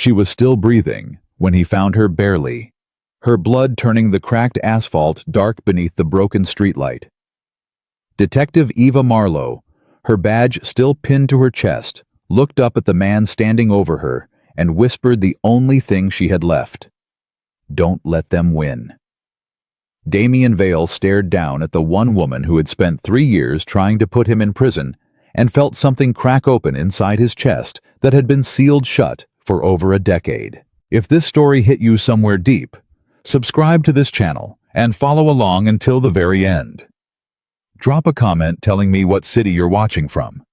She was still breathing when he found her barely, her blood turning the cracked asphalt dark beneath the broken streetlight. Detective Eva Marlowe, her badge still pinned to her chest, looked up at the man standing over her and whispered the only thing she had left. "Don't let them win." Damien Vale stared down at the one woman who had spent 3 years trying to put him in prison and felt something crack open inside his chest that had been sealed shut for over a decade. If this story hit you somewhere deep, subscribe to this channel and follow along until the very end. Drop a comment telling me what city you're watching from.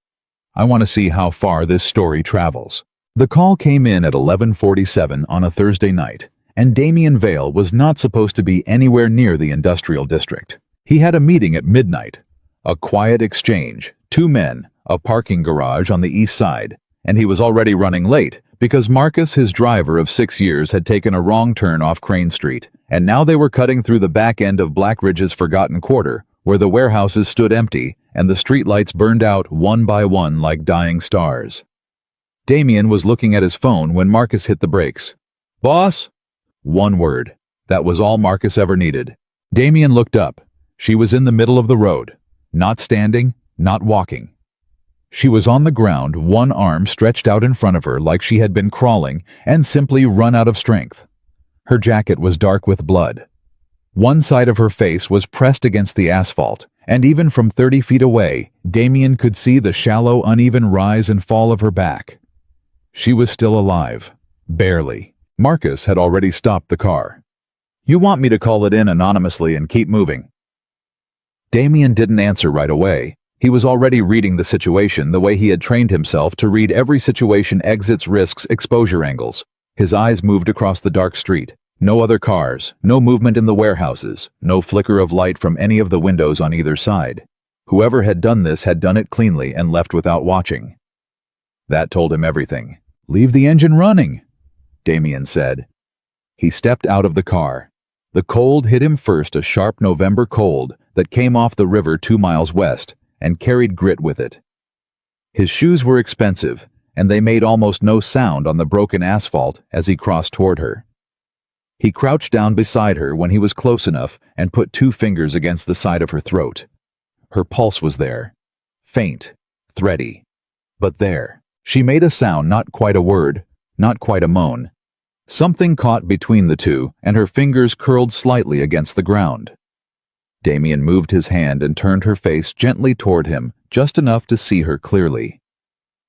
I want to see how far this story travels. The call came in at 11:47 on a Thursday night, and Damien Vale was not supposed to be anywhere near the industrial district. He had a meeting at midnight, a quiet exchange, 2 men, a parking garage on the east side, and he was already running late because Marcus, his driver of 6 years, had taken a wrong turn off Crane Street, and now they were cutting through the back end of Black Ridge's forgotten quarter, where the warehouses stood empty and the streetlights burned out one by one like dying stars. Damien was looking at his phone when Marcus hit the brakes. "Boss?" One word. That was all Marcus ever needed. Damien looked up. She was in the middle of the road, not standing, not walking. She was on the ground, one arm stretched out in front of her like she had been crawling and simply run out of strength. Her jacket was dark with blood. One side of her face was pressed against the asphalt, and even from 30 feet away, Damien could see the shallow, uneven rise and fall of her back. She was still alive. Barely. Marcus had already stopped the car. "You want me to call it in anonymously and keep moving?" Damien didn't answer right away. He was already reading the situation the way he had trained himself to read every situation: exits, risks, exposure angles. His eyes moved across the dark street. No other cars, no movement in the warehouses, no flicker of light from any of the windows on either side. Whoever had done this had done it cleanly and left without watching. That told him everything. "Leave the engine running," Damien said. He stepped out of the car. The cold hit him first, a sharp November cold that came off the river 2 miles west and carried grit with it. His shoes were expensive, and they made almost no sound on the broken asphalt as he crossed toward her. He crouched down beside her when he was close enough and put 2 fingers against the side of her throat. Her pulse was there. Faint, thready. But there. She made a sound, not quite a word, not quite a moan. Something caught between the two, and her fingers curled slightly against the ground. Damien moved his hand and turned her face gently toward him, just enough to see her clearly.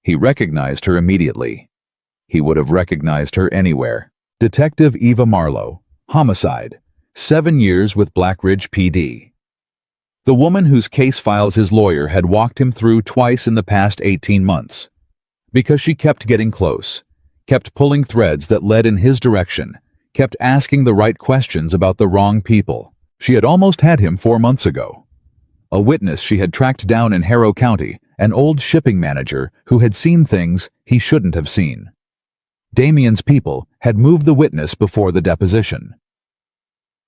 He recognized her immediately. He would have recognized her anywhere. Detective Eva Marlowe, homicide, 7 years with Black Ridge PD. The woman whose case files his lawyer had walked him through twice in the past 18 months. Because she kept getting close, kept pulling threads that led in his direction, kept asking the right questions about the wrong people. She had almost had him 4 months ago. A witness she had tracked down in Harrow County, an old shipping manager who had seen things he shouldn't have seen. Damien's people had moved the witness before the deposition.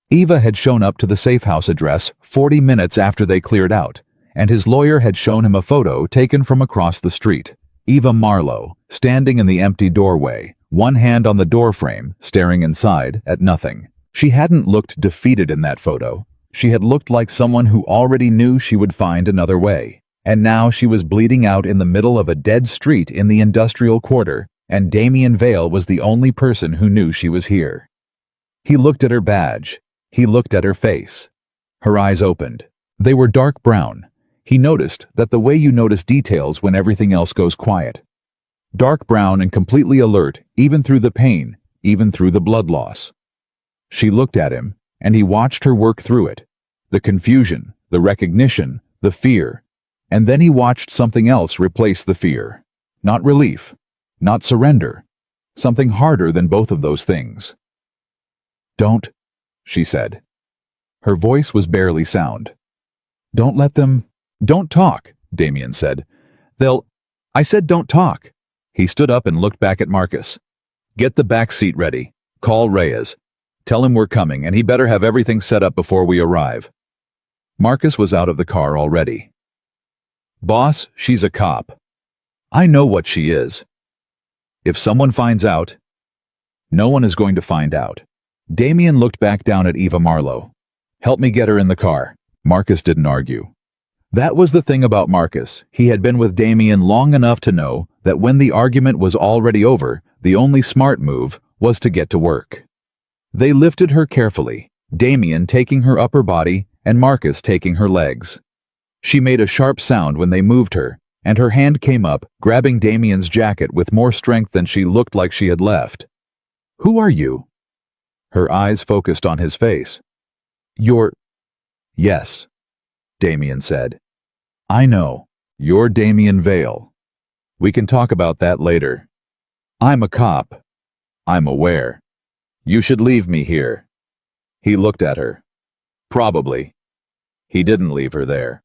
Eva had shown up to the safe house address 40 minutes after they cleared out, and his lawyer had shown him a photo taken from across the street. Eva Marlowe, standing in the empty doorway, one hand on the doorframe, staring inside at nothing. She hadn't looked defeated in that photo. She had looked like someone who already knew she would find another way. And now she was bleeding out in the middle of a dead street in the industrial quarter, and Damien Vale was the only person who knew she was here. He looked at her badge. He looked at her face. Her eyes opened. They were dark brown. He noticed that the way you notice details when everything else goes quiet. Dark brown and completely alert, even through the pain, even through the blood loss. She looked at him, and he watched her work through it. The confusion, the recognition, the fear. And then he watched something else replace the fear. Not relief, not surrender. Something harder than both of those things. "Don't," she said. Her voice was barely sound. "Don't let them—" "Don't talk," Damien said. I said don't talk." He stood up and looked back at Marcus. "Get the back seat ready. Call Reyes. Tell him we're coming, and he better have everything set up before we arrive." Marcus was out of the car already. "Boss, she's a cop." "I know what she is." "If someone finds out—" No one is going to find out. Damien looked back down at Eva Marlowe. Help me get her in the car. Marcus didn't argue. That was the thing about Marcus. He had been with Damien long enough to know that when the argument was already over, the only smart move was to get to work. They lifted her carefully, Damien taking her upper body and Marcus taking her legs. She made a sharp sound when they moved her, and her hand came up, grabbing Damien's jacket with more strength than she looked like she had left. Who are you? Her eyes focused on his face. You're... Yes, Damien said. I know. You're Damien Vale. We can talk about that later. I'm a cop. I'm aware. You should leave me here. He looked at her. Probably. He didn't leave her there.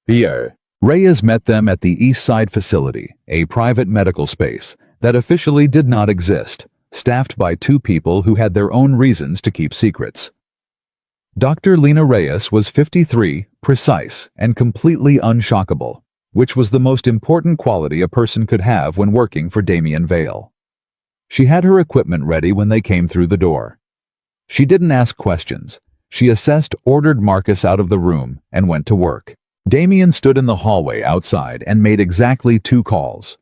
Pierre. Reyes met them at the East Side facility, a private medical space that officially did not exist, staffed by two people who had their own reasons to keep secrets. Dr. Lena Reyes was 53, precise, and completely unshockable, which was the most important quality a person could have when working for Damien Vale. She had her equipment ready when they came through the door. She didn't ask questions. She assessed, ordered Marcus out of the room, and went to work. Damien stood in the hallway outside and made exactly 2 calls.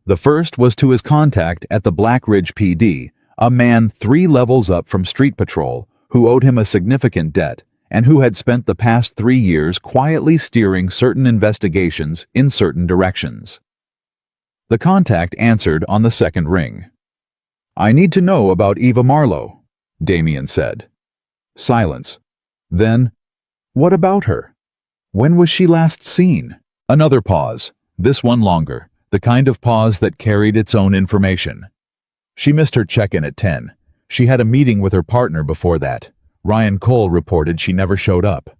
The first was to his contact at the Black Ridge PD, a man 3 levels up from street patrol, who owed him a significant debt, and who had spent the past 3 years quietly steering certain investigations in certain directions. The contact answered on the second ring. I need to know about Eva Marlowe, Damien said. Silence. Then, what about her? When was she last seen? Another pause, this one longer, the kind of pause that carried its own information. She missed her check-in at 10. She had a meeting with her partner before that. Ryan Cole reported she never showed up.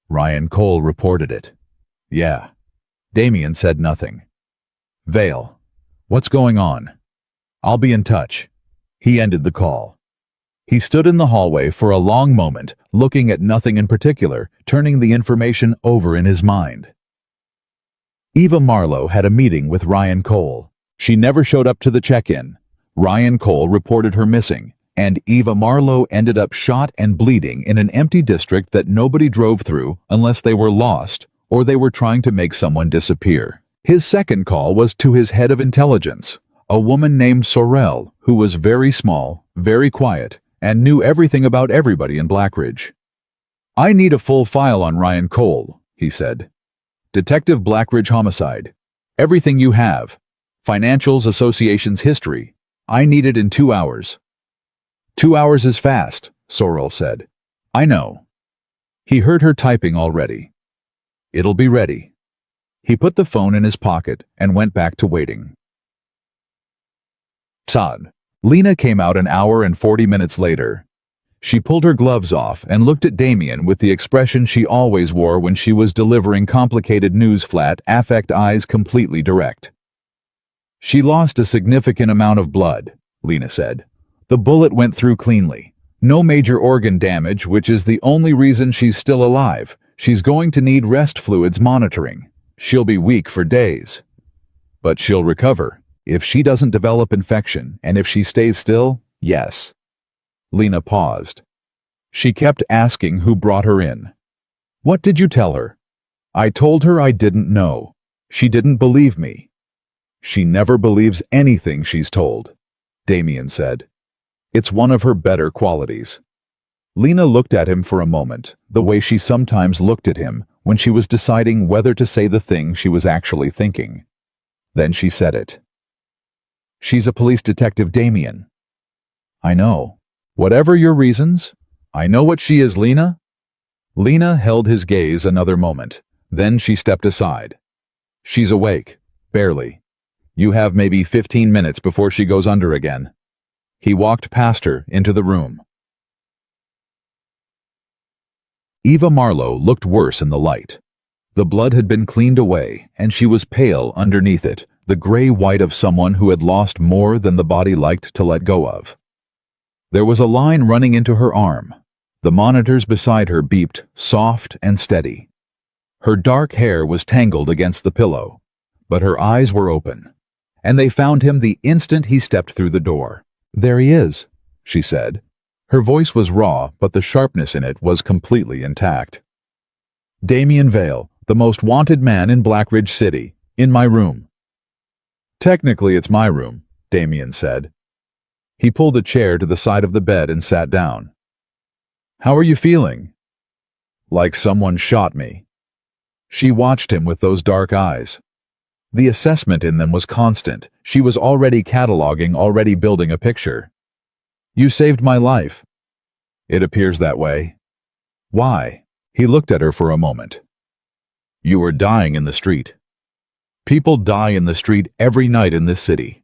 Ryan Cole reported it. Yeah. Damien said nothing. Vale. What's going on? I'll be in touch. He ended the call. He stood in the hallway for a long moment, looking at nothing in particular, turning the information over in his mind. Eva Marlowe had a meeting with Ryan Cole. She never showed up to the check-in. Ryan Cole reported her missing, and Eva Marlowe ended up shot and bleeding in an empty district that nobody drove through unless they were lost or they were trying to make someone disappear. His second call was to his head of intelligence, a woman named Sorrel, who was very small, very quiet, and knew everything about everybody in Blackridge. I need a full file on Ryan Cole, he said. Detective Blackridge homicide. Everything you have. Financials, associations, history. I need it in 2 hours. 2 hours is fast, Sorrel said. I know. He heard her typing already. It'll be ready. He put the phone in his pocket and went back to waiting. Todd. Lena came out an hour and 40 minutes later. She pulled her gloves off and looked at Damien with the expression she always wore when she was delivering complicated news, flat, affect eyes completely direct. She lost a significant amount of blood, Lena said. The bullet went through cleanly. No major organ damage, which is the only reason she's still alive. She's going to need rest fluids monitoring. She'll be weak for days. But she'll recover. If she doesn't develop infection, and if she stays still, yes. Lena paused. She kept asking who brought her in. What did you tell her? I told her I didn't know. She didn't believe me. She never believes anything she's told, Damien said. It's one of her better qualities. Lena looked at him for a moment, the way she sometimes looked at him when she was deciding whether to say the thing she was actually thinking. Then she said it. She's a police detective, Damien. I know. Whatever your reasons, I know what she is, Lena. Lena held his gaze another moment. Then she stepped aside. She's awake. Barely. You have maybe 15 minutes before she goes under again. He walked past her into the room. Eva Marlowe looked worse in the light. The blood had been cleaned away, and she was pale underneath it, the gray white of someone who had lost more than the body liked to let go of. There was a line running into her arm. The monitors beside her beeped, soft and steady. Her dark hair was tangled against the pillow, but her eyes were open. and they found him the instant he stepped through the door. "There he is," she said. Her voice was raw, but the sharpness in it was completely intact. "Damien Vale, the most wanted man in Black Ridge City, in my room." "Technically, it's my room," Damien said. He pulled a chair to the side of the bed and sat down. "How are you feeling?" "Like someone shot me." She watched him with those dark eyes. The assessment in them was constant. She was already cataloging, already building a picture. "You saved my life." "It appears that way." "Why?" He looked at her for a moment. "You were dying in the street." "People die in the street every night in this city."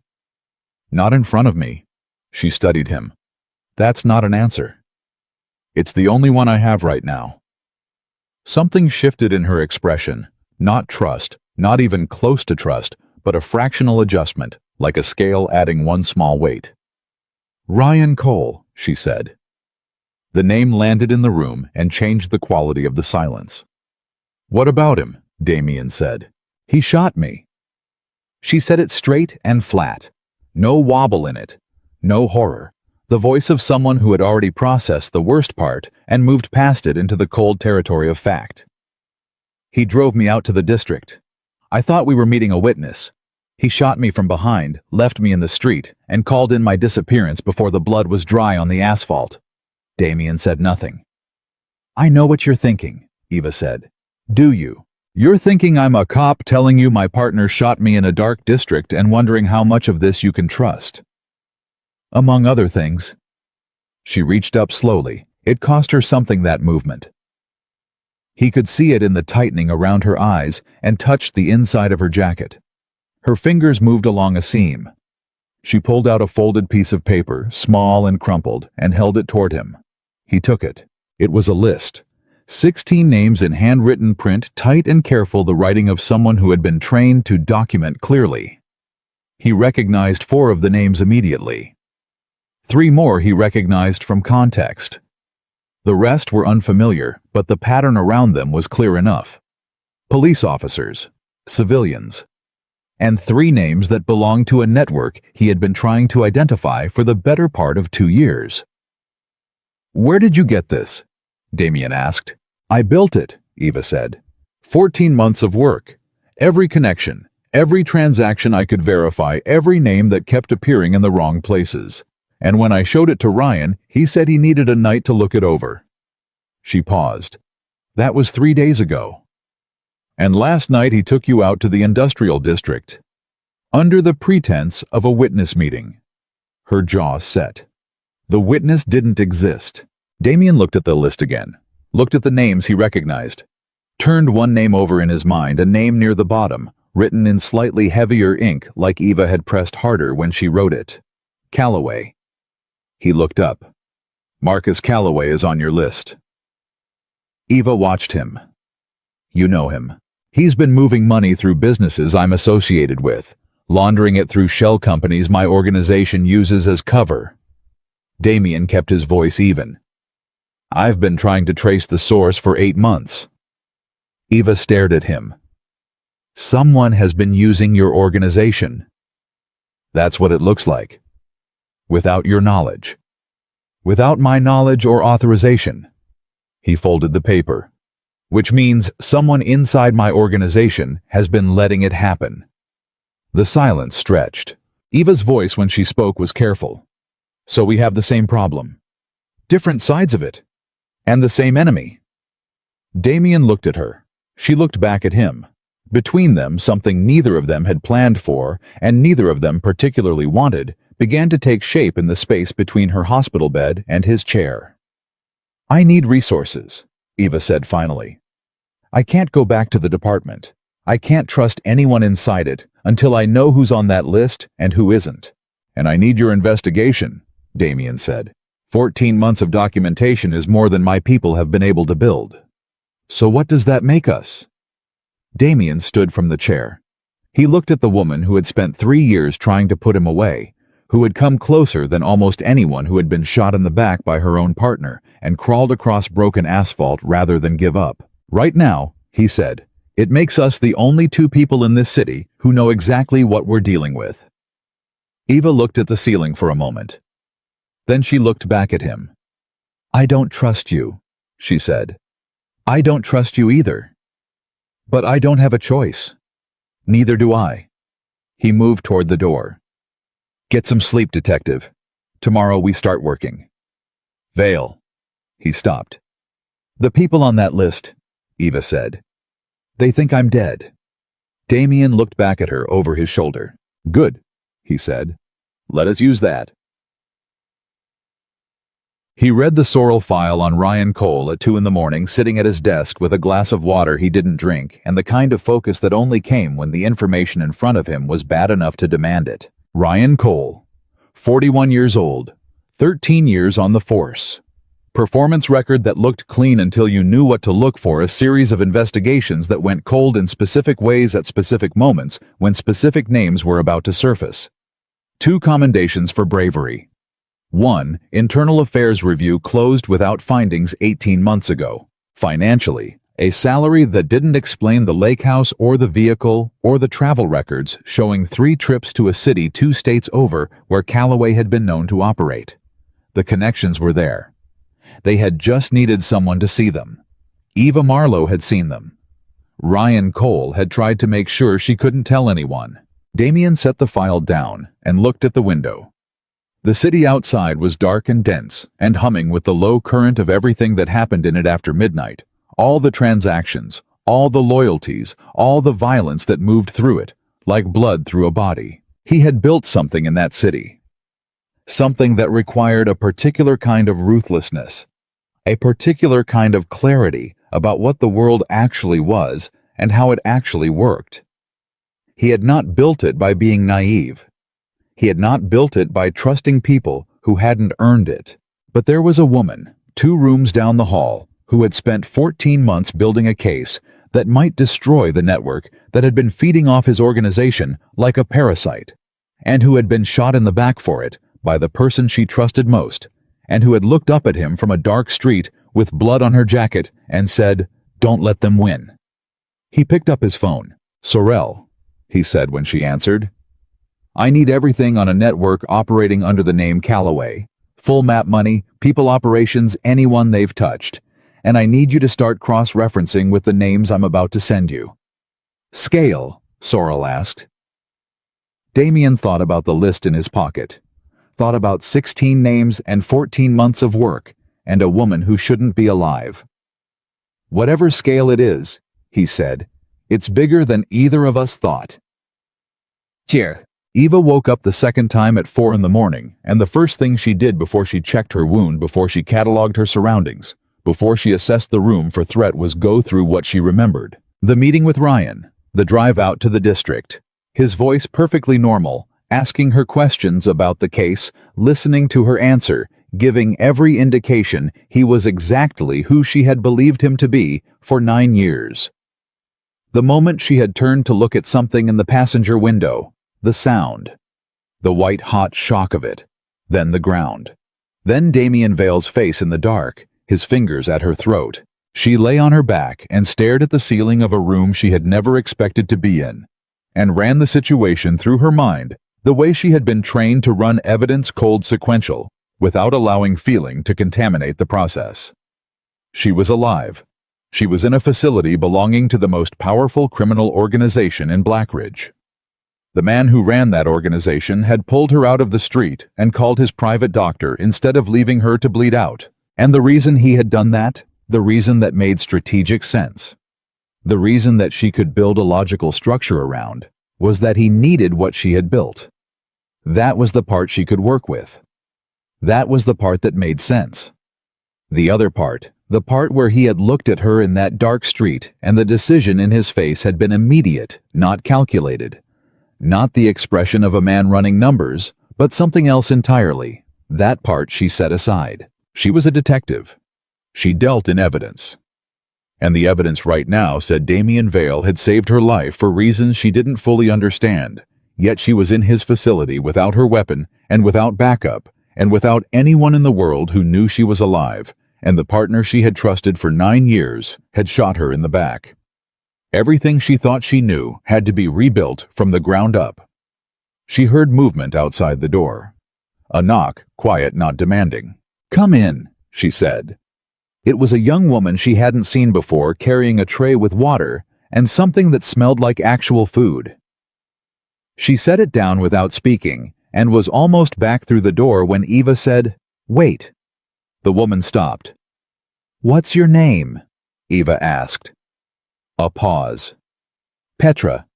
"Not in front of me." She studied him. "That's not an answer." "It's the only one I have right now." Something shifted in her expression. Not trust, not even close to trust, but a fractional adjustment, like a scale adding one small weight. "Ryan Cole," she said. The name landed in the room and changed the quality of the silence. "What about him?" Damien said. "He shot me." She said it straight and flat. No wobble in it. No horror. The voice of someone who had already processed the worst part and moved past it into the cold territory of fact. "He drove me out to the district. I thought we were meeting a witness. He shot me from behind, left me in the street, and called in my disappearance before the blood was dry on the asphalt." Damien said nothing. "I know what you're thinking," Eva said. "Do you? You're thinking I'm a cop telling you my partner shot me in a dark district and wondering how much of this you can trust." "Among other things." She reached up slowly. It cost her something, that movement. He could see it in the tightening around her eyes and touched the inside of her jacket. Her fingers moved along a seam. She pulled out a folded piece of paper, small and crumpled, and held it toward him. He took it. It was a list. 16 names in handwritten print, tight and careful, the writing of someone who had been trained to document clearly. He recognized 4 of the names immediately. 3 more he recognized from context. The rest were unfamiliar, but the pattern around them was clear enough. Police officers, civilians, and 3 names that belonged to a network he had been trying to identify for the better part of 2 years. "Where did you get this?" Damien asked. "I built it," Eva said. 14 months of work. Every connection, every transaction I could verify, every name that kept appearing in the wrong places. And when I showed it to Ryan, he said he needed a night to look it over." She paused. "That was 3 days ago. And last night he took you out to the industrial district, under the pretense of a witness meeting." Her jaw set. The witness didn't exist. Damien looked at the list again, looked at the names he recognized, turned one name over in his mind, a name near the bottom, written in slightly heavier ink like Eva had pressed harder when she wrote it. "Calloway." He looked up. "Marcus Calloway is on your list." Eva watched him. "You know him. He's been moving money through businesses I'm associated with, laundering it through shell companies my organization uses as cover." Damien kept his voice even. "I've been trying to trace the source for 8 months." Eva stared at him. "Someone has been using your organization." "That's what it looks like. Without your knowledge." "Without my knowledge or authorization." He folded the paper. "Which means someone inside my organization has been letting it happen." The silence stretched. Eva's voice when she spoke was careful. "So we have the same problem. Different sides of it. And the same enemy." Damien looked at her. She looked back at him. Between them, something neither of them had planned for, and neither of them particularly wanted, began to take shape in the space between her hospital bed and his chair. "I need resources," Eva said finally. "I can't go back to the department. I can't trust anyone inside it until I know who's on that list and who isn't. And I need your investigation," Damien said. 14 months of documentation is more than my people have been able to build." "So what does that make us?" Damien stood from the chair. He looked at the woman who had spent 3 years trying to put him away, who had come closer than almost anyone who had been shot in the back by her own partner and crawled across broken asphalt rather than give up. "Right now," he said, It makes us the only two people in this city who know exactly what we're dealing with." Eva looked at the ceiling for a moment. Then she looked back at him. "I don't trust you," she said. "I don't trust you either." "But I don't have a choice." "Neither do I." He moved toward the door. "Get some sleep, detective. Tomorrow we start working." "Vale." He stopped. "The people on that list," Eva said. "They think I'm dead." Damien looked back at her over his shoulder. "Good," he said. "Let us use that." He read the Sorrel file on Ryan Cole at 2 in the morning, sitting at his desk with a glass of water he didn't drink, and the kind of focus that only came when the information in front of him was bad enough to demand it. Ryan Cole, 41 years old, 13 years on the force. Performance record that looked clean until you knew what to look for, a series of investigations that went cold in specific ways at specific moments when specific names were about to surface. 2 commendations for bravery. 1. Internal Affairs review closed without findings 18 months ago. Financially, a salary that didn't explain the lake house or the vehicle or the travel records showing 3 trips to a city 2 states over where Callaway had been known to operate. The connections were there. They had just needed someone to see them. Eva Marlowe had seen them. Ryan Cole had tried to make sure she couldn't tell anyone. Damien set the file down and looked at the window. The city outside was dark and dense, and humming with the low current of everything that happened in it after midnight. All the transactions, all the loyalties, all the violence that moved through it, like blood through a body. He had built something in that city. Something that required a particular kind of ruthlessness, a particular kind of clarity about what the world actually was and how it actually worked. He had not built it by being naive. He had not built it by trusting people who hadn't earned it. But there was a woman, 2 rooms down the hall, who had spent 14 months building a case that might destroy the network that had been feeding off his organization like a parasite, and who had been shot in the back for it by the person she trusted most, and who had looked up at him from a dark street with blood on her jacket and said, "Don't let them win." He picked up his phone. "Sorrel," he said when she answered. "I need everything on a network operating under the name Callaway. Full map money, people operations, anyone they've touched. And I need you to start cross-referencing with the names I'm about to send you." "Scale?" Sorrel asked. Damien thought about the list in his pocket. Thought about 16 names and 14 months of work, and a woman who shouldn't be alive. "Whatever scale it is," he said, "it's bigger than either of us thought." Cheer. Eva woke up the second time at 4 in the morning, and the first thing she did before she checked her wound, before she catalogued her surroundings, before she assessed the room for threat, was go through what she remembered. The meeting with Ryan, the drive out to the district, his voice perfectly normal, asking her questions about the case, listening to her answer, giving every indication he was exactly who she had believed him to be for 9 years. The moment she had turned to look at something in the passenger window, the sound, the white-hot shock of it, then the ground. Then Damien Vale's face in the dark, his fingers at her throat. She lay on her back and stared at the ceiling of a room she had never expected to be in, and ran the situation through her mind the way she had been trained to run evidence cold sequential, without allowing feeling to contaminate the process. She was alive. She was in a facility belonging to the most powerful criminal organization in Blackridge. The man who ran that organization had pulled her out of the street and called his private doctor instead of leaving her to bleed out. And the reason he had done that, the reason that made strategic sense, the reason that she could build a logical structure around, was that he needed what she had built. That was the part she could work with. That was the part that made sense. The other part, the part where he had looked at her in that dark street and the decision in his face had been immediate, not calculated. Not the expression of a man running numbers, but something else entirely. That part she set aside. She was a detective. She dealt in evidence. And the evidence right now said Damien Vale had saved her life for reasons she didn't fully understand, yet she was in his facility without her weapon and without backup and without anyone in the world who knew she was alive, and the partner she had trusted for 9 years had shot her in the back. Everything she thought she knew had to be rebuilt from the ground up. She heard movement outside the door. A knock, quiet, not demanding. "Come in," she said. It was a young woman she hadn't seen before, carrying a tray with water and something that smelled like actual food. She set it down without speaking and was almost back through the door when Eva said, "Wait." The woman stopped. "What's your name?" Eva asked. A pause. "Petra."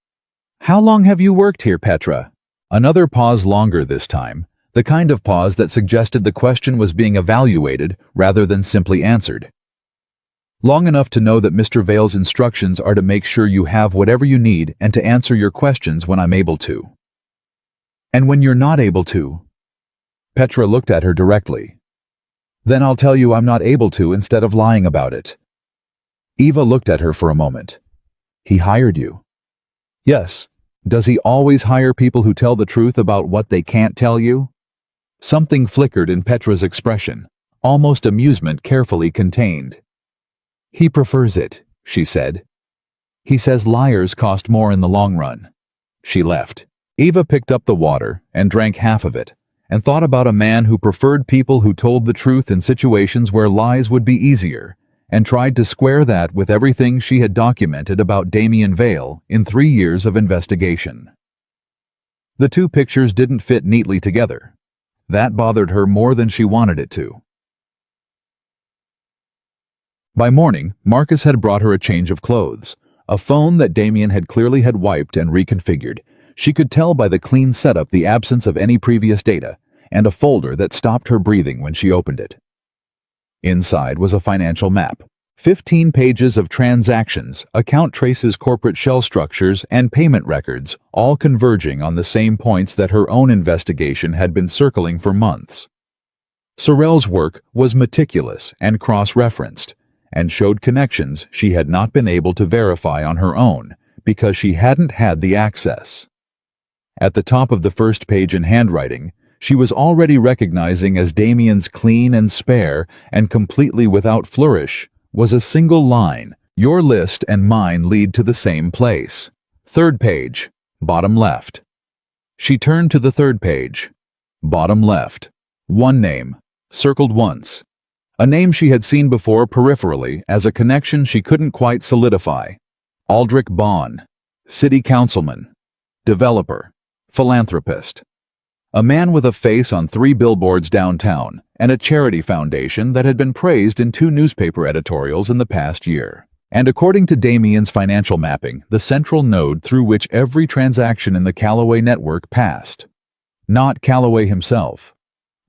"How long have you worked here, Petra?" Another pause, longer this time, the kind of pause that suggested the question was being evaluated rather than simply answered. "Long enough to know that Mr. Vale's instructions are to make sure you have whatever you need and to answer your questions when I'm able to." "And when you're not able to?" Petra looked at her directly. "Then I'll tell you I'm not able to instead of lying about it." Eva looked at her for a moment. "He hired you?" "Yes. Does he always hire people who tell the truth about what they can't tell you?" Something flickered in Petra's expression, almost amusement carefully contained. "He prefers it," she said. "He says liars cost more in the long run." She left. Eva picked up the water and drank half of it, and thought about a man who preferred people who told the truth in situations where lies would be easier, and tried to square that with everything she had documented about Damien Vale in 3 years of investigation. The two pictures didn't fit neatly together. That bothered her more than she wanted it to. By morning, Marcus had brought her a change of clothes, a phone that Damien had clearly had wiped and reconfigured. She could tell by the clean setup the absence of any previous data, and a folder that stopped her breathing when she opened it. Inside was a financial map, 15 pages of transactions, account traces, corporate shell structures, and payment records, all converging on the same points that her own investigation had been circling for months. Sorrell's work was meticulous and cross-referenced, and showed connections she had not been able to verify on her own because she hadn't had the access. At the top of the first page in handwriting, she was already recognizing as Damien's clean and spare and completely without flourish, was a single line, "Your list and mine lead to the same place." Third page, bottom left. She turned to the third page. Bottom left. One name, circled once. A name she had seen before peripherally as a connection she couldn't quite solidify. Aldrich Bond, city councilman, developer, philanthropist. A man with a face on 3 billboards downtown, and a charity foundation that had been praised in 2 newspaper editorials in the past year. And according to Damien's financial mapping, the central node through which every transaction in the Callaway network passed. Not Callaway himself.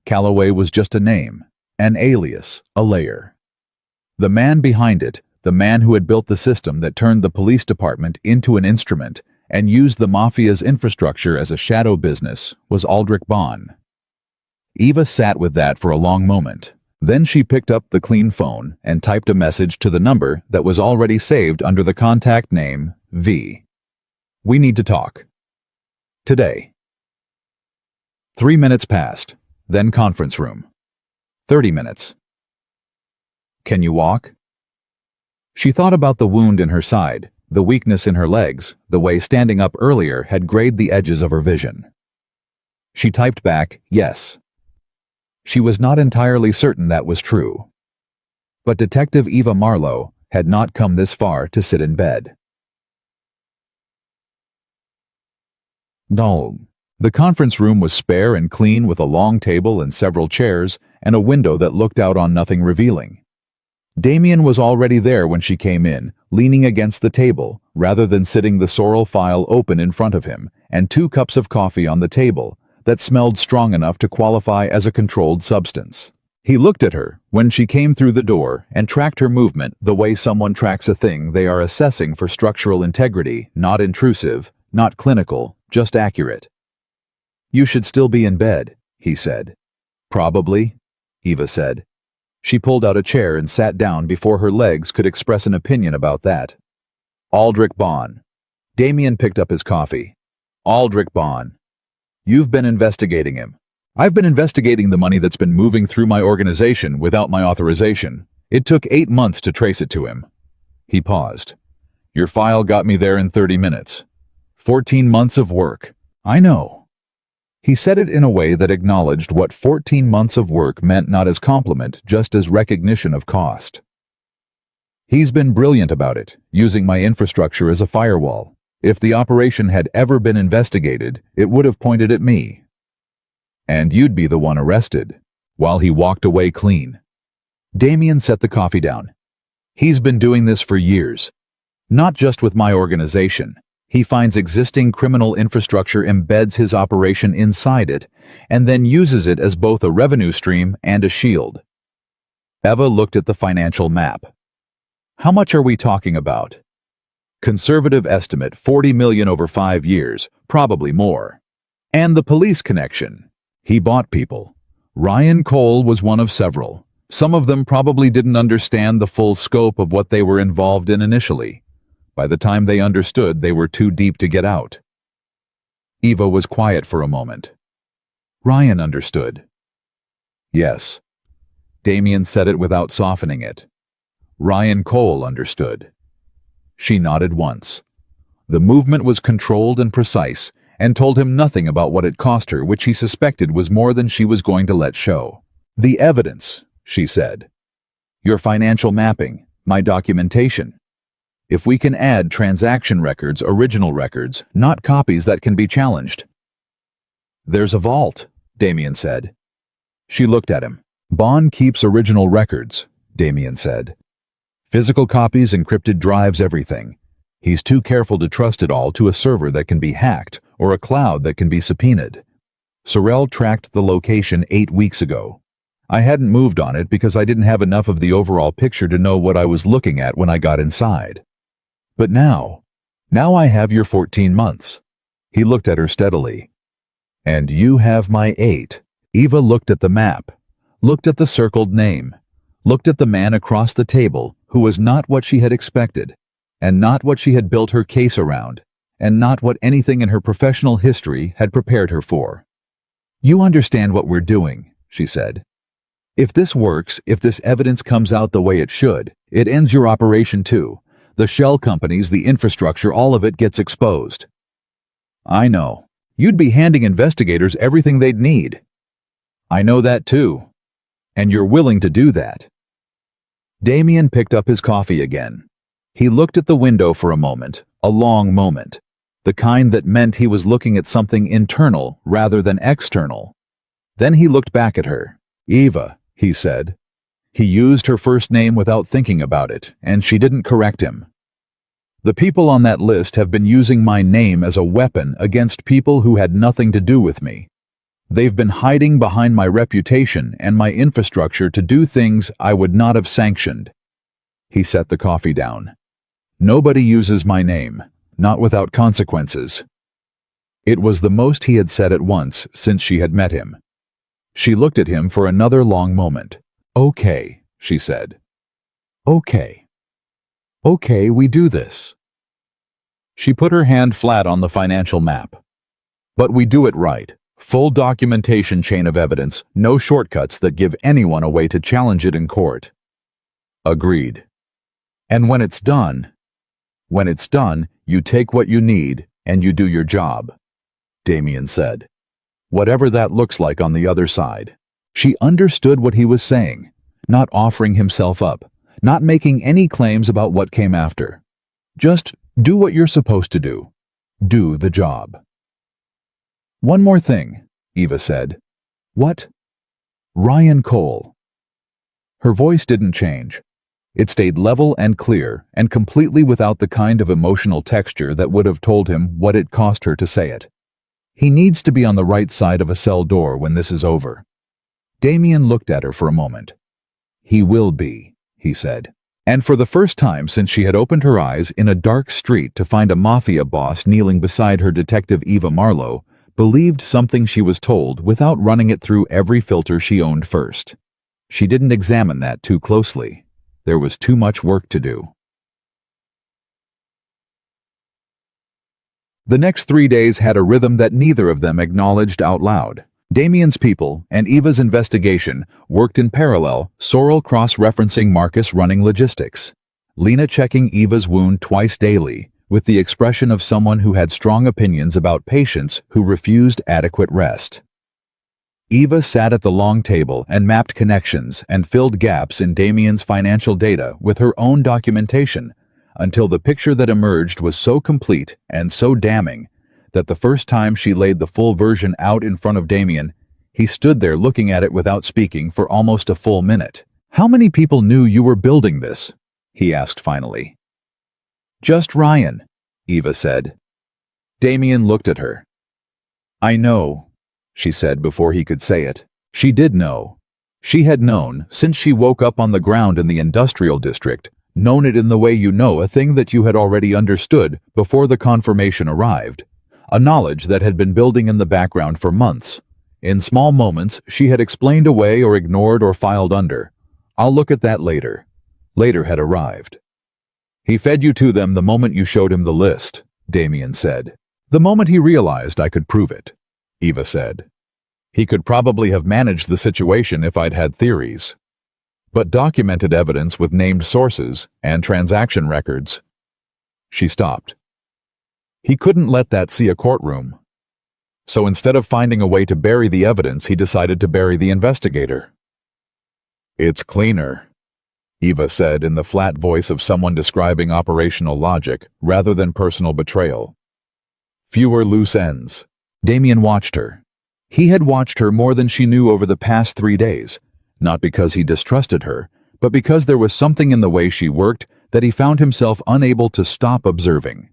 Callaway was just a name, an alias, a layer. The man behind it, the man who had built the system that turned the police department into an instrument and used the Mafia's infrastructure as a shadow business, was Aldrich Bond. Eva sat with that for a long moment. Then she picked up the clean phone and typed a message to the number that was already saved under the contact name V. "We need to talk. Today." 3 minutes passed, then conference room. 30 minutes. "Can you walk?" She thought about the wound in her side, the weakness in her legs, the way standing up earlier had grayed the edges of her vision. She typed back, "Yes." She was not entirely certain that was true. But Detective Eva Marlowe had not come this far to sit in bed. No. The conference room was spare and clean, with a long table and several chairs and a window that looked out on nothing revealing. Damien was already there when she came in, leaning against the table, rather than sitting, the Sorrel file open in front of him, and 2 cups of coffee on the table that smelled strong enough to qualify as a controlled substance. He looked at her when she came through the door and tracked her movement the way someone tracks a thing they are assessing for structural integrity, not intrusive, not clinical, just accurate. "You should still be in bed," he said. "Probably," Eva said. She pulled out a chair and sat down before her legs could express an opinion about that. "Aldrich Bond." Damien picked up his coffee. "Aldrich Bond. You've been investigating him." "I've been investigating the money that's been moving through my organization without my authorization. It took 8 months to trace it to him." He paused. Your file got me there in 30 minutes. 14 months of work. I know. He said it in a way that acknowledged what 14 months of work meant, not as compliment, just as recognition of cost. He's been brilliant about it, using my infrastructure as a firewall. If the operation had ever been investigated, it would have pointed at me. And you'd be the one arrested. While he walked away clean. Damien set the coffee down. He's been doing this for years. Not just with my organization. He finds existing criminal infrastructure, embeds his operation inside it, and then uses it as both a revenue stream and a shield. Eva looked at the financial map. How much are we talking about? Conservative estimate, 40 million over 5 years, probably more. And the police connection. He bought people. Ryan Cole was one of several. Some of them probably didn't understand the full scope of what they were involved in initially. By the time they understood, they were too deep to get out. Eva was quiet for a moment. Ryan understood. Yes. Damien said it without softening it. Ryan Cole understood. She nodded once. The movement was controlled and precise, and told him nothing about what it cost her, which he suspected was more than she was going to let show. The evidence, she said. Your financial mapping, my documentation. If we can add transaction records, original records, not copies that can be challenged. There's a vault, Damien said. She looked at him. Bond keeps original records, Damien said. Physical copies, encrypted drives, everything. He's too careful to trust it all to a server that can be hacked or a cloud that can be subpoenaed. Sorrell tracked the location 8 weeks ago. I hadn't moved on it because I didn't have enough of the overall picture to know what I was looking at when I got inside. But now I have your 14 months. He looked at her steadily. And you have my 8. Eva looked at the map, looked at the circled name, looked at the man across the table who was not what she had expected, and not what she had built her case around, and not what anything in her professional history had prepared her for. You understand what we're doing, she said. If this works, if this evidence comes out the way it should, it ends your operation too. The shell companies, the infrastructure, all of it gets exposed. I know. You'd be handing investigators everything they'd need. I know that too. And you're willing to do that. Damien picked up his coffee again. He looked at the window for a moment, a long moment, the kind that meant he was looking at something internal rather than external. Then he looked back at her. Eva, he said. He used her first name without thinking about it, and she didn't correct him. The people on that list have been using my name as a weapon against people who had nothing to do with me. They've been hiding behind my reputation and my infrastructure to do things I would not have sanctioned. He set the coffee down. Nobody uses my name, not without consequences. It was the most he had said at once since she had met him. She looked at him for another long moment. Okay, she said. Okay. Okay, we do this. She put her hand flat on the financial map. But we do it right. Full documentation, chain of evidence, no shortcuts that give anyone a way to challenge it in court. Agreed. And when it's done, you take what you need and you do your job, Damien said. Whatever that looks like on the other side. She understood what he was saying, not offering himself up, not making any claims about what came after. Just do what you're supposed to do. Do the job. One more thing, Eva said. What? Ryan Cole. Her voice didn't change. It stayed level and clear and completely without the kind of emotional texture that would have told him what it cost her to say it. He needs to be on the right side of a cell door when this is over. Damien looked at her for a moment. He will be, he said. And for the first time since she had opened her eyes in a dark street to find a Mafia boss kneeling beside her, Detective Eva Marlowe believed something she was told without running it through every filter she owned first. She didn't examine that too closely. There was too much work to do. The next 3 days had a rhythm that neither of them acknowledged out loud. Damien's people and Eva's investigation worked in parallel, Sorrell cross-referencing Marcus running logistics. Lena checking Eva's wound twice daily, with the expression of someone who had strong opinions about patients who refused adequate rest. Eva sat at the long table and mapped connections and filled gaps in Damien's financial data with her own documentation, until the picture that emerged was so complete and so damning that the first time she laid the full version out in front of Damien, he stood there looking at it without speaking for almost a full minute. "How many people knew you were building this?" he asked finally. "Just Ryan," Eva said. Damien looked at her. "I know," she said before he could say it. She did know. She had known since she woke up on the ground in the industrial district, known it in the way you know a thing that you had already understood before the confirmation arrived, a knowledge that had been building in the background for months. In small moments, she had explained away or ignored or filed under. "I'll look at that later." Later had arrived. "He fed you to them the moment you showed him the list," Damien said. "The moment he realized I could prove it," Eva said. "He could probably have managed the situation if I'd had theories. But documented evidence with named sources and transaction records." She stopped. "He couldn't let that see a courtroom. So instead of finding a way to bury the evidence, he decided to bury the investigator." "It's cleaner," Eva said in the flat voice of someone describing operational logic rather than personal betrayal. "Fewer loose ends." Damien watched her. He had watched her more than she knew over the past 3 days, not because he distrusted her, but because there was something in the way she worked that he found himself unable to stop observing.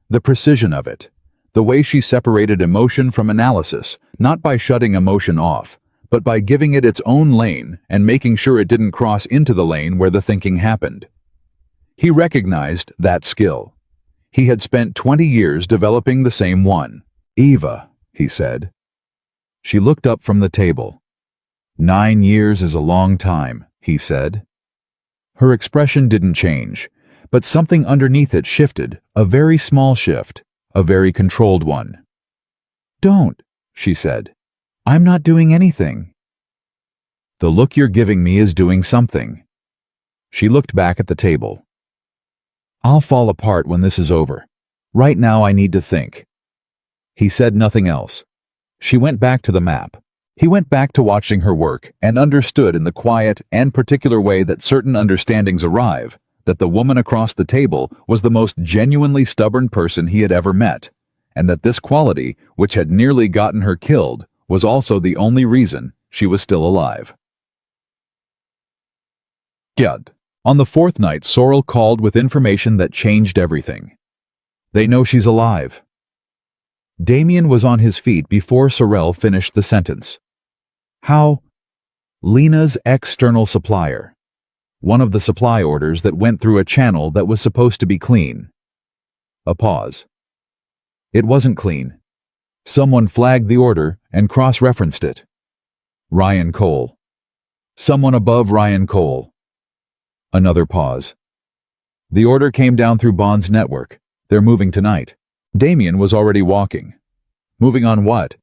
The precision of it. The way she separated emotion from analysis, not by shutting emotion off, but by giving it its own lane and making sure it didn't cross into the lane where the thinking happened. He recognized that skill. He had spent 20 years developing the same one. "Eva," he said. She looked up from the table. 9 years is a long time, he said. Her expression didn't change, but something underneath it shifted, a very small shift. A very controlled one. "Don't," she said. "I'm not doing anything." "The look you're giving me is doing something." She looked back at the table. "I'll fall apart when this is over. Right now I need to think." He said nothing else. She went back to the map. He went back to watching her work and understood in the quiet and particular way that certain understandings arrive, that the woman across the table was the most genuinely stubborn person he had ever met, and that this quality, which had nearly gotten her killed, was also the only reason she was still alive. Gyud. On the 4th night, Sorrel called with information that changed everything. "They know she's alive." Damien was on his feet before Sorrel finished the sentence. "How?" "Lena's external supplier. One of the supply orders that went through a channel that was supposed to be clean." A pause. "It wasn't clean. Someone flagged the order and cross-referenced it." "Ryan Cole." "Someone above Ryan Cole." Another pause. "The order came down through Bond's network. They're moving tonight." Damien was already walking. "Moving on what?"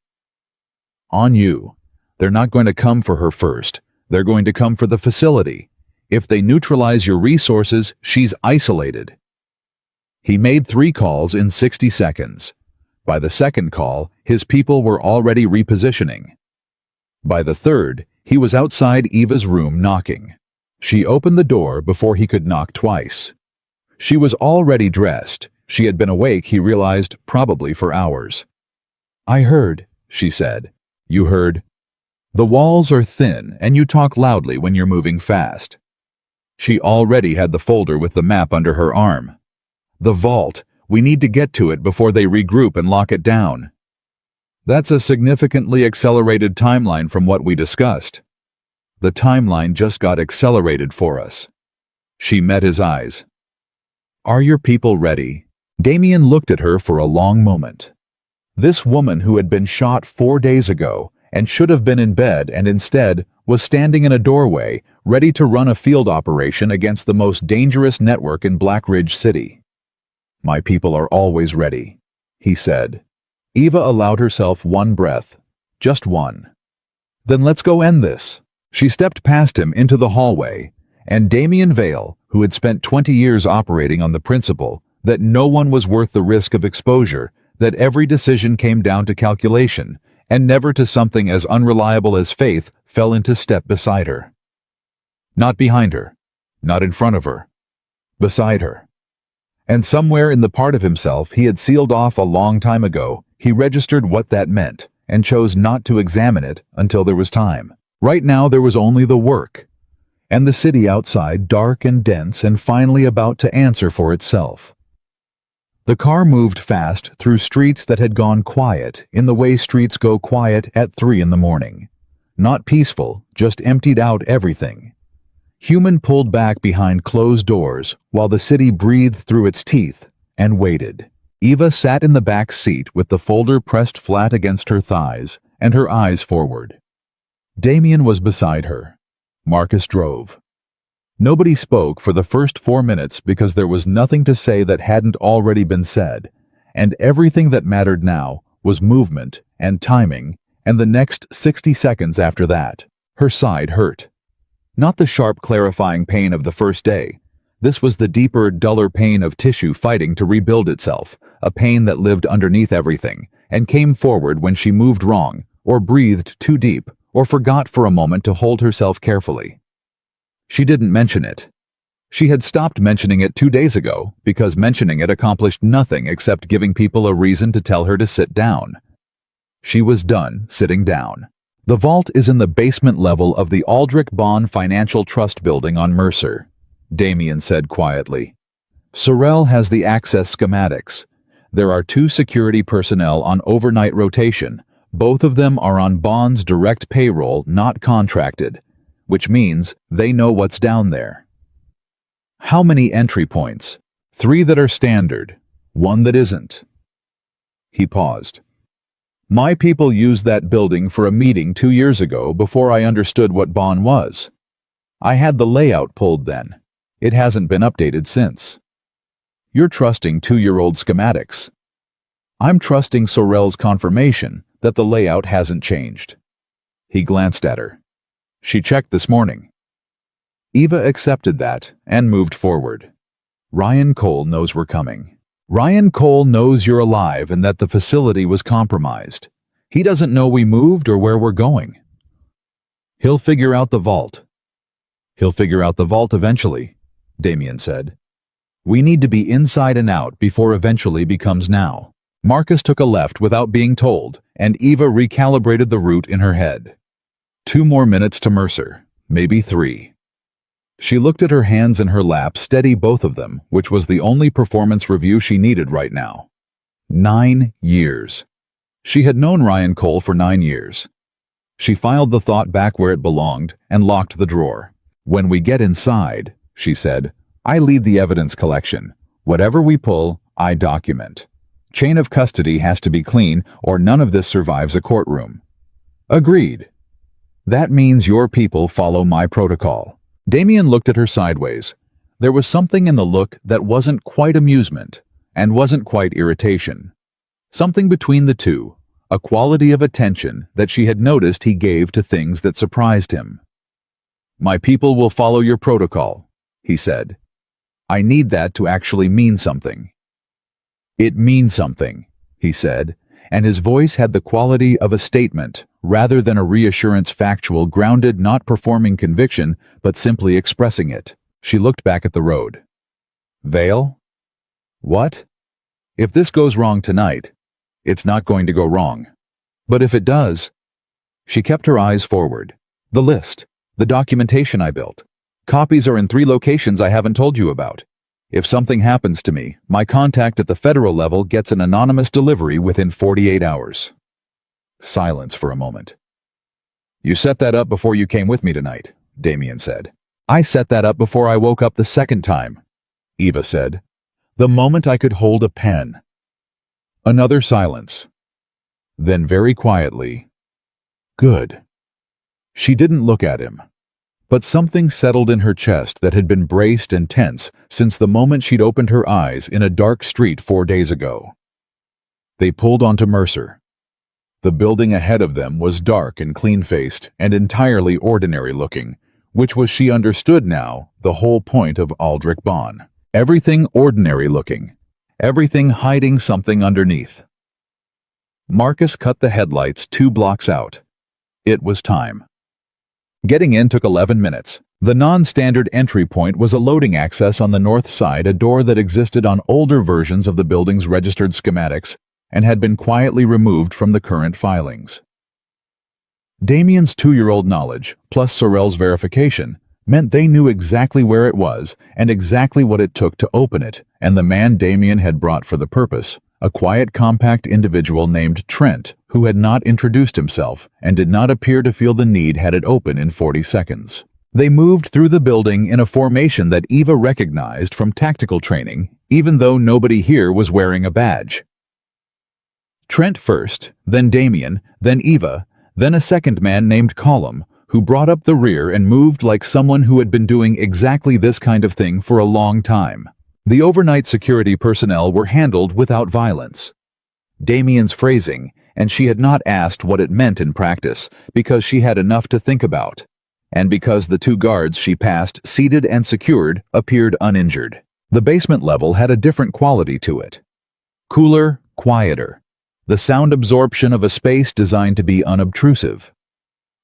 "On you. They're not going to come for her first. They're going to come for the facility. If they neutralize your resources, she's isolated." He made 3 calls in 60 seconds. By the second call, his people were already repositioning. By the third, he was outside Eva's room knocking. She opened the door before he could knock twice. She was already dressed. She had been awake, he realized, probably for hours. "I heard," she said. "You heard?" "The walls are thin, and you talk loudly when you're moving fast." She already had the folder with the map under her arm. "The vault. We need to get to it before they regroup and lock it down." "That's a significantly accelerated timeline from what we discussed." "The timeline just got accelerated for us." She met his eyes. "Are your people ready?" Damien looked at her for a long moment. This woman who had been shot 4 days ago and should have been in bed and instead was standing in a doorway, ready to run a field operation against the most dangerous network in Black Ridge City. "My people are always ready," he said. Eva allowed herself one breath. Just one. "Then let's go end this." She stepped past him into the hallway, and Damien Vale, who had spent 20 years operating on the principle that no one was worth the risk of exposure, that every decision came down to calculation, and never to something as unreliable as faith, fell into step beside her. Not behind her, not in front of her, beside her. And somewhere in the part of himself he had sealed off a long time ago, he registered what that meant, and chose not to examine it until there was time. Right now there was only the work, and the city outside dark and dense and finally about to answer for itself. The car moved fast through streets that had gone quiet in the way streets go quiet at 3 in the morning. Not peaceful, just emptied out everything. Human pulled back behind closed doors while the city breathed through its teeth and waited. Eva sat in the back seat with the folder pressed flat against her thighs and her eyes forward. Damien was beside her. Marcus drove. Nobody spoke for the first 4 minutes because there was nothing to say that hadn't already been said, and everything that mattered now was movement and timing and the next 60 seconds after that. Her side hurt. Not the sharp clarifying pain of the first day. This was the deeper, duller pain of tissue fighting to rebuild itself, a pain that lived underneath everything, and came forward when she moved wrong, or breathed too deep, or forgot for a moment to hold herself carefully. She didn't mention it. She had stopped mentioning it 2 days ago, because mentioning it accomplished nothing except giving people a reason to tell her to sit down. She was done sitting down. The vault is in the basement level of the Aldrich Bond Financial Trust building on Mercer, Damien said quietly. Sorrell has the access schematics. There are 2 security personnel on overnight rotation. Both of them are on Bond's direct payroll, not contracted, which means they know what's down there. How many entry points? 3 that are standard, 1 that isn't. He paused. My people used that building for a meeting 2 years ago before I understood what Bond was. I had the layout pulled then. It hasn't been updated since. You're trusting 2-year-old schematics. I'm trusting Sorrell's confirmation that the layout hasn't changed. He glanced at her. She checked this morning. Eva accepted that and moved forward. Ryan Cole knows we're coming. Ryan Cole knows you're alive and that the facility was compromised. He doesn't know we moved or where we're going. He'll figure out the vault. He'll figure out the vault eventually, Damien said. We need to be inside and out before eventually becomes now. Marcus took a left without being told, and Eva recalibrated the route in her head. 2 more minutes to Mercer, maybe 3. She looked at her hands in her lap, steady both of them, which was the only performance review she needed right now. 9 years. She had known Ryan Cole for 9 years. She filed the thought back where it belonged and locked the drawer. When we get inside, she said, I lead the evidence collection. Whatever we pull, I document. Chain of custody has to be clean or none of this survives a courtroom. Agreed. That means your people follow my protocol. Damien looked at her sideways. There was something in the look that wasn't quite amusement and wasn't quite irritation. Something between the two, a quality of attention that she had noticed he gave to things that surprised him. My people will follow your protocol, he said. I need that to actually mean something. It means something, he said, and his voice had the quality of a statement rather than a reassurance, factual, grounded, not performing conviction, but simply expressing it. She looked back at the road. Vale? What? If this goes wrong tonight, it's not going to go wrong. But if it does... She kept her eyes forward. The list. The documentation I built. Copies are in 3 locations I haven't told you about. If something happens to me, my contact at the federal level gets an anonymous delivery within 48 hours. Silence for a moment. You set that up before you came with me tonight, Damien said. I set that up before I woke up the second time, Eva said. The moment I could hold a pen. Another silence. Then very quietly, good. She didn't look at him. But something settled in her chest that had been braced and tense since the moment she'd opened her eyes in a dark street 4 days ago. They pulled onto Mercer. The building ahead of them was dark and clean-faced and entirely ordinary-looking, which was, she understood now, the whole point of Aldrich Bond. Everything ordinary looking. Everything hiding something underneath. Marcus cut the headlights 2 blocks out. It was time. Getting in took 11 minutes. The non-standard entry point was a loading access on the north side, a door that existed on older versions of the building's registered schematics and had been quietly removed from the current filings. Damien's 2-year-old knowledge, plus Sorrell's verification, meant they knew exactly where it was and exactly what it took to open it, and the man Damien had brought for the purpose, a quiet, compact individual named Trent, who had not introduced himself and did not appear to feel the need had it open in 40 seconds. They moved through the building in a formation that Eva recognized from tactical training, even though nobody here was wearing a badge. Trent first, then Damien, then Eva, then a second man named Colum, who brought up the rear and moved like someone who had been doing exactly this kind of thing for a long time. The overnight security personnel were handled without violence. Damien's phrasing, and she had not asked what it meant in practice, because she had enough to think about, and because the 2 guards she passed, seated and secured, appeared uninjured. The basement level had a different quality to it. Cooler, quieter. The sound absorption of a space designed to be unobtrusive.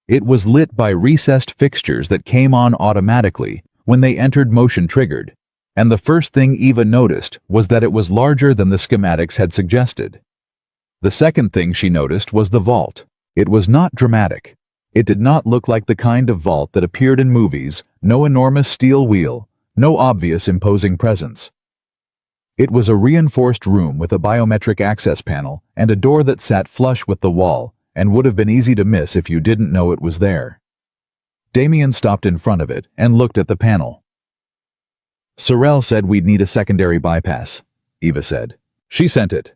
It was lit by recessed fixtures that came on automatically when they entered motion triggered, and the first thing Eva noticed was that it was larger than the schematics had suggested. The second thing she noticed was the vault. It was not dramatic. It did not look like the kind of vault that appeared in movies, no enormous steel wheel, no obvious imposing presence. It was a reinforced room with a biometric access panel and a door that sat flush with the wall and would have been easy to miss if you didn't know it was there. Damien stopped in front of it and looked at the panel. "Sorrell said we'd need a secondary bypass," Eva said. "She sent it."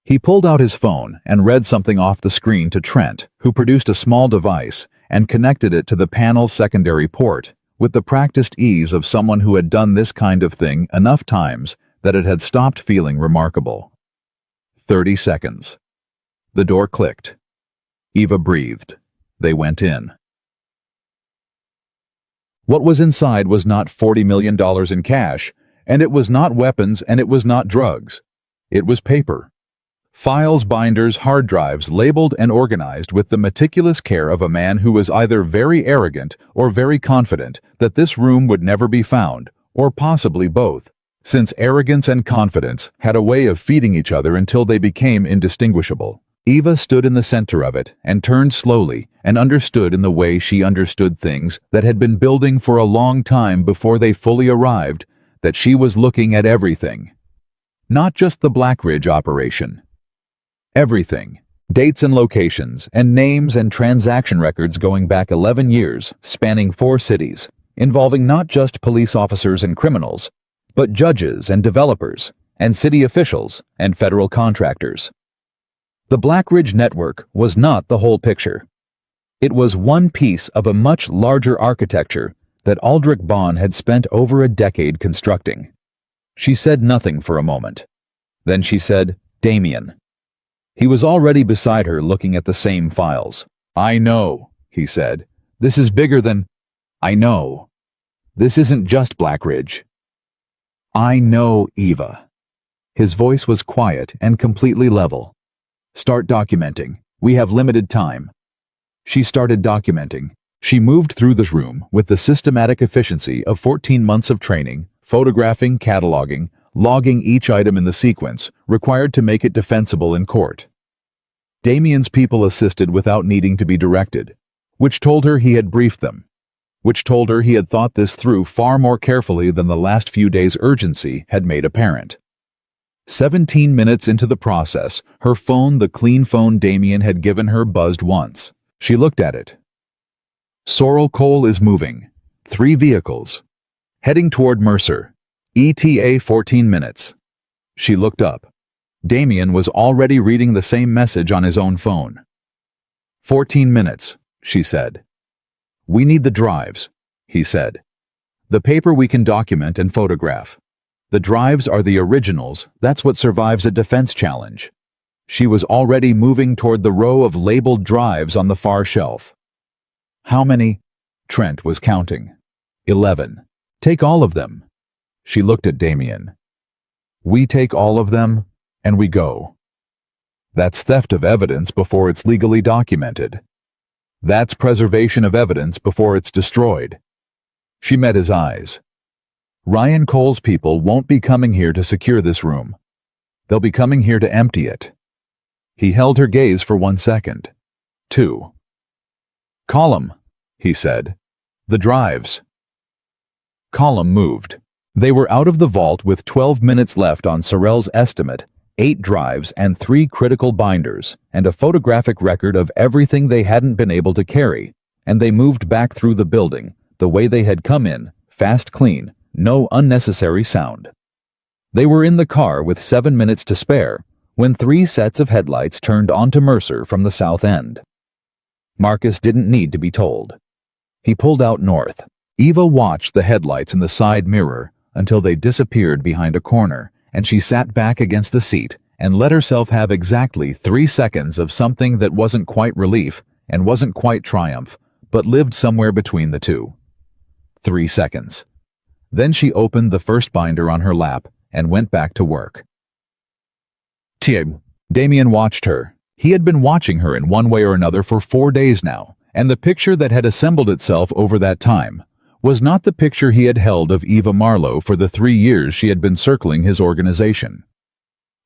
He pulled out his phone and read something off the screen to Trent, who produced a small device and connected it to the panel's secondary port with the practiced ease of someone who had done this kind of thing enough times that it had stopped feeling remarkable. 30 seconds. The door clicked. Eva breathed. They went in. What was inside was not $40 million in cash, and it was not weapons, and it was not drugs. It was paper. Files, binders, hard drives, labeled and organized with the meticulous care of a man who was either very arrogant or very confident that this room would never be found, or possibly both, since arrogance and confidence had a way of feeding each other until they became indistinguishable. Eva stood in the center of it and turned slowly and understood in the way she understood things that had been building for a long time before they fully arrived, that she was looking at everything. Not just the Black Ridge operation. Everything. Dates and locations, and names and transaction records going back 11 years, spanning 4 cities, involving not just police officers and criminals, but judges and developers, and city officials and federal contractors. The Black Ridge network was not the whole picture. It was one piece of a much larger architecture that Aldrich Bond had spent over a decade constructing. She said nothing for a moment. Then she said, "Damien." He was already beside her looking at the same files. "I know," he said. "This is bigger than... I know. This isn't just Black Ridge." "I know, Eva." His voice was quiet and completely level. "Start documenting. We have limited time." She started documenting. She moved through this room with the systematic efficiency of 14 months of training, photographing, cataloging, logging each item in the sequence required to make it defensible in court. Damien's people assisted without needing to be directed, which told her he had briefed them, which told her he had thought this through far more carefully than the last few days' urgency had made apparent. 17 minutes into the process, her phone, the clean phone Damien had given her, buzzed once. She looked at it. "Sorrel Cole is moving. 3 vehicles. Heading toward Mercer. ETA 14 minutes. She looked up. Damien was already reading the same message on his own phone. 14 minutes, she said. "We need the drives," he said. "The paper we can document and photograph. The drives are the originals, that's what survives a defense challenge." She was already moving toward the row of labeled drives on the far shelf. "How many?" Trent was counting. 11. Take all of them. She looked at Damien. We take all of them, and we go. That's theft of evidence before it's legally documented. That's preservation of evidence before it's destroyed. She met his eyes. Ryan Cole's people won't be coming here to secure this room. They'll be coming here to empty it. He held her gaze for 1 second. 2. Call 'em, he said. The drives. Column moved. They were out of the vault with 12 minutes left on Sorrell's estimate, 8 drives and 3 critical binders, and a photographic record of everything they hadn't been able to carry, and they moved back through the building, the way they had come in, fast, clean, no unnecessary sound. They were in the car with 7 minutes to spare, when 3 sets of headlights turned onto Mercer from the south end. Marcus didn't need to be told. He pulled out north. Eva watched the headlights in the side mirror until they disappeared behind a corner, and she sat back against the seat and let herself have exactly 3 seconds of something that wasn't quite relief and wasn't quite triumph, but lived somewhere between the two. 3 seconds. Then she opened the first binder on her lap and went back to work. Damien watched her. He had been watching her in one way or another for 4 days now, and the picture that had assembled itself over that time was not the picture he had held of Eva Marlowe for the 3 years she had been circling his organization.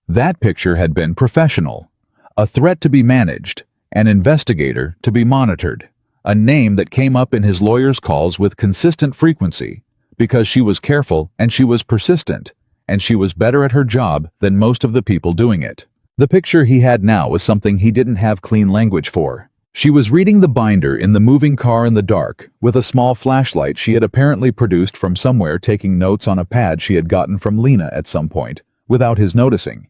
That picture had been professional, a threat to be managed, an investigator to be monitored, a name that came up in his lawyer's calls with consistent frequency, because she was careful and she was persistent, and she was better at her job than most of the people doing it. The picture he had now was something he didn't have clean language for. She was reading the binder in the moving car in the dark, with a small flashlight she had apparently produced from somewhere, taking notes on a pad she had gotten from Lena at some point, without his noticing.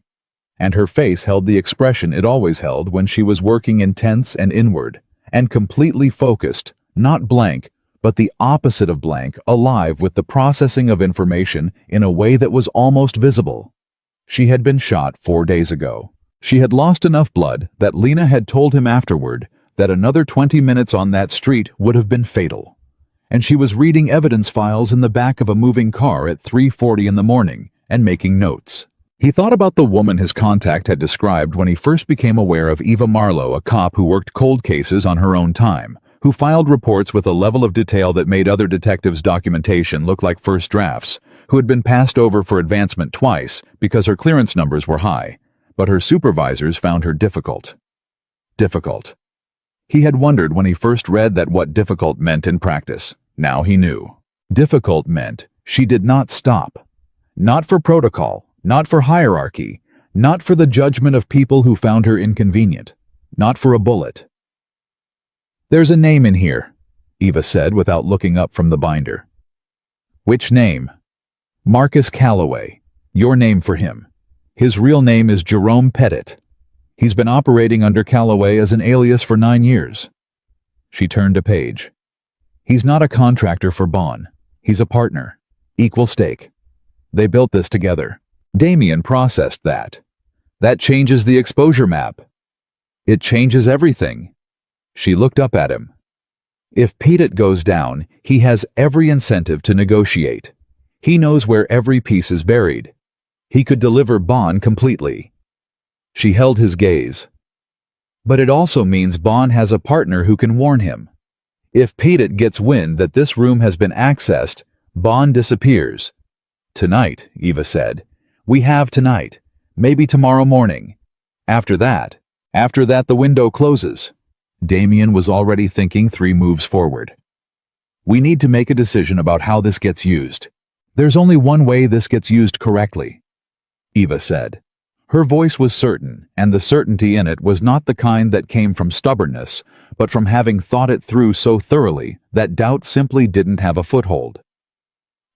And her face held the expression it always held when she was working, intense and inward, and completely focused, not blank, but the opposite of blank, alive with the processing of information in a way that was almost visible. She had been shot 4 days ago. She had lost enough blood that Lena had told him afterward that another 20 minutes on that street would have been fatal. And she was reading evidence files in the back of a moving car at 3:40 in the morning and making notes. He thought about the woman his contact had described when he first became aware of Eva Marlowe, a cop who worked cold cases on her own time, who filed reports with a level of detail that made other detectives' documentation look like first drafts, who had been passed over for advancement twice because her clearance numbers were high, but her supervisors found her difficult. Difficult. He had wondered when he first read that what difficult meant in practice. Now he knew. Difficult meant she did not stop. Not for protocol, not for hierarchy, not for the judgment of people who found her inconvenient, not for a bullet. There's a name in here, Eva said without looking up from the binder. Which name? Marcus Calloway. Your name for him. His real name is Jerome Pettit. He's been operating under Calloway as an alias for 9 years. She turned a page. He's not a contractor for Bond. He's a partner. Equal stake. They built this together. Damien processed that. That changes the exposure map. It changes everything. She looked up at him. If Pettit goes down, he has every incentive to negotiate. He knows where every piece is buried. He could deliver Bond completely. She held his gaze. But it also means Bond has a partner who can warn him. If Pettit gets wind that this room has been accessed, Bond disappears. Tonight, Eva said. We have tonight. Maybe tomorrow morning. After that the window closes. Damien was already thinking 3 moves forward. We need to make a decision about how this gets used. There's only one way this gets used correctly, Eva said. Her voice was certain, and the certainty in it was not the kind that came from stubbornness, but from having thought it through so thoroughly that doubt simply didn't have a foothold.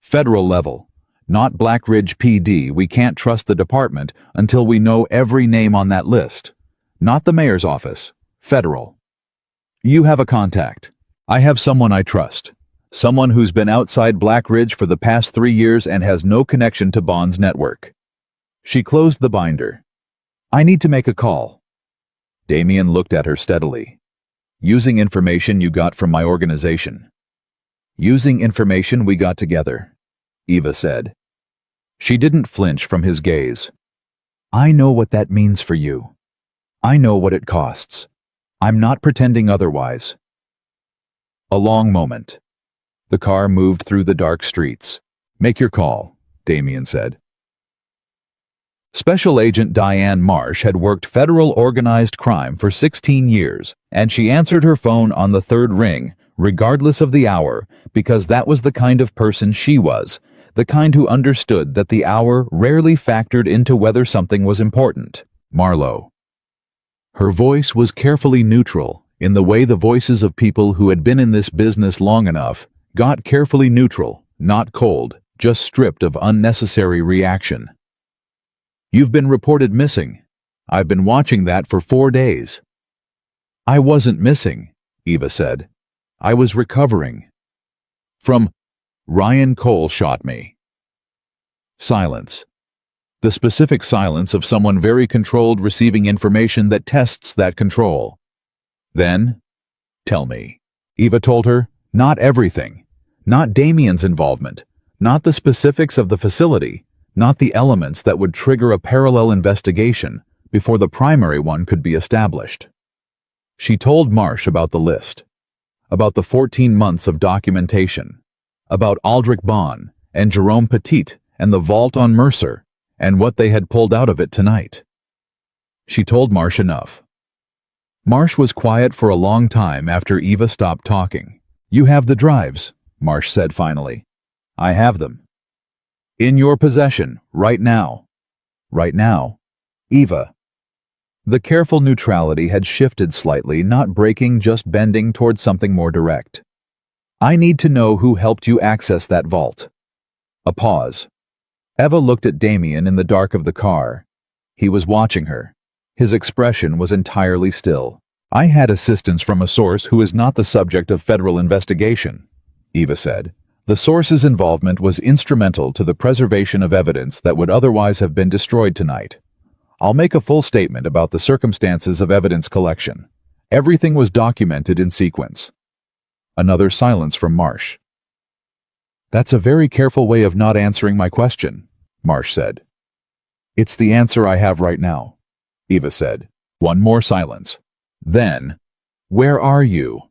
Federal level, not Black Ridge PD. We can't trust the department until we know every name on that list. Not the mayor's office. Federal. You have a contact. I have someone I trust. Someone who's been outside Black Ridge for the past 3 years and has no connection to Bond's network. She closed the binder. I need to make a call. Damien looked at her steadily. Using information you got from my organization. Using information we got together, Eva said. She didn't flinch from his gaze. I know what that means for you. I know what it costs. I'm not pretending otherwise. A long moment. The car moved through the dark streets. Make your call, Damien said. Special Agent Diane Marsh had worked federal organized crime for 16 years, and she answered her phone on the third ring, regardless of the hour, because that was the kind of person she was, the kind who understood that the hour rarely factored into whether something was important. Marlowe. Her voice was carefully neutral, in the way the voices of people who had been in this business long enough got carefully neutral, not cold, just stripped of unnecessary reaction. You've been reported missing. I've been watching that for 4 days. I wasn't missing, Eva said. I was recovering. From Ryan Cole shot me. Silence. The specific silence of someone very controlled receiving information that tests that control. Then, tell me. Eva told her, not everything. Not Damien's involvement. Not the specifics of the facility. Not the elements that would trigger a parallel investigation before the primary one could be established. She told Marsh about the list, about the 14 months of documentation, about Aldrich Bond and Jerome Petit and the vault on Mercer, and what they had pulled out of it tonight. She told Marsh enough. Marsh was quiet for a long time after Eva stopped talking. You have the drives, Marsh said finally. I have them. In your possession, right now. Right now. Eva. The careful neutrality had shifted slightly, not breaking, just bending towards something more direct. I need to know who helped you access that vault. A pause. Eva looked at Damien in the dark of the car. He was watching her. His expression was entirely still. I had assistance from a source who is not the subject of federal investigation, Eva said. The source's involvement was instrumental to the preservation of evidence that would otherwise have been destroyed tonight. I'll make a full statement about the circumstances of evidence collection. Everything was documented in sequence. Another silence from Marsh. That's a very careful way of not answering my question, Marsh said. It's the answer I have right now, Eva said. One more silence. Then, where are you?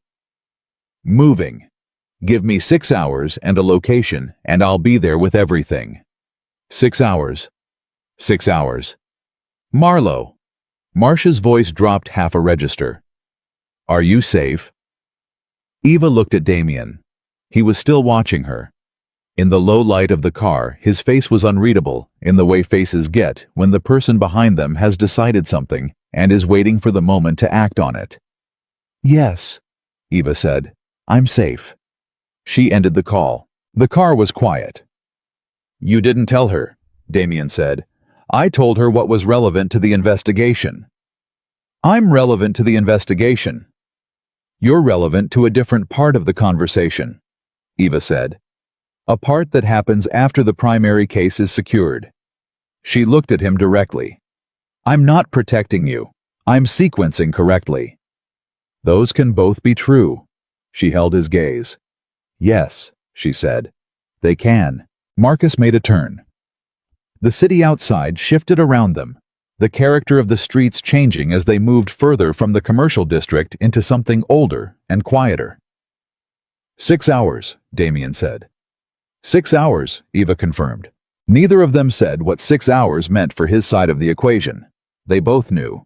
Moving. Give me 6 hours and a location, and I'll be there with everything. 6 hours. 6 hours. Marlowe. Marsh's voice dropped half a register. Are you safe? Eva looked at Damien. He was still watching her. In the low light of the car, his face was unreadable, in the way faces get when the person behind them has decided something and is waiting for the moment to act on it. Yes, Eva said. I'm safe. She ended the call. The car was quiet. You didn't tell her, Damien said. I told her what was relevant to the investigation. I'm relevant to the investigation. You're relevant to a different part of the conversation, Eva said. A part that happens after the primary case is secured. She looked at him directly. I'm not protecting you. I'm sequencing correctly. Those can both be true. She held his gaze. Yes, she said. They can. Marcus made a turn. The city outside shifted around them, the character of the streets changing as they moved further from the commercial district into something older and quieter. 6 hours, Damien said. 6 hours, Eva confirmed. Neither of them said what 6 hours meant for his side of the equation. They both knew.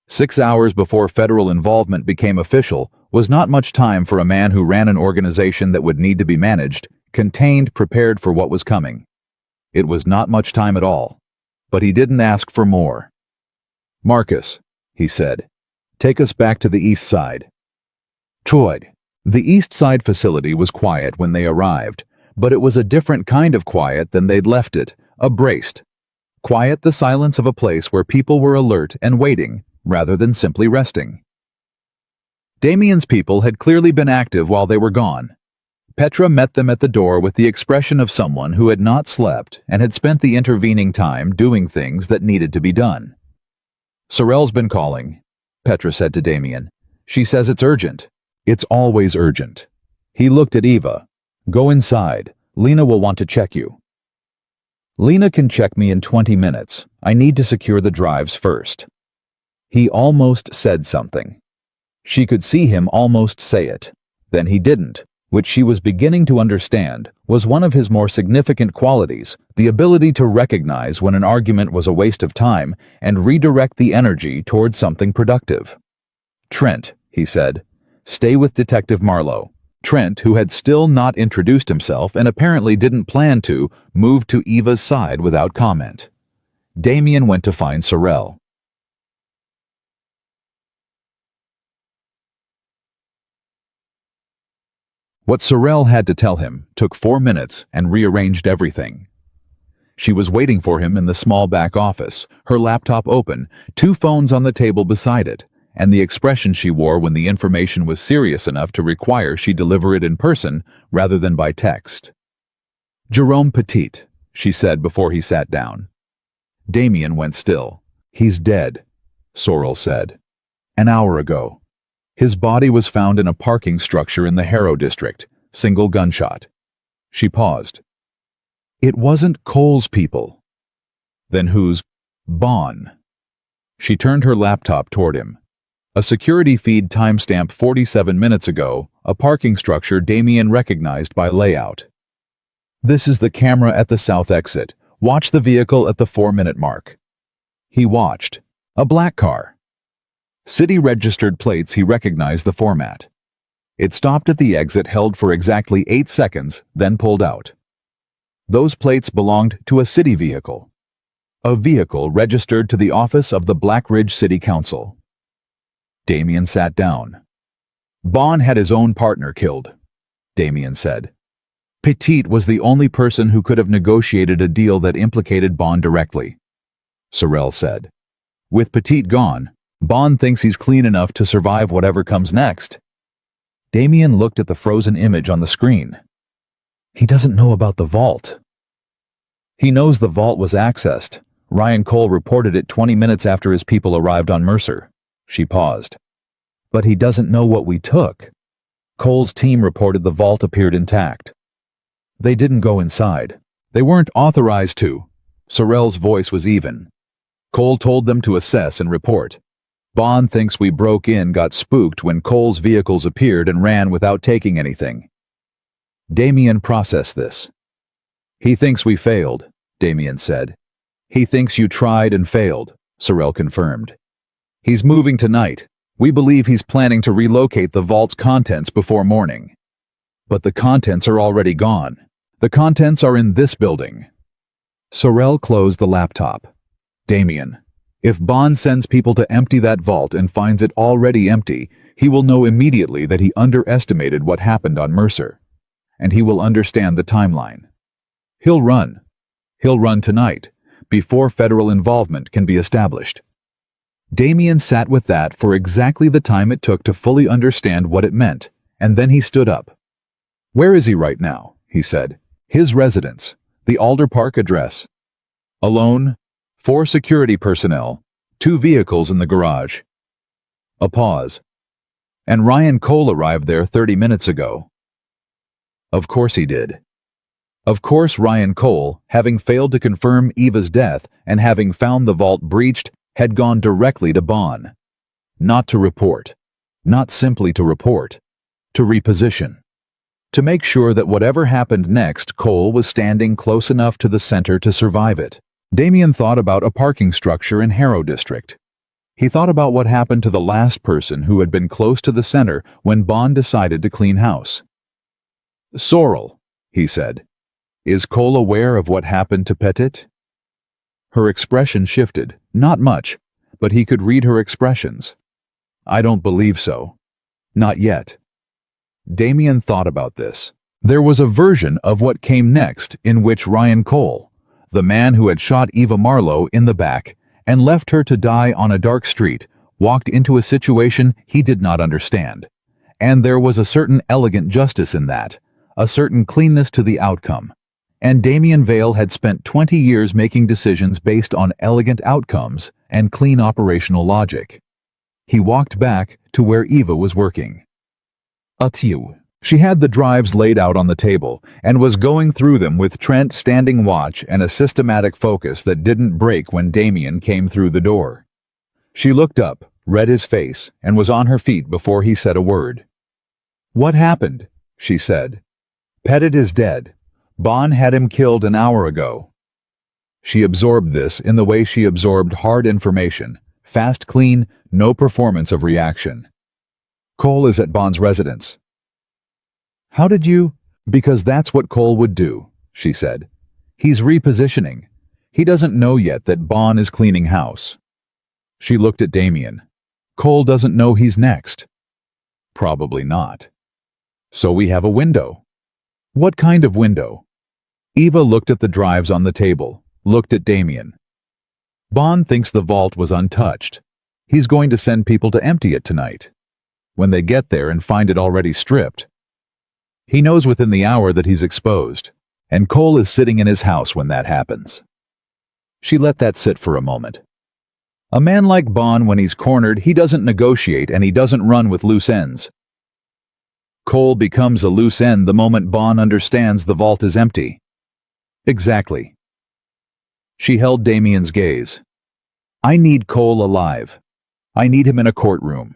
6 hours before federal involvement became official was not much time for a man who ran an organization that would need to be managed, contained, prepared for what was coming. It was not much time at all, but he didn't ask for more. Marcus, he said, take us back to the east side. Troy. The east side facility was quiet when they arrived, but it was a different kind of quiet than they'd left it, a braced. Quiet, the silence of a place where people were alert and waiting, rather than simply resting. Damien's people had clearly been active while they were gone. Petra met them at the door with the expression of someone who had not slept and had spent the intervening time doing things that needed to be done. Sorrell's been calling, Petra said to Damien. She says it's urgent. It's always urgent. He looked at Eva. Go inside. Lena will want to check you. Lena can check me in 20 minutes. I need to secure the drives first. He almost said something. She could see him almost say it. Then he didn't, which she was beginning to understand was one of his more significant qualities, the ability to recognize when an argument was a waste of time and redirect the energy toward something productive. Trent, he said, stay with Detective Marlowe. Trent, who had still not introduced himself and apparently didn't plan to, moved to Eva's side without comment. Damien went to find Sorrel. What Sorrel had to tell him took 4 minutes and rearranged everything. She was waiting for him in the small back office, her laptop open, 2 phones on the table beside it, and the expression she wore when the information was serious enough to require she deliver it in person rather than by text. Jerome Petit, she said before he sat down. Damien went still. He's dead, Sorrel said. An hour ago. His body was found in a parking structure in the Harrow district, single gunshot. She paused. It wasn't Cole's people. Then whose? Bon. She turned her laptop toward him. A security feed timestamp 47 minutes ago, a parking structure Damien recognized by layout. This is the camera at the south exit. Watch the vehicle at the 4-minute mark. He watched. A black car. City-registered plates, he recognized the format. It stopped at the exit, held for exactly 8 seconds, then pulled out. Those plates belonged to a city vehicle. A vehicle registered to the office of the Black Ridge City Council. Damien sat down. Bon had his own partner killed, Damien said. Petit was the only person who could have negotiated a deal that implicated Bon directly, Sorrel said. With Petit gone, Bon thinks he's clean enough to survive whatever comes next. Damien looked at the frozen image on the screen. He doesn't know about the vault. He knows the vault was accessed. Ryan Cole reported it 20 minutes after his people arrived on Mercer. She paused. But he doesn't know what we took. Cole's team reported the vault appeared intact. They didn't go inside. They weren't authorized to. Sorrel's voice was even. Cole told them to assess and report. Bon thinks we broke in, got spooked when Cole's vehicles appeared and ran without taking anything. Damien processed this. He thinks we failed, Damien said. He thinks you tried and failed, Sorrel confirmed. He's moving tonight. We believe he's planning to relocate the vault's contents before morning. But the contents are already gone. The contents are in this building. Sorrel closed the laptop. Damien, if Bon sends people to empty that vault and finds it already empty, he will know immediately that he underestimated what happened on Mercer. And he will understand the timeline. He'll run. He'll run tonight, before federal involvement can be established. Damien sat with that for exactly the time it took to fully understand what it meant, and then he stood up. Where is he right now? He said. His residence, the Alder Park address. Alone, 4 security personnel, 2 vehicles in the garage. A pause. And Ryan Cole arrived there 30 minutes ago. Of course he did. Of course Ryan Cole, having failed to confirm Eva's death and having found the vault breached, had gone directly to Bon. Not to report. Not simply to report. To reposition. To make sure that whatever happened next, Cole was standing close enough to the center to survive it. Damien thought about a parking structure in Harrow District. He thought about what happened to the last person who had been close to the center when Bon decided to clean house. Sorrel, he said. Is Cole aware of what happened to Petit? Her expression shifted. Not much, but he could read her expressions. I don't believe so. Not yet. Damien thought about this. There was a version of what came next in which Ryan Cole, the man who had shot Eva Marlowe in the back and left her to die on a dark street, walked into a situation he did not understand. And there was a certain elegant justice in that, a certain cleanness to the outcome. And Damien Vale had spent 20 years making decisions based on elegant outcomes and clean operational logic. He walked back to where Eva was working. Adieu, She had the drives laid out on the table and was going through them with Trent standing watch and a systematic focus that didn't break when Damien came through the door. She looked up, read his face, and was on her feet before he said a word. "What happened?" she said. "Pettit is dead. Bon had him killed an hour ago." She absorbed this in the way she absorbed hard information, fast, clean, no performance of reaction. "Cole is at Bon's residence." "How did you—" "Because that's what Cole would do," she said. "He's repositioning. He doesn't know yet that Bon is cleaning house." She looked at Damien. "Cole doesn't know he's next." "Probably not." "So we have a window." "What kind of window?" Eva looked at the drives on the table, looked at Damien. "Bon thinks the vault was untouched. He's going to send people to empty it tonight. When they get there and find it already stripped, he knows within the hour that he's exposed, and Cole is sitting in his house when that happens." She let that sit for a moment. "A man like Bon, when he's cornered, he doesn't negotiate and he doesn't run with loose ends. Cole becomes a loose end the moment Bon understands the vault is empty." "Exactly." She held Damien's gaze. "I need Cole alive. I need him in a courtroom.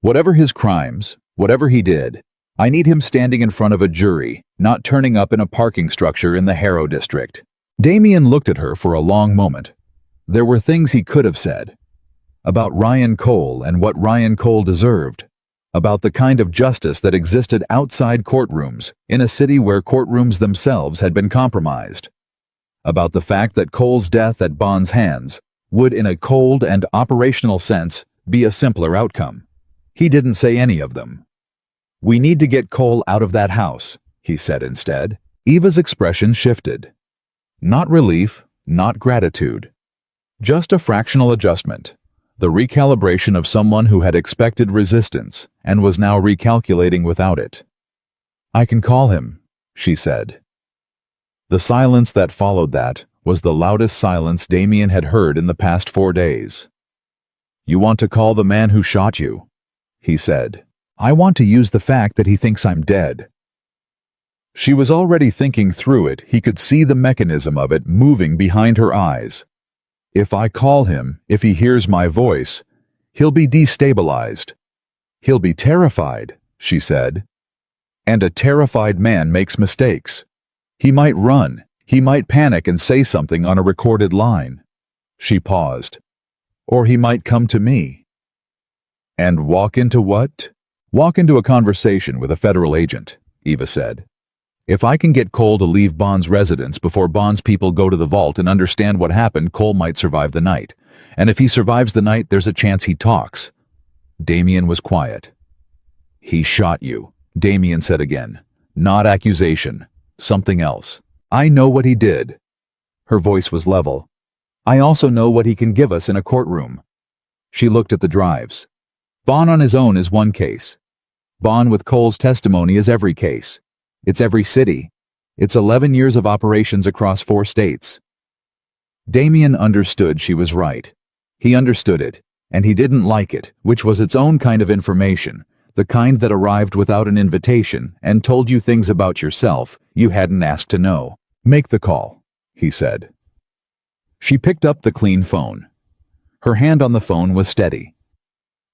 Whatever his crimes, whatever he did, I need him standing in front of a jury, not turning up in a parking structure in the Harrow district." Damien looked at her for a long moment. There were things he could have said. About Ryan Cole and what Ryan Cole deserved. About the kind of justice that existed outside courtrooms, in a city where courtrooms themselves had been compromised. About the fact that Cole's death at Bon's hands would, in a cold and operational sense, be a simpler outcome. He didn't say any of them. "We need to get Cole out of that house," he said instead. Eva's expression shifted. Not relief, not gratitude. Just a fractional adjustment. The recalibration of someone who had expected resistance and was now recalculating without it. "I can call him," she said. The silence that followed that was the loudest silence Damien had heard in the past 4 days. "You want to call the man who shot you?" he said. "I want to use the fact that he thinks I'm dead." She was already thinking through it. He could see the mechanism of it moving behind her eyes. "If I call him, if he hears my voice, he'll be destabilized. He'll be terrified," she said. "And a terrified man makes mistakes. He might run, he might panic and say something on a recorded line." She paused. "Or he might come to me." "And walk into what?" "Walk into a conversation with a federal agent," Eva said. "If I can get Cole to leave Bon's residence before Bon's people go to the vault and understand what happened, Cole might survive the night. And if he survives the night, there's a chance he talks." Damien was quiet. "He shot you," Damien said again. "Not accusation. Something else. I know what he did." Her voice was level. "I also know what he can give us in a courtroom." She looked at the drives. Bon on his own is one case. Bon with Cole's testimony is every case. It's every city. It's 11 years of operations across 4 states. Damien understood she was right. He understood it, and he didn't like it, which was its own kind of information, the kind that arrived without an invitation and told you things about yourself you hadn't asked to know. "Make the call," he said. She picked up the clean phone. Her hand on the phone was steady.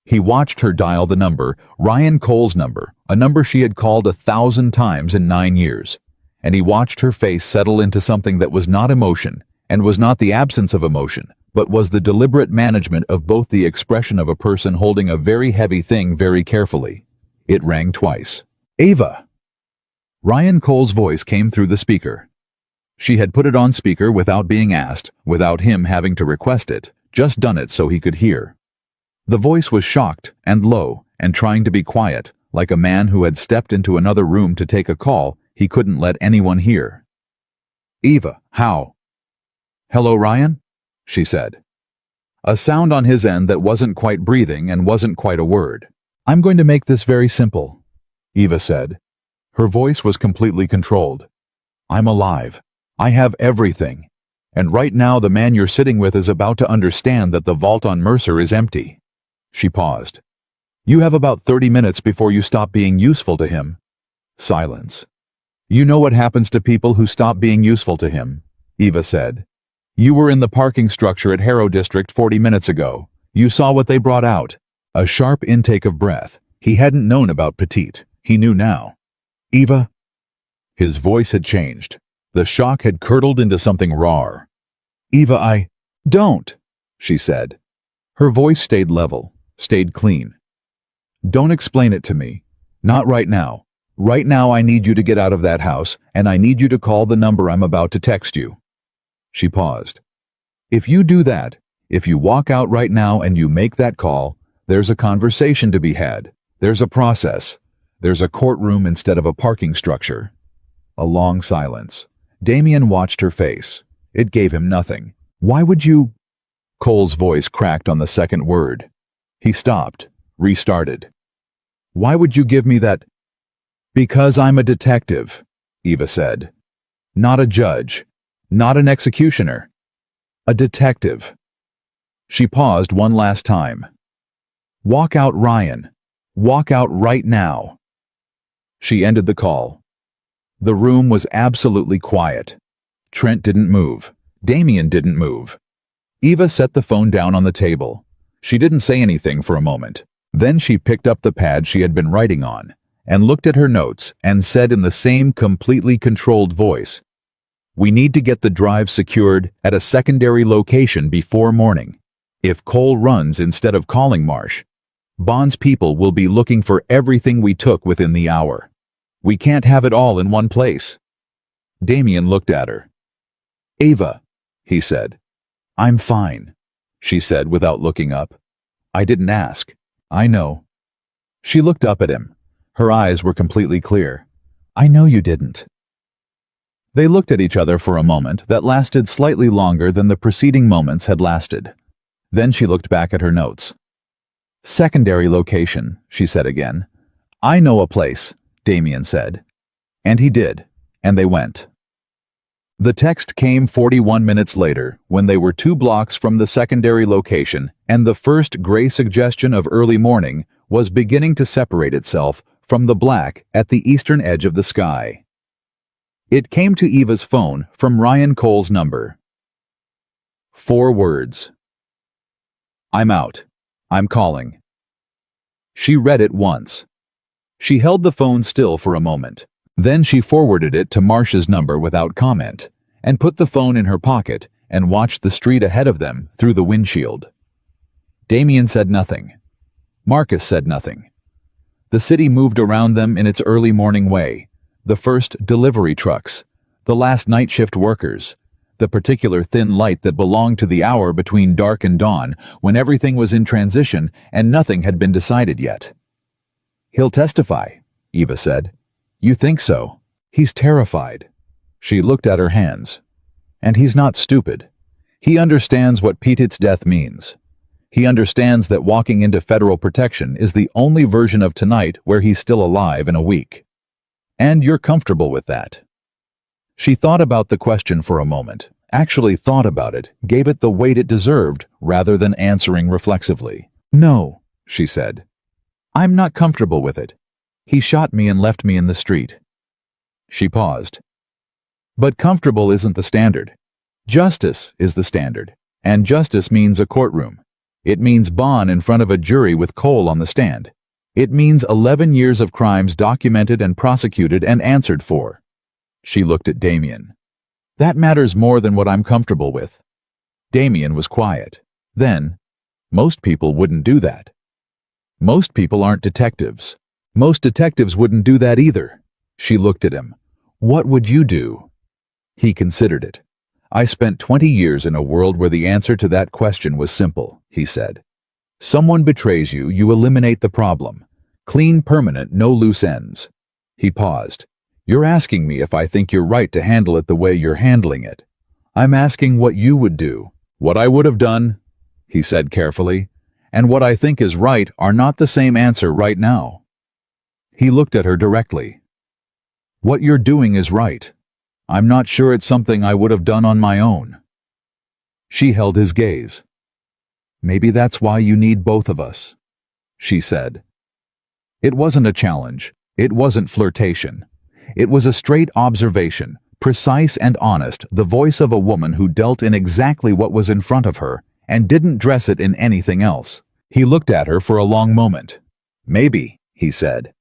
He watched her dial the number, Ryan Cole's number, a number she had called 1,000 times in 9 years, and he watched her face settle into something that was not emotion, and was not the absence of emotion, but was the deliberate management of both the expression of a person holding a very heavy thing very carefully. It rang twice. "Ava!" Ryan Cole's voice came through the speaker. She had put it on speaker without being asked, without him having to request it, just done it so he could hear. The voice was shocked and low and trying to be quiet, like a man who had stepped into another room to take a call he couldn't let anyone hear. "Eva, how?" "Hello, Ryan?" she said. A sound on his end that wasn't quite breathing and wasn't quite a word. "I'm going to make this very simple," Eva said. Her voice was completely controlled. "I'm alive. I have everything. And right now the man you're sitting with is about to understand that the vault on Mercer is empty." She paused. "You have about 30 minutes before you stop being useful to him. Silence. You know what happens to people who stop being useful to him, Eva said. You were in the parking structure at Harrow District 40 minutes ago. You saw what they brought out. A sharp intake of breath. He hadn't known about Petite. He knew now. Eva? His voice had changed. The shock had curdled into something raw. Eva, don't, she said. Her voice stayed level, stayed clean. Don't explain it to me. Not right now. Right now I need you to get out of that house, and I need you to call the number I'm about to text you. She paused. If you do that, if you walk out right now and you make that call, there's a conversation to be had. There's a process. There's a courtroom instead of a parking structure. A long silence. Damien watched her face. It gave him nothing. Why would you? Cole's voice cracked on the second word. He stopped, restarted. Why would you give me that? Because I'm a detective, Eva said. Not a judge. Not an executioner. A detective. She paused one last time. Walk out, Ryan. Walk out right now. She ended the call. The room was absolutely quiet. Trent didn't move. Damien didn't move. Eva set the phone down on the table. She didn't say anything for a moment. Then she picked up the pad she had been writing on and looked at her notes and said in the same completely controlled voice, "We need to get the drive secured at a secondary location before morning. If Cole runs instead of calling Marsh, Bond's people will be looking for everything we took within the hour. We can't have it all in one place." Damien looked at her. "Ava," he said. "I'm fine," she said without looking up. "I didn't ask. I know." She looked up at him. Her eyes were completely clear. "I know you didn't." They looked at each other for a moment that lasted slightly longer than the preceding moments had lasted. Then she looked back at her notes. "Secondary location," she said again. "I know a place," Damien said. And he did, and they went. The text came 41 minutes later, when they were 2 blocks from the secondary location, and the first gray suggestion of early morning was beginning to separate itself from the black at the eastern edge of the sky. It came to Eva's phone from Ryan Cole's number. 4 words. "I'm out. I'm calling." She read it once. She held the phone still for a moment. Then she forwarded it to Marsh's number without comment, and put the phone in her pocket and watched the street ahead of them through the windshield. Damien said nothing. Marcus said nothing. The city moved around them in its early morning way. The first delivery trucks, the last night shift workers, the particular thin light that belonged to the hour between dark and dawn when everything was in transition and nothing had been decided yet. "He'll testify," Eva said. "You think so? He's terrified." She looked at her hands. "And he's not stupid. He understands what Petit's death means. He understands that walking into federal protection is the only version of tonight where he's still alive in a week. And you're comfortable with that." She thought about the question for a moment, actually thought about it, gave it the weight it deserved, rather than answering reflexively. "No," she said. "I'm not comfortable with it. He shot me and left me in the street." She paused. "But comfortable isn't the standard. Justice is the standard, and justice means a courtroom. It means Bond in front of a jury with Cole on the stand. It means 11 years of crimes documented and prosecuted and answered for." She looked at Damien. "That matters more than what I'm comfortable with." Damien was quiet. Then, "Most people wouldn't do that." "Most people aren't detectives. Most detectives wouldn't do that either." She looked at him. "What would you do?" He considered it. "I spent 20 years in a world where the answer to that question was simple," he said. "Someone betrays you, you eliminate the problem. Clean, permanent, no loose ends." He paused. "You're asking me if I think you're right to handle it the way you're handling it. I'm asking what you would do. What I would have done," he said carefully, "and what I think is right are not the same answer right now." He looked at her directly. "What you're doing is right. I'm not sure it's something I would have done on my own." She held his gaze. "Maybe that's why you need both of us," she said. It wasn't a challenge, It wasn't flirtation. It was a straight observation, precise and honest, the voice of a woman who dealt in exactly what was in front of her and didn't dress it in anything else. He looked at her for a long moment. "Maybe," he said.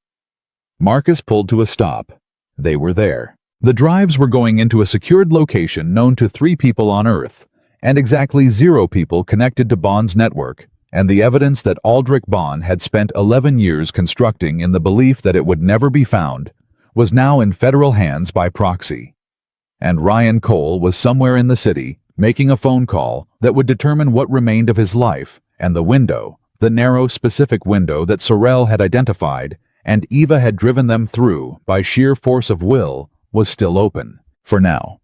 Marcus pulled to a stop. They were there. The drives were going into a secured location known to 3 people on Earth, and exactly 0 people connected to Bond's network, and the evidence that Aldrich Bond had spent 11 years constructing in the belief that it would never be found was now in federal hands by proxy. And Ryan Cole was somewhere in the city making a phone call that would determine what remained of his life, and the window, the narrow specific window that Sorrell had identified and Eva had driven them through by sheer force of will, was still open, for now.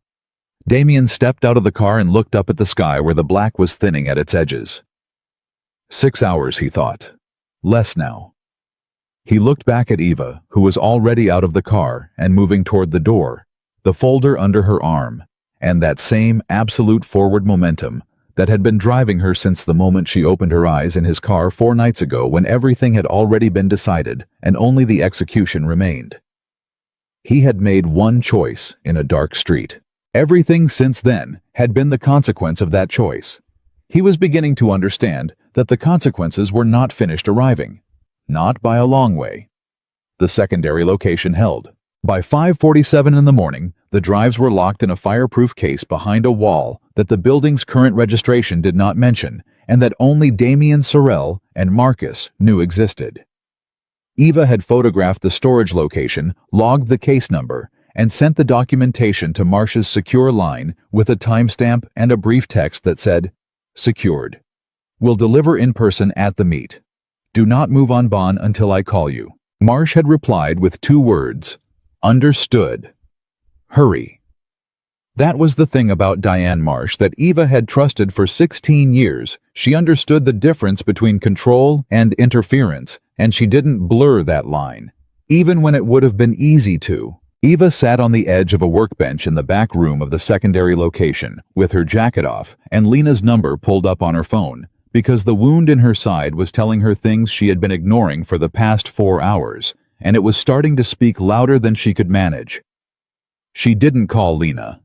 Damien stepped out of the car and looked up at the sky where the black was thinning at its edges. 6 hours, he thought. Less now. He looked back at Eva, who was already out of the car and moving toward the door, the folder under her arm, and that same absolute forward momentum that had been driving her since the moment she opened her eyes in his car 4 nights ago, when everything had already been decided and only the execution remained. He had made one choice in a dark street. Everything since then had been the consequence of that choice. He was beginning to understand that the consequences were not finished arriving. Not by a long way. The secondary location held. By 5:47 in the morning, the drives were locked in a fireproof case behind a wall that the building's current registration did not mention, and that only Damien Sorrell and Marcus knew existed. Eva had photographed the storage location, logged the case number, and sent the documentation to Marsh's secure line with a timestamp and a brief text that said, "Secured. Will deliver in person at the meet. Do not move on Bond until I call you." Marsh had replied with 2 words, "Understood. Hurry." That was the thing about Diane Marsh that Eva had trusted for 16 years. She understood the difference between control and interference, and she didn't blur that line, even when it would have been easy to. Eva sat on the edge of a workbench in the back room of the secondary location, with her jacket off and Lena's number pulled up on her phone, because the wound in her side was telling her things she had been ignoring for the past 4 hours, and it was starting to speak louder than she could manage. She didn't call Lena.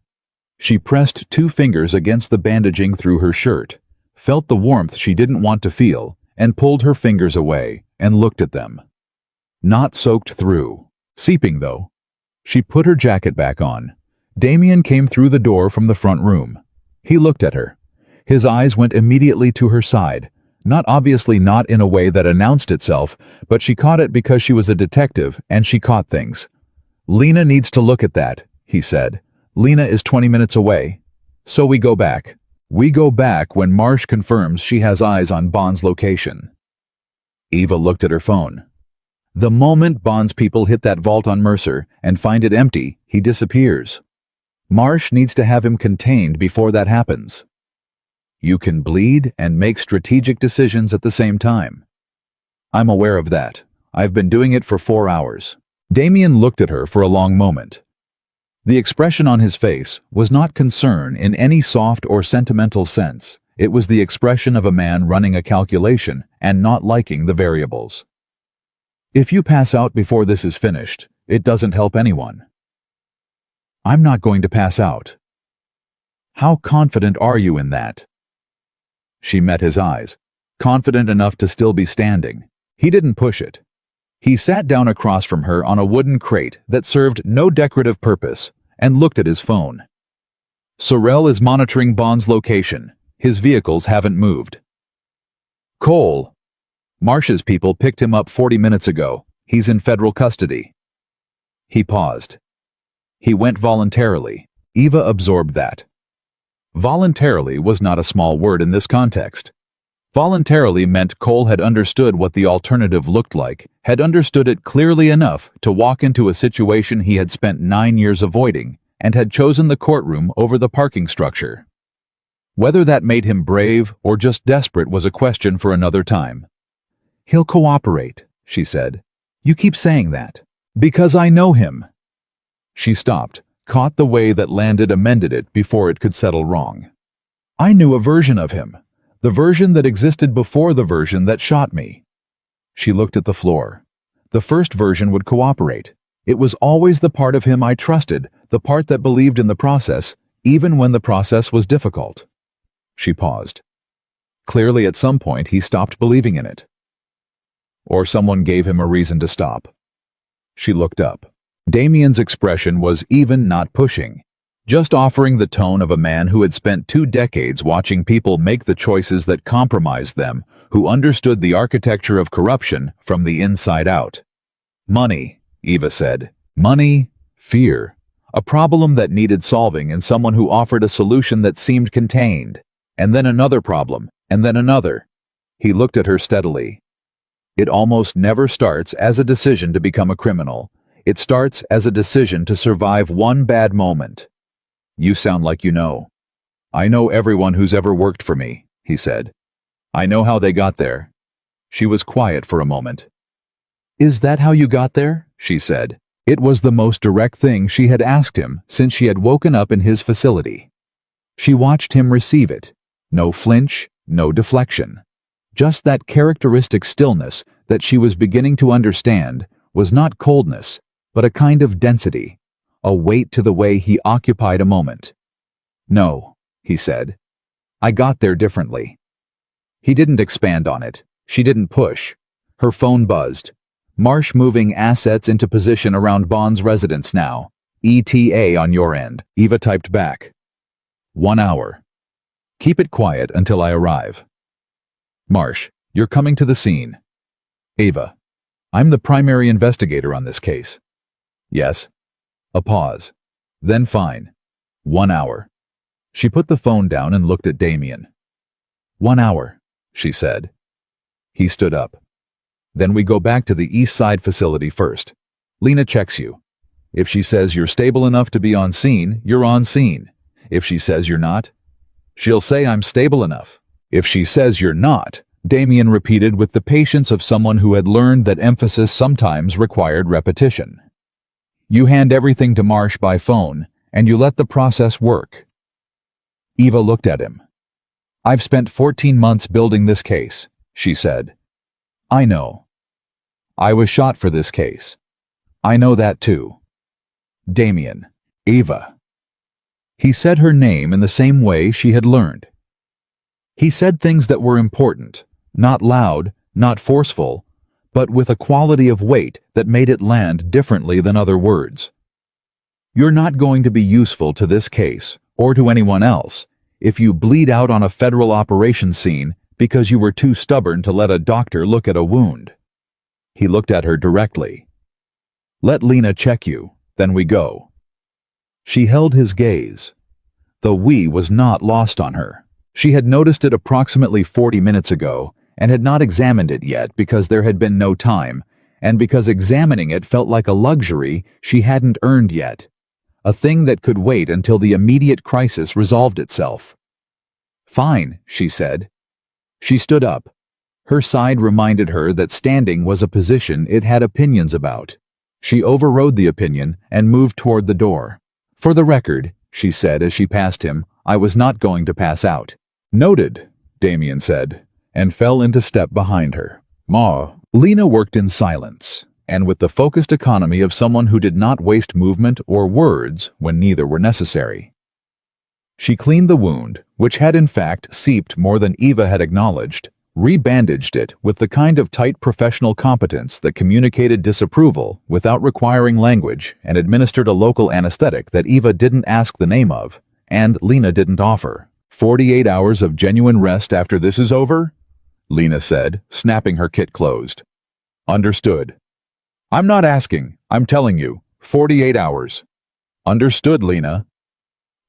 She pressed 2 fingers against the bandaging through her shirt, felt the warmth she didn't want to feel, and pulled her fingers away and looked at them. Not soaked through. Seeping, though. She put her jacket back on. Damien came through the door from the front room. He looked at her. His eyes went immediately to her side, obviously not in a way that announced itself, but she caught it because she was a detective and she caught things. "Lena needs to look at that," he said. "Lena is 20 minutes away. So we go back. We go back when Marsh confirms she has eyes on Bond's location." Eva looked at her phone. The moment Bond's people hit that vault on Mercer and find it empty, he disappears. Marsh needs to have him contained before that happens. You can bleed and make strategic decisions at the same time. I'm aware of that. I've been doing it for 4 hours. Damien looked at her for a long moment. The expression on his face was not concern in any soft or sentimental sense. It was the expression of a man running a calculation and not liking the variables. If you pass out before this is finished, it doesn't help anyone. I'm not going to pass out. How confident are you in that? She met his eyes, confident enough to still be standing. He didn't push it. He sat down across from her on a wooden crate that served no decorative purpose and looked at his phone. Sorrell is monitoring Bond's location. His vehicles haven't moved. Cole. Marsh's people picked him up 40 minutes ago. He's in federal custody. He paused. He went voluntarily. Eva absorbed that. Voluntarily was not a small word in this context. Voluntarily meant Cole had understood what the alternative looked like, had understood it clearly enough to walk into a situation he had spent 9 years avoiding, and had chosen the courtroom over the parking structure. Whether that made him brave or just desperate was a question for another time. He'll cooperate, she said. You keep saying that. Because I know him. She stopped, caught the way that landed amended it before it could settle wrong. I knew a version of him. The version that existed before the version that shot me. She looked at the floor. The first version would cooperate. It was always the part of him I trusted, the part that believed in the process, even when the process was difficult. She paused. Clearly, at some point, he stopped believing in it. Or someone gave him a reason to stop. She looked up. Damien's expression was even not pushing, just offering the tone of a man who had spent 2 decades watching people make the choices that compromised them, who understood the architecture of corruption from the inside out. Money, Eva said. Money, fear. A problem that needed solving and someone who offered a solution that seemed contained. And then another problem, and then another. He looked at her steadily. It almost never starts as a decision to become a criminal. It starts as a decision to survive one bad moment. You sound like you know. I know everyone who's ever worked for me, he said. I know how they got there. She was quiet for a moment. Is that how you got there? She said. It was the most direct thing she had asked him since she had woken up in his facility. She watched him receive it. No flinch, no deflection. Just that characteristic stillness that she was beginning to understand was not coldness, but a kind of density, a weight to the way he occupied a moment. No, he said. I got there differently. He didn't expand on it. She didn't push. Her phone buzzed. Marsh moving assets into position around Bond's residence now. ETA on your end, Eva typed back. 1 hour. Keep it quiet until I arrive. Marsh, you're coming to the scene. Eva, I'm the primary investigator on this case. Yes. A pause. Then fine. 1 hour. She put the phone down and looked at Damien. 1 hour, she said. He stood up. Then we go back to the East Side facility first. Lena checks you. If she says you're stable enough to be on scene, you're on scene. If she says you're not, she'll say I'm stable enough. If she says you're not, Damien repeated with the patience of someone who had learned that emphasis sometimes required repetition. You hand everything to Marsh by phone, and you let the process work. Eva looked at him. I've spent 14 months building this case, she said. I know. I was shot for this case. I know that too. Damien. Eva. He said her name in the same way she had learned. He said things that were important, not loud, not forceful, but with a quality of weight that made it land differently than other words. You're not going to be useful to this case, or to anyone else, if you bleed out on a federal operations scene because you were too stubborn to let a doctor look at a wound. He looked at her directly. Let Lena check you, then we go. She held his gaze. The we was not lost on her. She had noticed it approximately 40 minutes ago and had not examined it yet because there had been no time, and because examining it felt like a luxury she hadn't earned yet, a thing that could wait until the immediate crisis resolved itself. Fine, she said. She stood up. Her side reminded her that standing was a position it had opinions about. She overrode the opinion and moved toward the door. For the record, she said as she passed him, I was not going to pass out. Noted, Damien said, and fell into step behind her. Lena worked in silence, and with the focused economy of someone who did not waste movement or words when neither were necessary. She cleaned the wound, which had in fact seeped more than Eva had acknowledged, rebandaged it with the kind of tight professional competence that communicated disapproval without requiring language, and administered a local anesthetic that Eva didn't ask the name of, and Lena didn't offer. 48 hours of genuine rest after this is over? Lena said, snapping her kit closed. Understood. I'm not asking, I'm telling you. 48 hours. Understood, Lena.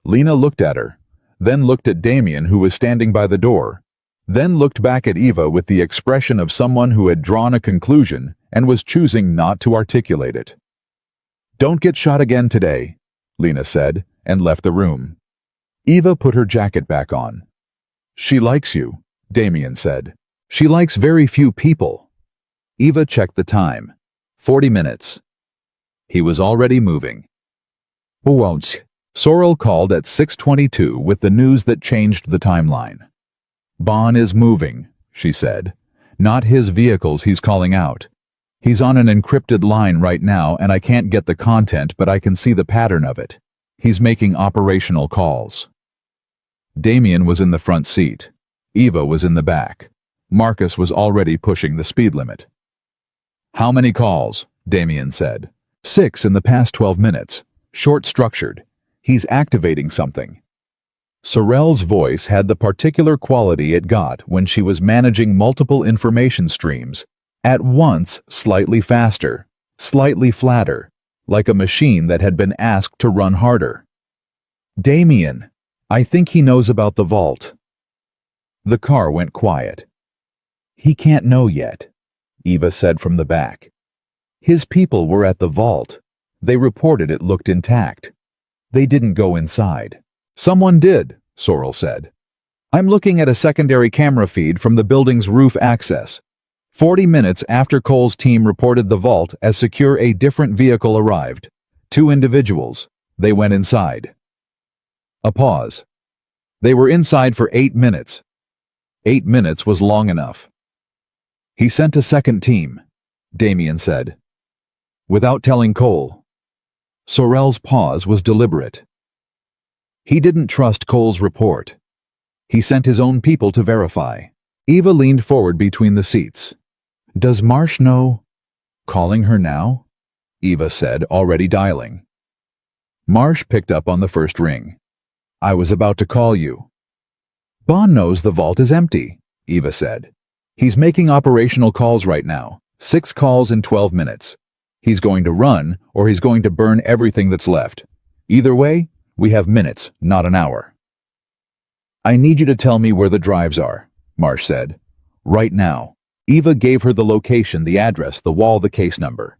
Lena looked at her, then looked at Damien, who was standing by the door, then looked back at Eva with the expression of someone who had drawn a conclusion and was choosing not to articulate it. Don't get shot again today, Lena said, and left the room. Eva put her jacket back on. She likes you, Damien said. She likes very few people. Eva checked the time. 40 minutes. He was already moving. Who won't? Sorrel called at 6:22 with the news that changed the timeline. Bon is moving, she said. Not his vehicles he's calling out. He's on an encrypted line right now and I can't get the content, but I can see the pattern of it. He's making operational calls. Damien was in the front seat. Eva was in the back. Marcus was already pushing the speed limit. "How many calls?" Damien said. "6 in the past 12 minutes. Short structured. He's activating something." Sorrel's voice had the particular quality it got when she was managing multiple information streams, at once slightly faster, slightly flatter, like a machine that had been asked to run harder. "Damien, I think he knows about the vault." The car went quiet. "He can't know yet," Eva said from the back. "His people were at the vault. They reported it looked intact. They didn't go inside." "Someone did," Sorrel said. "I'm looking at a secondary camera feed from the building's roof access. 40 minutes after Cole's team reported the vault as secure, a different vehicle arrived. 2 individuals. They went inside." A pause. "They were inside for 8 minutes. 8 minutes was long enough." "He sent a second team," Damien said. "Without telling Cole." Sorrel's pause was deliberate. "He didn't trust Cole's report. He sent his own people to verify." Eva leaned forward between the seats. "Does Marsh know?" "Calling her now?" Eva said, already dialing. Marsh picked up on the first ring. "I was about to call you." "Bond knows the vault is empty," Eva said. "He's making operational calls right now. 6 calls in 12 minutes. He's going to run, or he's going to burn everything that's left. Either way, we have minutes, not an hour." "I need you to tell me where the drives are," Marsh said. "Right now." Eva gave her the location, the address, the wall, the case number.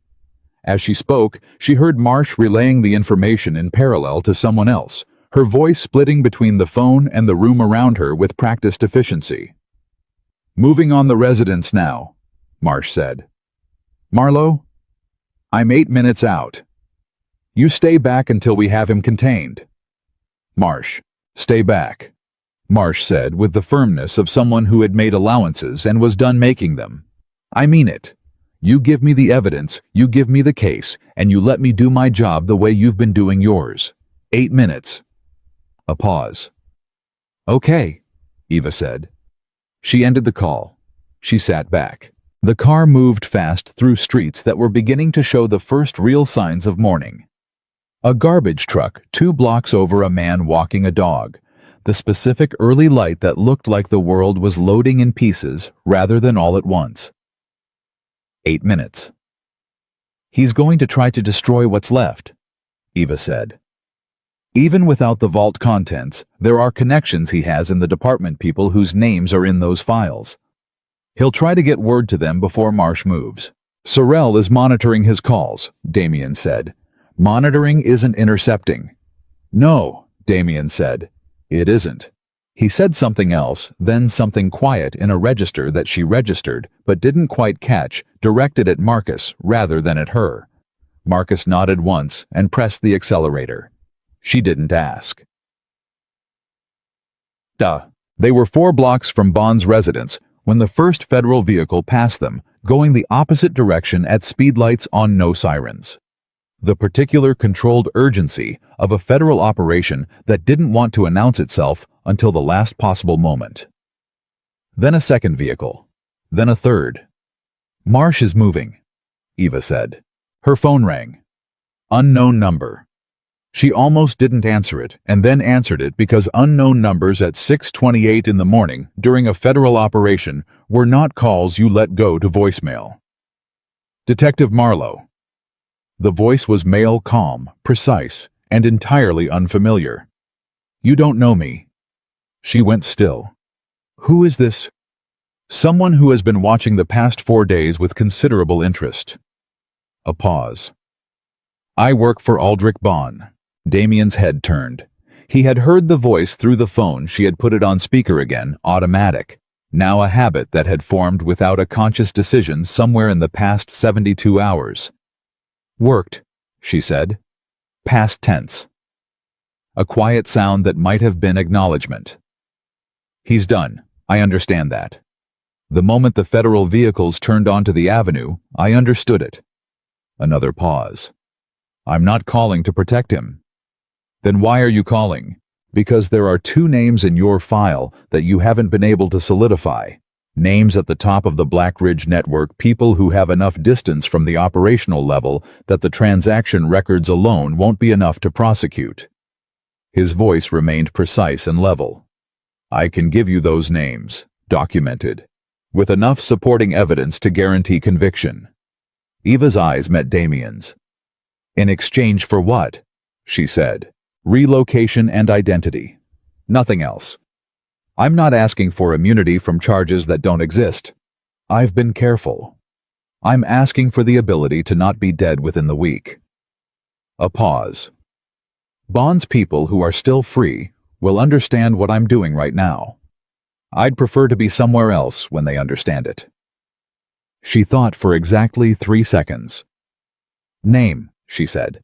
As she spoke, she heard Marsh relaying the information in parallel to someone else, her voice splitting between the phone and the room around her with practiced efficiency. "Moving on the residence now," Marsh said. "Marlowe? I'm 8 minutes out. You stay back until we have him contained." "Marsh, stay back," Marsh said with the firmness of someone who had made allowances and was done making them. "I mean it. You give me the evidence, you give me the case, and you let me do my job the way you've been doing yours. 8 minutes. A pause. "Okay," Eva said. She ended the call. She sat back. The car moved fast through streets that were beginning to show the first real signs of morning. A garbage truck 2 blocks over, a man walking a dog. The specific early light that looked like the world was loading in pieces rather than all at once. 8 minutes. "He's going to try to destroy what's left," Eva said. "Even without the vault contents, there are connections he has in the department, people whose names are in those files. He'll try to get word to them before Marsh moves." "Sorrel is monitoring his calls," Damien said. "Monitoring isn't intercepting." "No," Damien said. "It isn't." He said something else, then something quiet in a register that she registered but didn't quite catch, directed at Marcus rather than at her. Marcus nodded once and pressed the accelerator. She didn't ask. They were 4 blocks from Bond's residence when the first federal vehicle passed them, going the opposite direction at speedlights on no sirens. The particular controlled urgency of a federal operation that didn't want to announce itself until the last possible moment. Then a second vehicle. Then a third. "Marsh is moving," Eva said. Her phone rang. Unknown number. She almost didn't answer it, and then answered it because unknown numbers at 6:28 in the morning during a federal operation were not calls you let go to voicemail. "Detective Marlowe." The voice was male, calm, precise, and entirely unfamiliar. "You don't know me." She went still. "Who is this?" "Someone who has been watching the past 4 days with considerable interest." A pause. "I work for Aldrich Bond." Damien's head turned. He had heard the voice through the phone. She had put it on speaker again, automatic. Now a habit that had formed without a conscious decision somewhere in the past 72 hours. "Worked," she said. Past tense. A quiet sound that might have been acknowledgement. "He's done. I understand that." The moment the federal vehicles turned onto the avenue, I understood it. Another pause. I'm not calling to protect him. Then why are you calling? Because there are 2 names in your file that you haven't been able to solidify. Names at the top of the Black Ridge network, people who have enough distance from the operational level that the transaction records alone won't be enough to prosecute. His voice remained precise and level. I can give you those names, documented, with enough supporting evidence to guarantee conviction. Eva's eyes met Damien's. In exchange for what? She said. Relocation and identity. Nothing else. I'm not asking for immunity from charges that don't exist. I've been careful. I'm asking for the ability to not be dead within the week. A pause. Bond's people who are still free will understand what I'm doing right now. I'd prefer to be somewhere else when they understand it. She thought for exactly 3 seconds. Name, she said.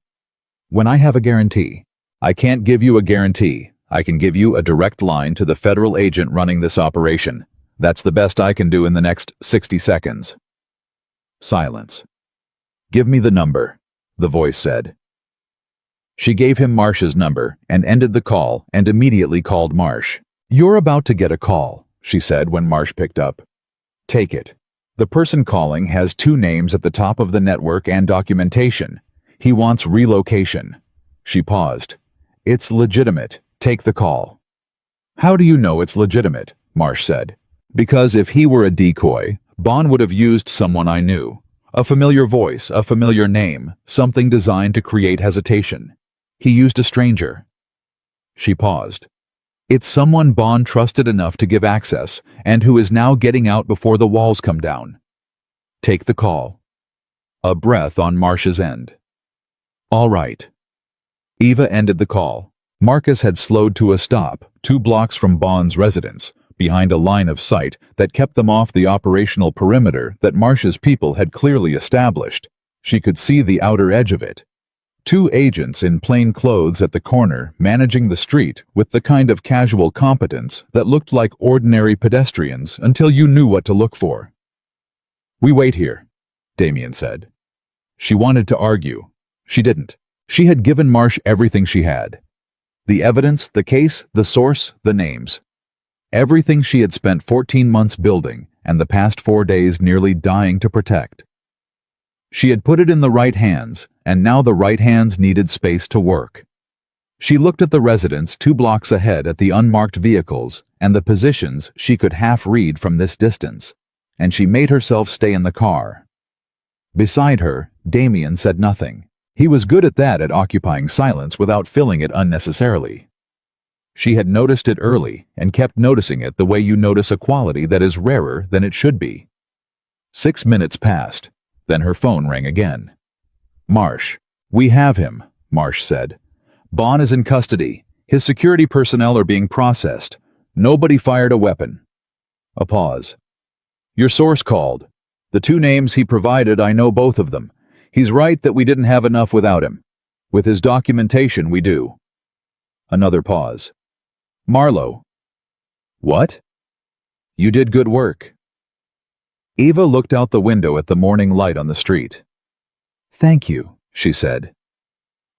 When I have a guarantee. I can't give you a guarantee. I can give you a direct line to the federal agent running this operation. That's the best I can do in the next 60 seconds. Silence. Give me the number, the voice said. She gave him Marsh's number and ended the call and immediately called Marsh. You're about to get a call, she said when Marsh picked up. Take it. The person calling has 2 names at the top of the network and documentation. He wants relocation. She paused. It's legitimate. Take the call. How do you know it's legitimate? Marsh said. Because if he were a decoy, Bond would have used someone I knew. A familiar voice, a familiar name, something designed to create hesitation. He used a stranger. She paused. It's someone Bond trusted enough to give access, and who is now getting out before the walls come down. Take the call. A breath on Marsh's end. All right. Eva ended the call. Marcus had slowed to a stop, 2 blocks from Bond's residence, behind a line of sight that kept them off the operational perimeter that Marsh's people had clearly established. She could see the outer edge of it. 2 agents in plain clothes at the corner managing the street with the kind of casual competence that looked like ordinary pedestrians until you knew what to look for. We wait here, Damien said. She wanted to argue. She didn't. She had given Marsh everything she had. The evidence, the case, the source, the names. Everything she had spent 14 months building and the past 4 days nearly dying to protect. She had put it in the right hands, and now the right hands needed space to work. She looked at the residence 2 blocks ahead at the unmarked vehicles and the positions she could half read from this distance, and she made herself stay in the car. Beside her, Damien said nothing. He was good at that, at occupying silence without filling it unnecessarily. She had noticed it early and kept noticing it the way you notice a quality that is rarer than it should be. 6 minutes passed. Then her phone rang again. Marsh. We have him, Marsh said. Bond is in custody. His security personnel are being processed. Nobody fired a weapon. A pause. Your source called. The 2 names he provided, I know both of them. He's right that we didn't have enough without him. With his documentation, we do. Another pause. Marlowe. What? You did good work. Eva looked out the window at the morning light on the street. Thank you, she said.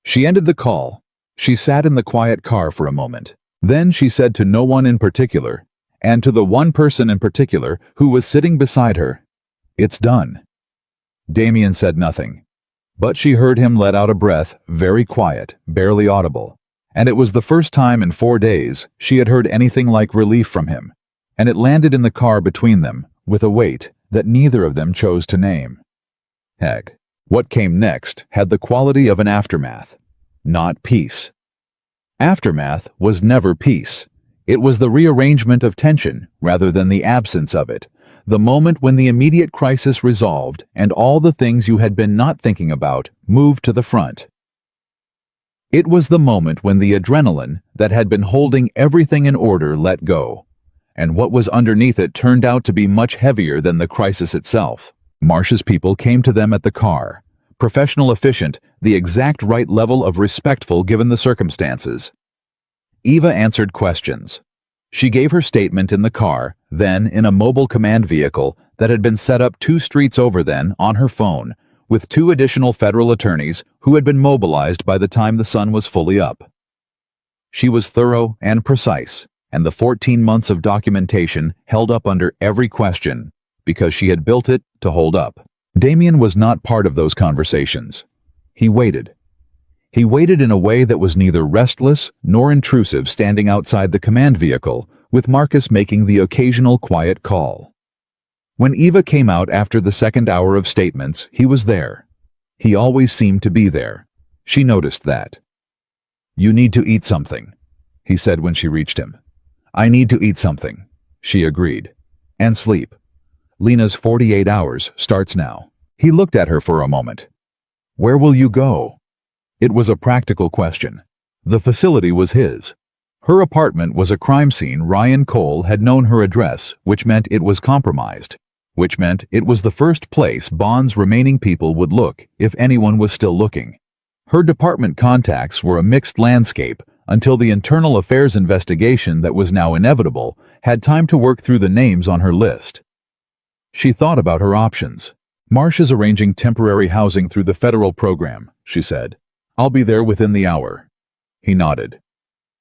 She ended the call. She sat in the quiet car for a moment. Then she said to no one in particular, and to the one person in particular who was sitting beside her, It's done. Damien said nothing. But she heard him let out a breath, very quiet, barely audible, and it was the first time in 4 days she had heard anything like relief from him, and it landed in the car between them, with a weight that neither of them chose to name. Heck, what came next had the quality of an aftermath, not peace. Aftermath was never peace. It was the rearrangement of tension rather than the absence of it, the moment when the immediate crisis resolved and all the things you had been not thinking about moved to the front. It was the moment when the adrenaline that had been holding everything in order let go, and what was underneath it turned out to be much heavier than the crisis itself. Marsh's people came to them at the car, professional, efficient, the exact right level of respectful given the circumstances. Eva answered questions. She gave her statement in the car, then in a mobile command vehicle that had been set up 2 streets over, then on her phone, with 2 additional federal attorneys who had been mobilized by the time the sun was fully up. She was thorough and precise, and the 14 months of documentation held up under every question, because she had built it to hold up. Damien was not part of those conversations. He waited. He waited in a way that was neither restless nor intrusive, standing outside the command vehicle, with Marcus making the occasional quiet call. When Eva came out after the second hour of statements, he was there. He always seemed to be there. She noticed that. "You need to eat something," he said when she reached him. "I need to eat something," she agreed. "And sleep. Lena's 48 hours starts now." He looked at her for a moment. "Where will you go?" It was a practical question. The facility was his. Her apartment was a crime scene. Ryan Cole had known her address, which meant it was compromised, which meant it was the first place Bond's remaining people would look if anyone was still looking. Her department contacts were a mixed landscape until the internal affairs investigation that was now inevitable had time to work through the names on her list. She thought about her options. "Marsh is arranging temporary housing through the federal program," she said. "I'll be there within the hour." He nodded.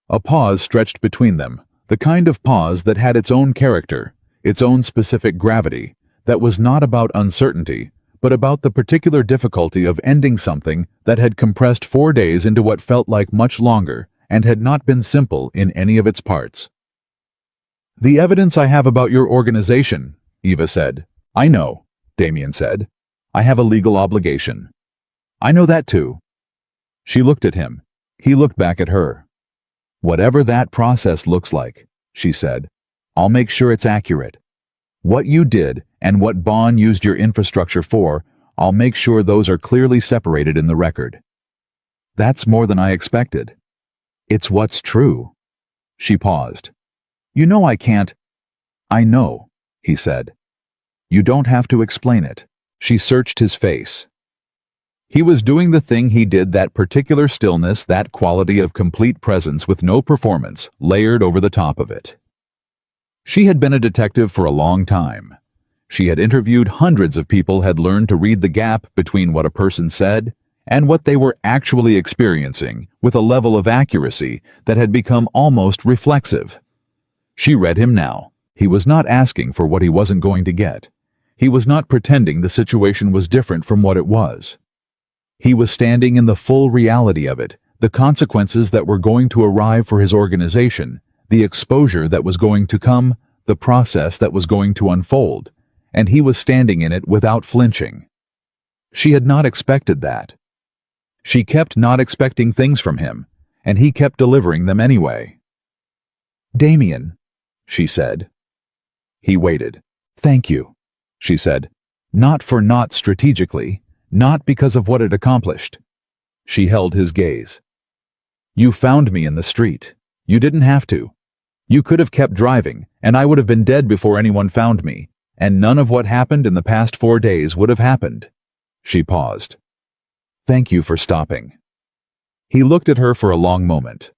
A pause stretched between them, the kind of pause that had its own character, its own specific gravity, that was not about uncertainty, but about the particular difficulty of ending something that had compressed 4 days into what felt like much longer and had not been simple in any of its parts. "The evidence I have about your organization," Eva said. "I know," Damien said. "I have a legal obligation." "I know that too." She looked at him. He looked back at her. "Whatever that process looks like," she said, "I'll make sure it's accurate. What you did and what Bond used your infrastructure for, I'll make sure those are clearly separated in the record." "That's more than I expected." "It's what's true." She paused. "You know I can't—" "I know," he said. "You don't have to explain it." She searched his face. He was doing the thing he did, that particular stillness, that quality of complete presence with no performance layered over the top of it. She had been a detective for a long time. She had interviewed hundreds of people, had learned to read the gap between what a person said and what they were actually experiencing with a level of accuracy that had become almost reflexive. She read him now. He was not asking for what he wasn't going to get. He was not pretending the situation was different from what it was. He was standing in the full reality of it, the consequences that were going to arrive for his organization, the exposure that was going to come, the process that was going to unfold, and he was standing in it without flinching. She had not expected that. She kept not expecting things from him, and he kept delivering them anyway. "Damien," she said. He waited. "Thank you," she said. "Not for not strategically, not because of what it accomplished." She held his gaze. "You found me in the street. You didn't have to. You could have kept driving, and I would have been dead before anyone found me, and none of what happened in the past 4 days would have happened." She paused. "Thank you for stopping." He looked at her for a long moment.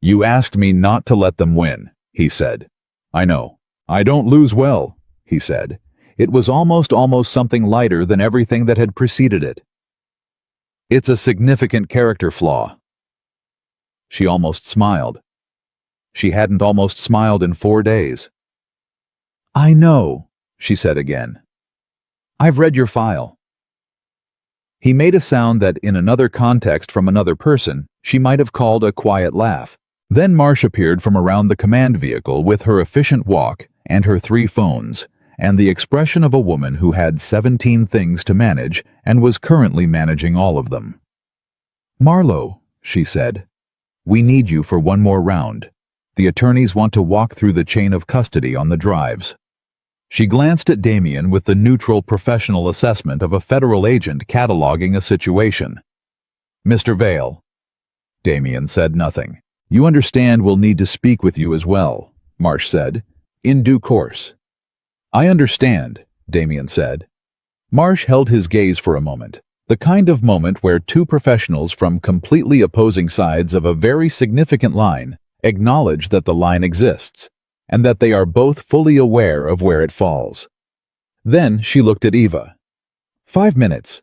"You asked me not to let them win," he said. "I know. I don't lose well," he said. It was almost something lighter than everything that had preceded it. "It's a significant character flaw." She almost smiled. She hadn't almost smiled in 4 days. "I know," she said again. "I've read your file." He made a sound that, in another context from another person, she might have called a quiet laugh. Then Marsh appeared from around the command vehicle with her efficient walk and her 3 phones, and the expression of a woman who had 17 things to manage and was currently managing all of them. "Marlowe," she said, "we need you for one more round. The attorneys want to walk through the chain of custody on the drives." She glanced at Damien with the neutral professional assessment of a federal agent cataloging a situation. "Mr. Vale." Damien said nothing. "You understand we'll need to speak with you as well," Marsh said, "in due course." "I understand," Damien said. Marsh held his gaze for a moment, the kind of moment where 2 professionals from completely opposing sides of a very significant line Acknowledge that the line exists, and that they are both fully aware of where it falls. Then she looked at Eva. 5 minutes.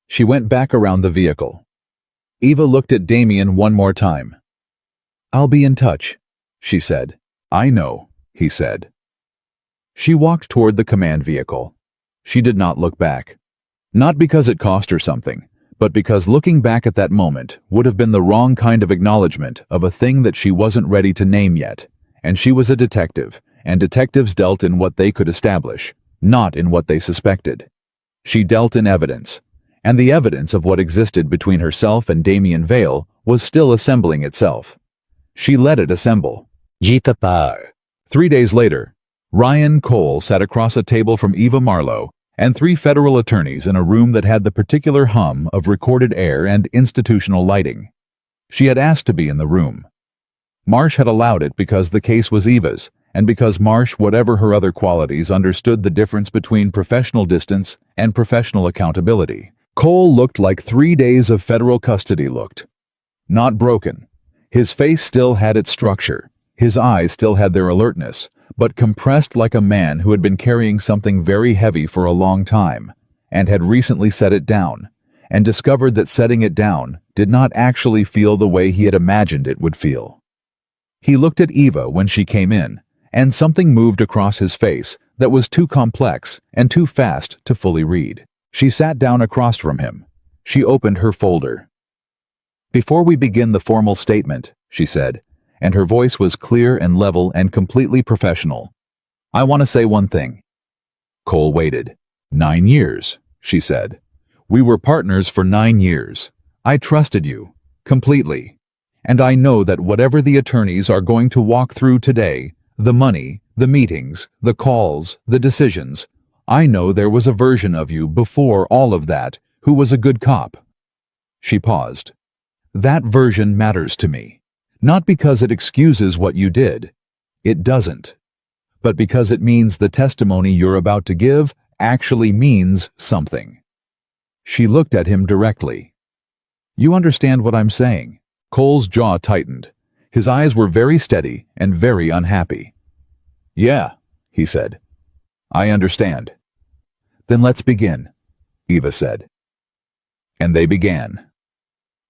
She went back around the vehicle. Eva looked at Damien one more time. I'll be in touch, she said. I know, he said. She walked toward the command vehicle. She did not look back. Not because it cost her something, but because looking back at that moment would have been the wrong kind of acknowledgement of a thing that she wasn't ready to name yet. And she was a detective, and detectives dealt in what they could establish, not in what they suspected. She dealt in evidence, and the evidence of what existed between herself and Damien Vale was still assembling itself. She let it assemble. Jita par. 3 days later, Ryan Cole sat across a table from Eva Marlowe and 3 federal attorneys in a room that had the particular hum of recorded air and institutional lighting. She had asked to be in the room. Marsh had allowed it because the case was Eva's, and because Marsh, whatever her other qualities, understood the difference between professional distance and professional accountability. Cole looked like 3 days of federal custody looked. Not broken. His face still had its structure. His eyes still had their alertness, but compressed like a man who had been carrying something very heavy for a long time, and had recently set it down, and discovered that setting it down did not actually feel the way he had imagined it would feel. He looked at Eva when she came in, and something moved across his face that was too complex and too fast to fully read. She sat down across from him. She opened her folder. Before we begin the formal statement, she said, and her voice was clear and level and completely professional, I want to say one thing. Cole waited. 9 years, she said. We were partners for 9 years. I trusted you, completely. And I know that whatever the attorneys are going to walk through today, the money, the meetings, the calls, the decisions, I know there was a version of you before all of that who was a good cop. She paused. That version matters to me. Not because it excuses what you did. It doesn't. But because it means the testimony you're about to give actually means something. She looked at him directly. You understand what I'm saying? Cole's jaw tightened. His eyes were very steady and very unhappy. Yeah, he said. I understand. Then let's begin, Eva said. And they began.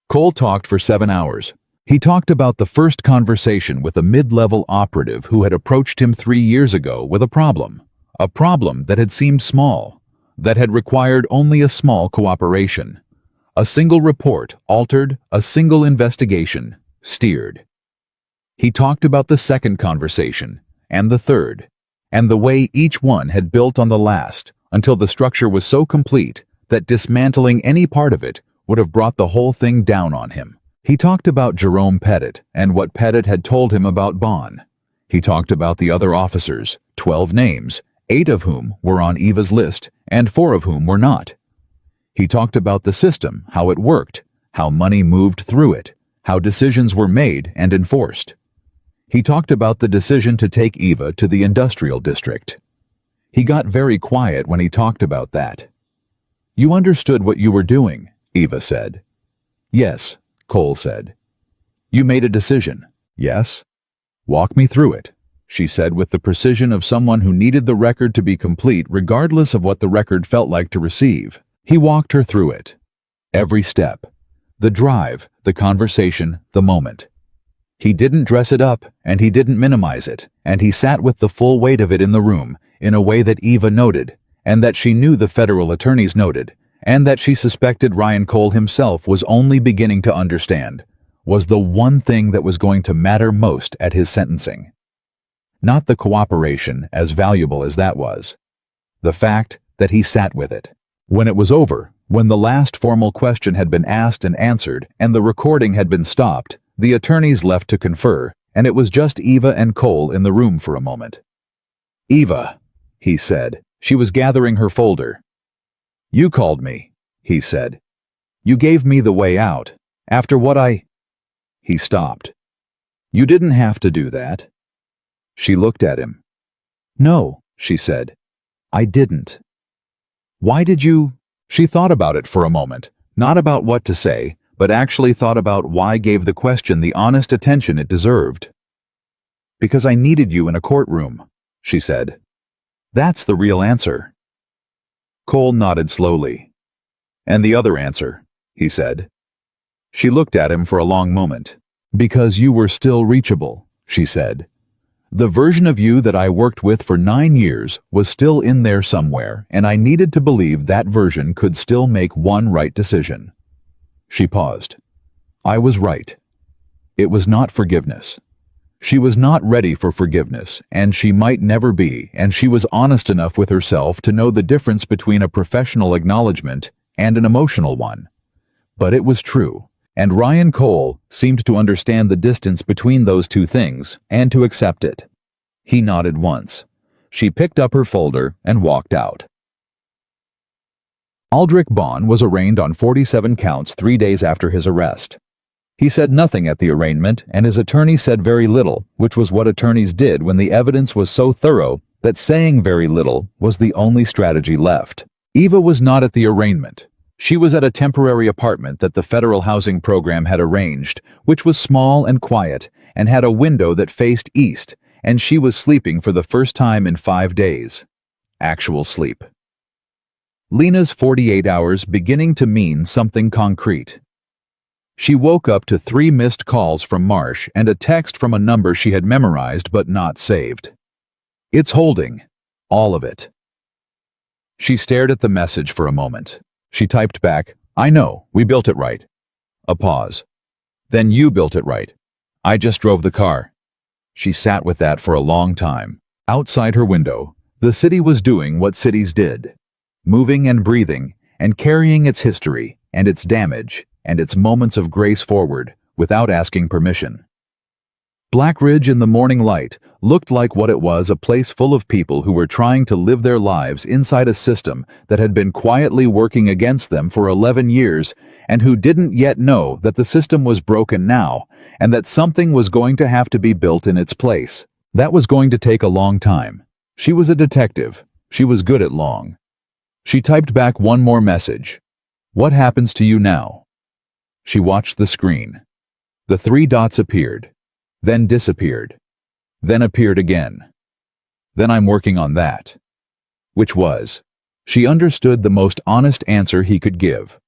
Cole talked for 7 hours. He talked about the first conversation with a mid-level operative who had approached him 3 years ago with a problem that had seemed small, that had required only a small cooperation. A single report altered, a single investigation steered. He talked about the second conversation, and the third, and the way each one had built on the last, until the structure was so complete that dismantling any part of it would have brought the whole thing down on him. He talked about Jerome Pettit and what Pettit had told him about Bond. He talked about the other officers, 12 names, 8 of whom were on Eva's list and 4 of whom were not. He talked about the system, how it worked, how money moved through it, how decisions were made and enforced. He talked about the decision to take Eva to the industrial district. He got very quiet when he talked about that. You understood what you were doing, Eva said. Yes, Cole said. You made a decision, yes? Walk me through it, she said with the precision of someone who needed the record to be complete regardless of what the record felt like to receive. He walked her through it. Every step. The drive, the conversation, the moment. He didn't dress it up, and he didn't minimize it, and he sat with the full weight of it in the room, in a way that Eva noted, and that she knew the federal attorneys noted, and that she suspected Ryan Cole himself was only beginning to understand, was the one thing that was going to matter most at his sentencing. Not the cooperation, as valuable as that was. The fact that he sat with it. When it was over, when the last formal question had been asked and answered, and the recording had been stopped, the attorneys left to confer, and it was just Eva and Cole in the room for a moment. Eva, he said. She was gathering her folder. You called me, he said. You gave me the way out. After what He stopped. You didn't have to do that. She looked at him. No, she said. I didn't. Why did you? She thought about it for a moment, not about what to say, but actually thought about why gave the question the honest attention it deserved. "Because I needed you in a courtroom," she said. "That's the real answer." Cole nodded slowly. "And the other answer," he said. She looked at him for a long moment. "Because you were still reachable," she said. "The version of you that I worked with for 9 years was still in there somewhere, and I needed to believe that version could still make one right decision." She paused. "I was right. It was not forgiveness. She was not ready for forgiveness, and she might never be, and she was honest enough with herself to know the difference between a professional acknowledgement and an emotional one. But it was true, and Ryan Cole seemed to understand the distance between those two things and to accept it. He nodded once. She picked up her folder and walked out. Aldrich Bond was arraigned on 47 counts 3 days after his arrest. He said nothing at the arraignment, and his attorney said very little, which was what attorneys did when the evidence was so thorough that saying very little was the only strategy left. Eva was not at the arraignment. She was at a temporary apartment that the federal housing program had arranged, which was small and quiet, and had a window that faced east, and she was sleeping for the first time in 5 days. Actual sleep. Lena's 48 hours beginning to mean something concrete. She woke up to 3 missed calls from Marsh and a text from a number she had memorized but not saved. "It's holding. All of it." She stared at the message for a moment. She typed back, "I know, we built it right." A pause. "Then you built it right. I just drove the car." She sat with that for a long time. Outside her window, the city was doing what cities did. Moving and breathing, and carrying its history, and its damage, and its moments of grace forward, without asking permission. Black Ridge in the morning light looked like what it was, a place full of people who were trying to live their lives inside a system that had been quietly working against them for 11 years, and who didn't yet know that the system was broken now, and that something was going to have to be built in its place. That was going to take a long time. She was a detective. She was good at long. She typed back one more message. "What happens to you now?" She watched the screen. The 3 dots appeared, then disappeared, then appeared again. "Then I'm working on that." Which was, she understood, the most honest answer he could give.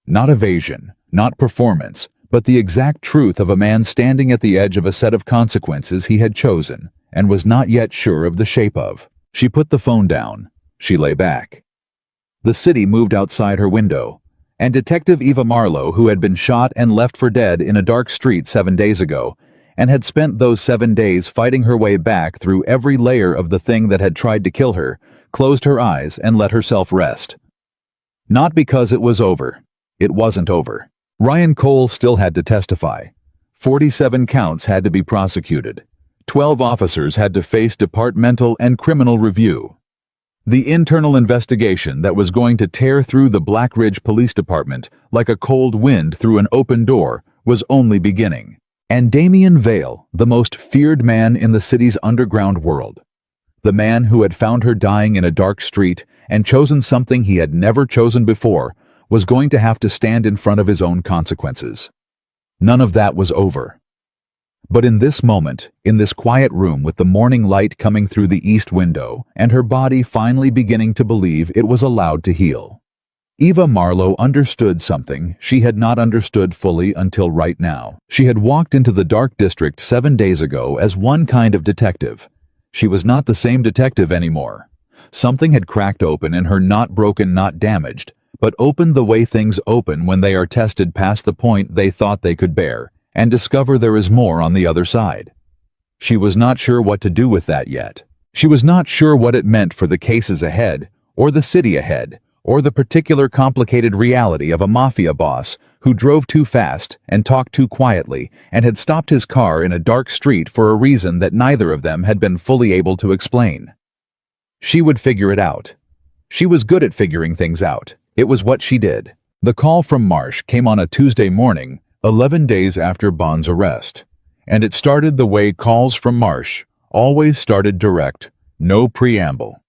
Not evasion, not performance, but the exact truth of a man standing at the edge of a set of consequences he had chosen and was not yet sure of the shape of. She put the phone down. She lay back. The city moved outside her window, and Detective Eva Marlowe, who had been shot and left for dead in a dark street 7 days ago, and had spent those 7 days fighting her way back through every layer of the thing that had tried to kill her, closed her eyes and let herself rest. Not because it was over. It wasn't over. Ryan Cole still had to testify. 47 counts had to be prosecuted. 12 officers had to face departmental and criminal review. The internal investigation that was going to tear through the Black Ridge Police Department like a cold wind through an open door was only beginning. And Damian Vale, the most feared man in the city's underground world, the man who had found her dying in a dark street and chosen something he had never chosen before, was going to have to stand in front of his own consequences. None of that was over. But in this moment, in this quiet room with the morning light coming through the east window, and her body finally beginning to believe it was allowed to heal, Eva Marlowe understood something she had not understood fully until right now. She had walked into the dark district 7 days ago as one kind of detective. She was not the same detective anymore. Something had cracked open in her, not broken, not damaged, but opened the way things open when they are tested past the point they thought they could bear, and discover there is more on the other side. She was not sure what to do with that yet. She was not sure what it meant for the cases ahead, or the city ahead, or the particular complicated reality of a mafia boss who drove too fast and talked too quietly and had stopped his car in a dark street for a reason that neither of them had been fully able to explain. She would figure it out. She was good at figuring things out. It was what she did. The call from Marsh came on a Tuesday morning, 11 days after Bond's arrest, and it started the way calls from Marsh always started: direct, no preamble.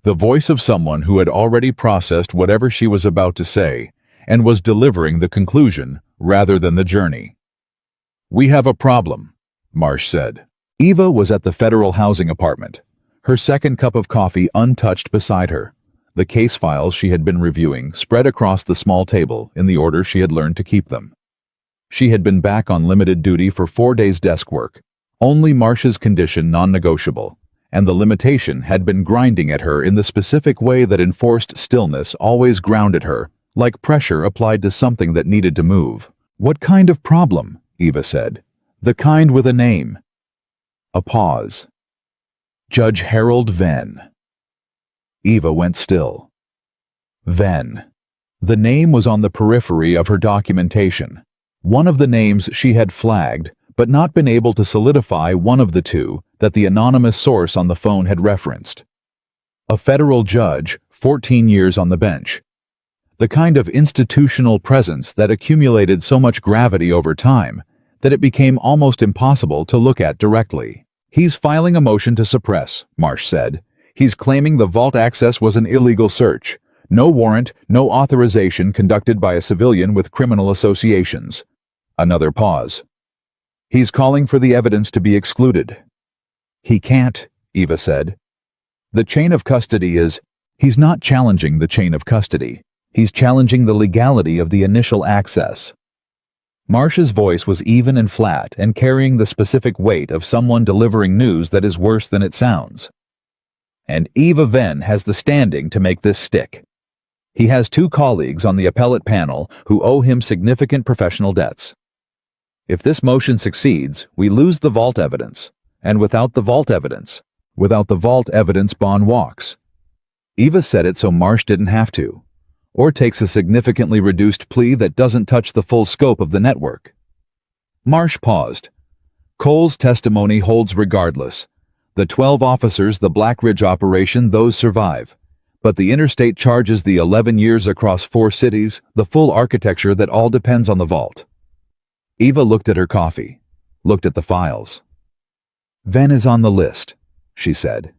The voice of someone who had already processed whatever she was about to say and was delivering the conclusion rather than the journey. "We have a problem," Marsh said. Eva was at the federal housing apartment, her second cup of coffee untouched beside her. The case files she had been reviewing spread across the small table in the order she had learned to keep them. She had been back on limited duty for 4 days desk work, only Marsh's condition non-negotiable, and the limitation had been grinding at her in the specific way that enforced stillness always grounded her, like pressure applied to something that needed to move. "What kind of problem?" Eva said. "The kind with a name." A pause. "Judge Harold Venn." Eva went still. Venn. The name was on the periphery of her documentation. One of the names she had flagged, but not been able to solidify one of the two that the anonymous source on the phone had referenced. A federal judge, 14 years on the bench. The kind of institutional presence that accumulated so much gravity over time that it became almost impossible to look at directly. "He's filing a motion to suppress," Marsh said. "He's claiming the vault access was an illegal search. No warrant, no authorization conducted by a civilian with criminal associations." Another pause. "He's calling for the evidence to be excluded." "He can't," Eva said. "The chain of custody is—" "He's not challenging the chain of custody. He's challenging the legality of the initial access." Marsh's voice was even and flat and carrying the specific weight of someone delivering news that is worse than it sounds. "And Eva Venn has the standing to make this stick. He has 2 colleagues on the appellate panel who owe him significant professional debts. If this motion succeeds, we lose the vault evidence. And without the vault evidence, Bond walks." Eva said it so Marsh didn't have to, or takes a significantly reduced plea that doesn't touch the full scope of the network. Marsh paused. "Cole's testimony holds regardless. The 12 officers, the Black Ridge operation, those survive. But the interstate charges the 11 years across 4 cities, the full architecture that all depends on the vault." Eva looked at her coffee, looked at the files. "Venn is on the list," she said.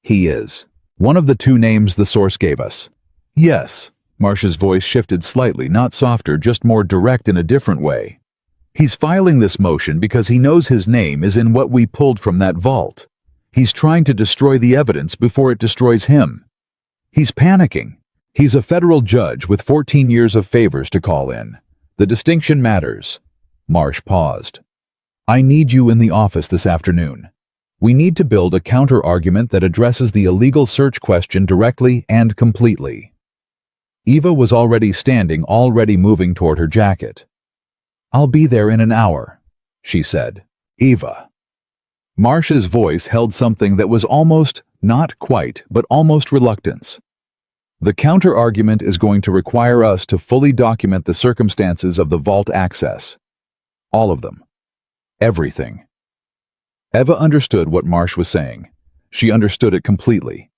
"He is. One of the 2 names the source gave us." "Yes." Marsh's voice shifted slightly, not softer, just more direct in a different way. "He's filing this motion because he knows his name is in what we pulled from that vault. He's trying to destroy the evidence before it destroys him. He's panicking. He's a federal judge with 14 years of favors to call in. The distinction matters." Marsh paused. "I need you in the office this afternoon. We need to build a counter-argument that addresses the illegal search question directly and completely." Eva was already standing, already moving toward her jacket. "I'll be there in an hour," she said. "Eva." Marsh's voice held something that was almost, not quite, but almost reluctance. "The counter-argument is going to require us to fully document the circumstances of the vault access. All of them. Everything." Eva understood what Marsh was saying. She understood it completely.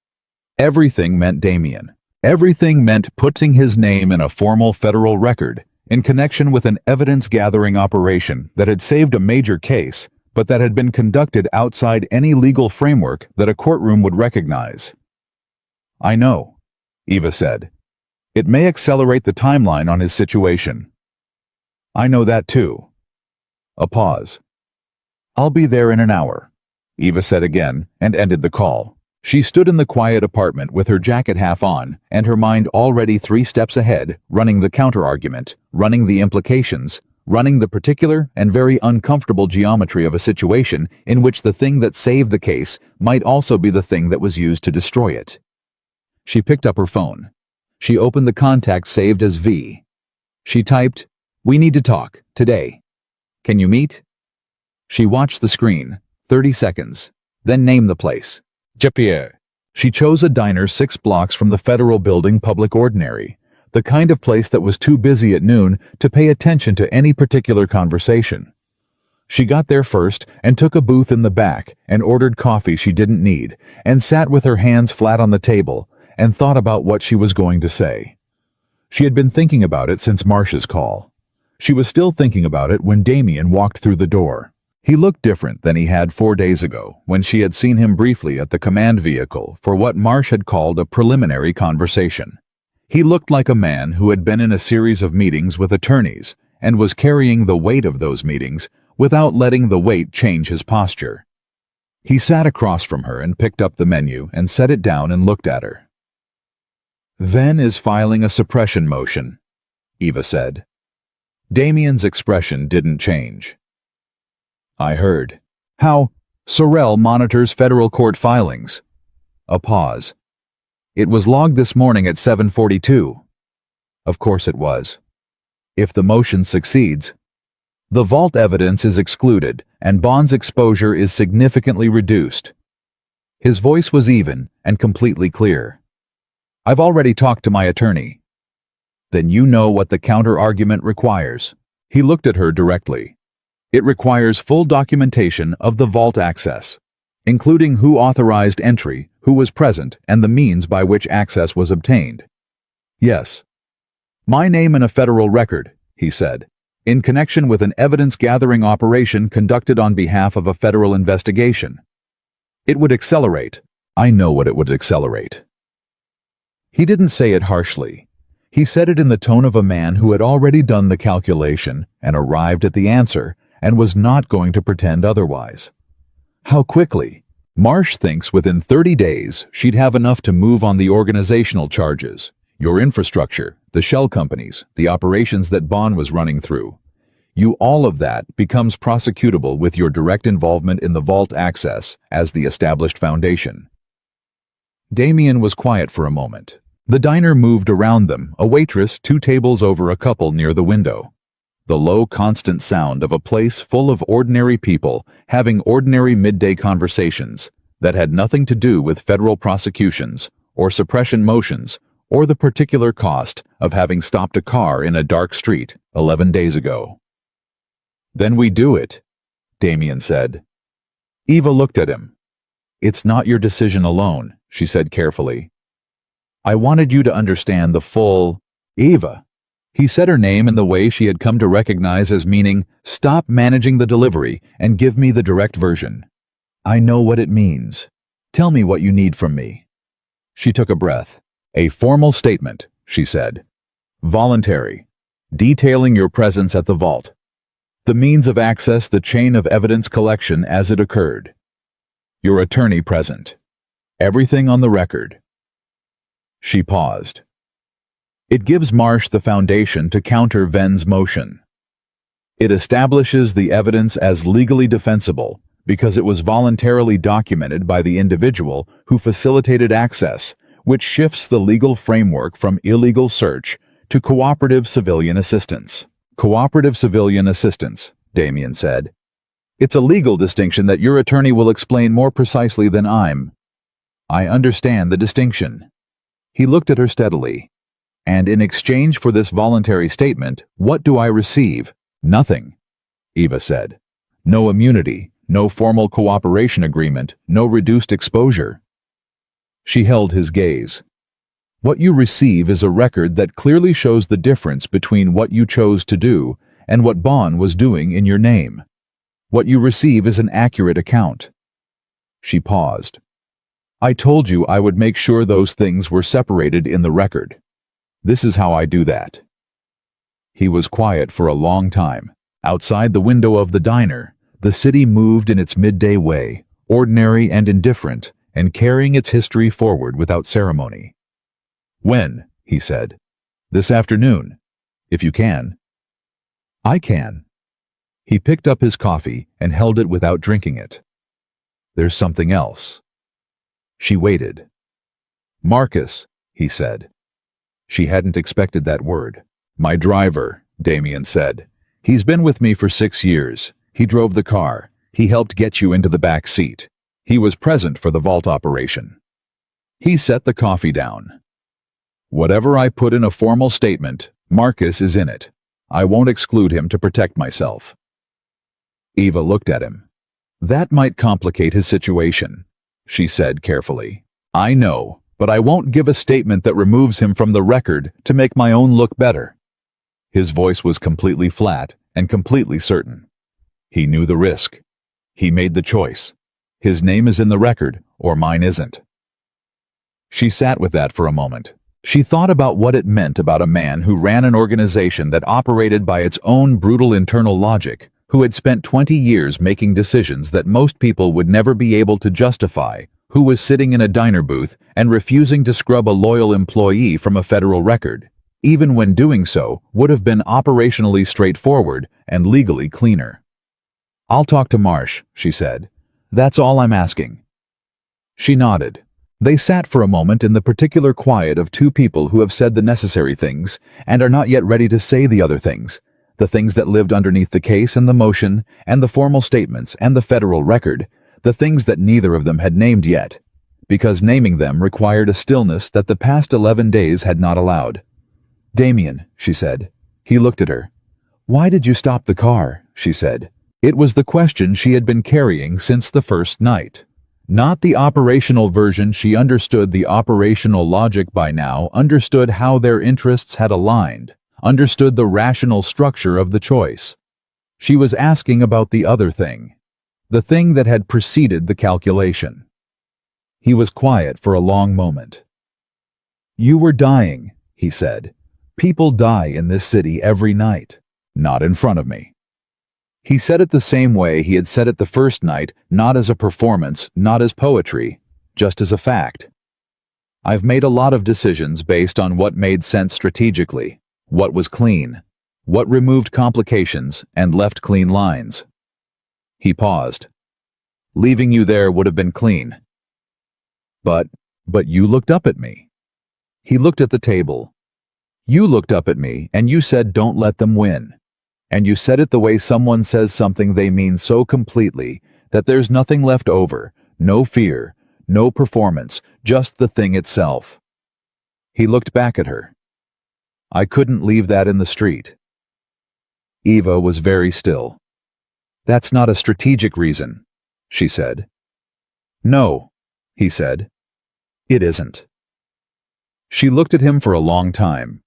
Everything meant Damien. Everything meant putting his name in a formal federal record in connection with an evidence-gathering operation that had saved a major case, but that had been conducted outside any legal framework that a courtroom would recognize. "I know," Eva said. "It may accelerate the timeline on his situation." "I know that too." A pause. "I'll be there in an hour," Eva said again, and ended the call. She stood in the quiet apartment with her jacket half on, and her mind already 3 steps ahead, running the counter-argument, running the implications, running the particular and very uncomfortable geometry of a situation in which the thing that saved the case might also be the thing that was used to destroy it. She picked up her phone. She opened the contact saved as V. She typed, "We need to talk, today. Can you meet?" She watched the screen, 30 seconds, then named the place. Japierre. She chose a diner 6 blocks from the federal building, Public Ordinary, the kind of place that was too busy at noon to pay attention to any particular conversation. She got there first and took a booth in the back and ordered coffee she didn't need and sat with her hands flat on the table and thought about what she was going to say. She had been thinking about it since Marsh's call. She was still thinking about it when Damien walked through the door. He looked different than he had 4 days ago when she had seen him briefly at the command vehicle for what Marsh had called a preliminary conversation. He looked like a man who had been in a series of meetings with attorneys and was carrying the weight of those meetings without letting the weight change his posture. He sat across from her and picked up the menu and set it down and looked at her. "Ven is filing a suppression motion," Eva said. Damien's expression didn't change. "I heard. How? Sorrel monitors federal court filings." A pause. "It was logged this morning at 7:42. Of course it was. If the motion succeeds, the vault evidence is excluded and Bond's exposure is significantly reduced. His voice was even and completely clear. "I've already talked to my attorney." "Then you know what the counter-argument requires." He looked at her directly. "It requires full documentation of the vault access, including who authorized entry, who was present, and the means by which access was obtained." "Yes." "My name in a federal record," he said, "in connection with an evidence-gathering operation conducted on behalf of a federal investigation. It would accelerate." "I know what it would accelerate." He didn't say it harshly. He said it in the tone of a man who had already done the calculation and arrived at the answer and was not going to pretend otherwise. "How quickly?" "Marsh thinks within 30 days she'd have enough to move on the organizational charges, your infrastructure, the shell companies, the operations that Bond was running through. All of that becomes prosecutable with your direct involvement in the vault access as the established foundation." Damien was quiet for a moment. The diner moved around them, a waitress 2 tables over a couple near the window. The low, constant sound of a place full of ordinary people having ordinary midday conversations that had nothing to do with federal prosecutions or suppression motions or the particular cost of having stopped a car in a dark street 11 days ago. "Then we do it," Damien said. Eva looked at him. "It's not your decision alone," she said carefully. "I wanted you to understand the full—" "Eva." He said her name in the way she had come to recognize as meaning, "Stop managing the delivery and give me the direct version. I know what it means. Tell me what you need from me." She took a breath. "A formal statement," she said. "Voluntary. Detailing your presence at the vault. The means of access, the chain of evidence collection as it occurred. Your attorney present. Everything on the record." She paused. "It gives Marsh the foundation to counter Ven's motion. It establishes the evidence as legally defensible because it was voluntarily documented by the individual who facilitated access, which shifts the legal framework from illegal search to cooperative civilian assistance." "Cooperative civilian assistance," Damien said. "It's a legal distinction that your attorney will explain more precisely than I'm." "I understand the distinction." He looked at her steadily. "And in exchange for this voluntary statement, what do I receive?" "Nothing," Eva said. "No immunity, no formal cooperation agreement, no reduced exposure." She held his gaze. "What you receive is a record that clearly shows the difference between what you chose to do and what Bond was doing in your name. What you receive is an accurate account." She paused. "I told you I would make sure those things were separated in the record. This is how I do that." He was quiet for a long time. Outside the window of the diner, the city moved in its midday way, ordinary and indifferent, and carrying its history forward without ceremony. "When?" he said. "This afternoon, if you can." "I can." He picked up his coffee and held it without drinking it. "There's something else." She waited. "Marcus," he said. She hadn't expected that word. "My driver," Damien said. "He's been with me for 6 years. He drove the car. He helped get you into the back seat. He was present for the vault operation." He set the coffee down. "Whatever I put in a formal statement, Marcus is in it. I won't exclude him to protect myself." Eva looked at him. "That might complicate his situation," she said carefully. "I know, but I won't give a statement that removes him from the record to make my own look better." His voice was completely flat and completely certain. He knew the risk. He made the choice. His name is in the record, or mine isn't. She sat with that for a moment. She thought about what it meant about a man who ran an organization that operated by its own brutal internal logic, who had spent 20 years making decisions that most people would never be able to justify, who was sitting in a diner booth and refusing to scrub a loyal employee from a federal record, even when doing so would have been operationally straightforward and legally cleaner. "I'll talk to Marsh," she said. "That's all I'm asking." She nodded. They sat for a moment in the particular quiet of two people who have said the necessary things and are not yet ready to say the other things, the things that lived underneath the case and the motion and the formal statements and the federal record, the things that neither of them had named yet, because naming them required a stillness that the past 11 days had not allowed. "Damien," she said. He looked at her. "Why did you stop the car?" she said. It was the question she had been carrying since the first night. Not the operational version. She understood the operational logic by now, understood how their interests had aligned, understood the rational structure of the choice. She was asking about the other thing, the thing that had preceded the calculation. He was quiet for a long moment. "You were dying," he said. "People die in this city every night. Not in front of me." He said it the same way he had said it the first night, not as a performance, not as poetry, just as a fact. "I've made a lot of decisions based on what made sense strategically, what was clean, what removed complications and left clean lines." He paused. "Leaving you there would have been clean." But you looked up at me." He looked at the table. "You looked up at me and you said don't let them win. And you said it the way someone says something they mean so completely that there's nothing left over, no fear, no performance, just the thing itself." He looked back at her. "I couldn't leave that in the street." Eva was very still. "That's not a strategic reason," she said. "No," he said. "It isn't." She looked at him for a long time.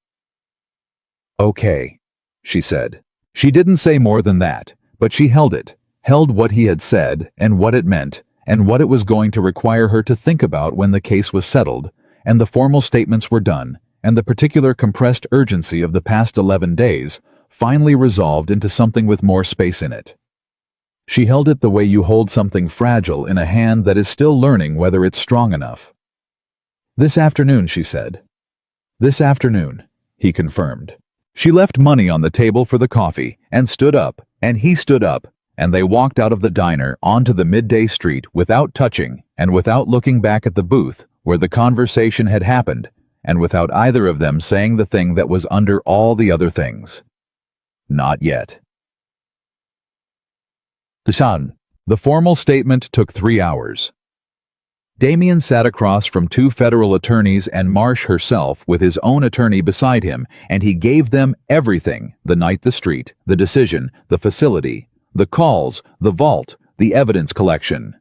"Okay," she said. She didn't say more than that, but she held it, held what he had said and what it meant and what it was going to require her to think about when the case was settled and the formal statements were done and the particular compressed urgency of the past 11 days finally resolved into something with more space in it. She held it the way you hold something fragile in a hand that is still learning whether it's strong enough. "This afternoon," she said. "This afternoon," he confirmed. She left money on the table for the coffee and stood up, and he stood up, and they walked out of the diner onto the midday street without touching and without looking back at the booth where the conversation had happened and without either of them saying the thing that was under all the other things. Not yet. The formal statement took 3 hours. Damien sat across from 2 federal attorneys and Marsh herself with his own attorney beside him, and he gave them everything: the night, the street, the decision, the facility, the calls, the vault, the evidence collection.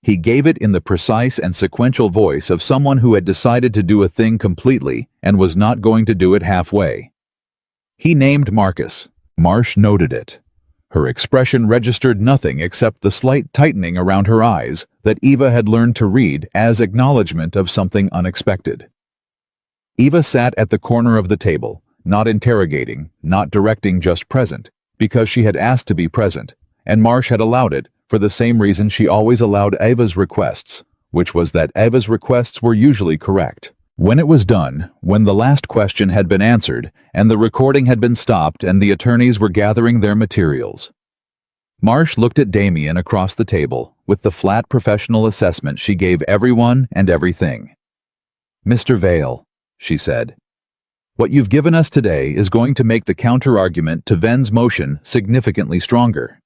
He gave it in the precise and sequential voice of someone who had decided to do a thing completely and was not going to do it halfway. He named Marcus. Marsh noted it. Her expression registered nothing except the slight tightening around her eyes that Eva had learned to read as acknowledgement of something unexpected. Eva sat at the corner of the table, not interrogating, not directing, just present, because she had asked to be present, and Marsh had allowed it for the same reason she always allowed Eva's requests, which was that Eva's requests were usually correct. When it was done, when the last question had been answered, and the recording had been stopped and the attorneys were gathering their materials, Marsh looked at Damien across the table with the flat professional assessment she gave everyone and everything. "Mr. Vale," she said, "what you've given us today is going to make the counter-argument to Ven's motion significantly stronger."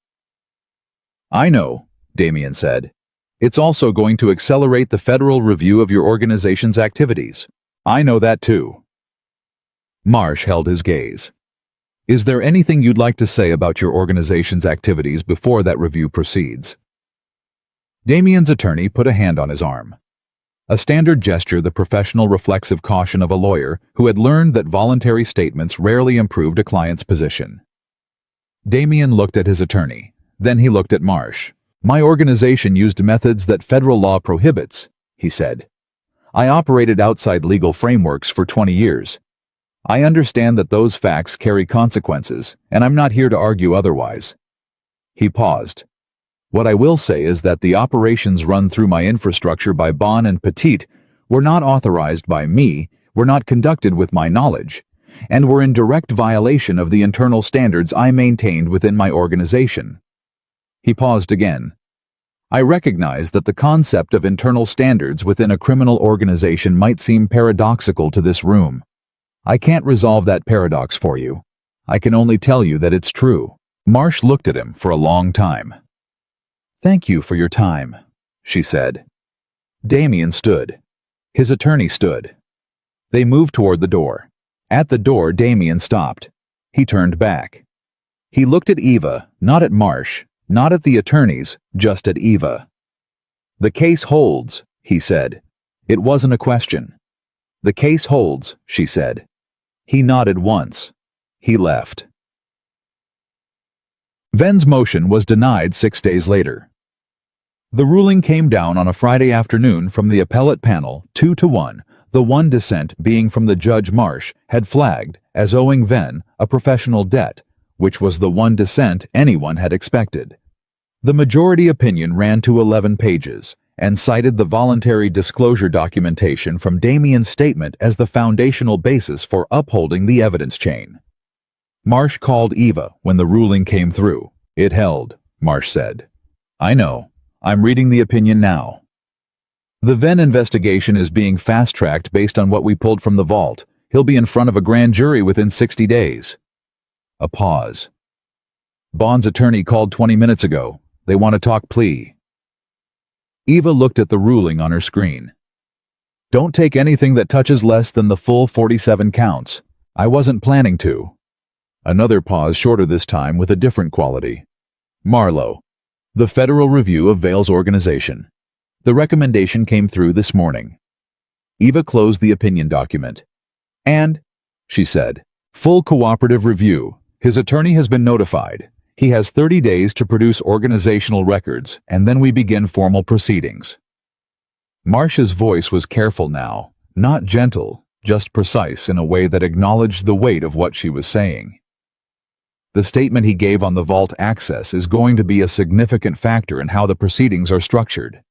"I know," Damien said. "It's also going to accelerate the federal review of your organization's activities. I know that too." Marsh held his gaze. "Is there anything you'd like to say about your organization's activities before that review proceeds?" Damien's attorney put a hand on his arm. A standard gesture, the professional reflexive caution of a lawyer who had learned that voluntary statements rarely improved a client's position. Damien looked at his attorney. Then he looked at Marsh. "My organization used methods that federal law prohibits," he said. I operated outside legal frameworks for 20 years. I understand that those facts carry consequences, and I'm not here to argue otherwise." He paused. "What I will say is that the operations run through my infrastructure by Bon and Petit were not authorized by me, were not conducted with my knowledge, and were in direct violation of the internal standards I maintained within my organization." He paused again. "I recognize that the concept of internal standards within a criminal organization might seem paradoxical to this room. I can't resolve that paradox for you. I can only tell you that it's true." Marsh looked at him for a long time. "Thank you for your time," she said. Damien stood. His attorney stood. They moved toward the door. At the door, Damien stopped. He turned back. He looked at Eva, not at Marsh, not at the attorneys, just at Eva. "The case holds," he said. It wasn't a question. "The case holds," she said. He nodded once. He left. Ven's motion was denied 6 days later. The ruling came down on a Friday afternoon from the appellate panel, 2-1, the one dissent being from the Judge Marsh had flagged as owing Ven a professional debt, which was the one dissent anyone had expected. The majority opinion ran to 11 pages and cited the voluntary disclosure documentation from Damien's statement as the foundational basis for upholding the evidence chain. Marsh called Eva when the ruling came through. "It held," Marsh said. "I know. I'm reading the opinion now. The Ven investigation is being fast-tracked based on what we pulled from the vault. He'll be in front of a grand jury within 60 days. A pause. "Bond's attorney called 20 minutes ago. They want to talk plea." Eva looked at the ruling on her screen. "Don't take anything that touches less than the full 47 counts. I wasn't planning to." Another pause, shorter this time, with a different quality. "Marlowe. The Federal Review of Vale's organization. The recommendation came through this morning." Eva closed the opinion document. "And," she said, "full cooperative review. His attorney has been notified. He has 30 days to produce organizational records, and then we begin formal proceedings." Marsh's voice was careful now, not gentle, just precise in a way that acknowledged the weight of what she was saying. The statement he gave on the vault access is going to be a significant factor in how the proceedings are structured.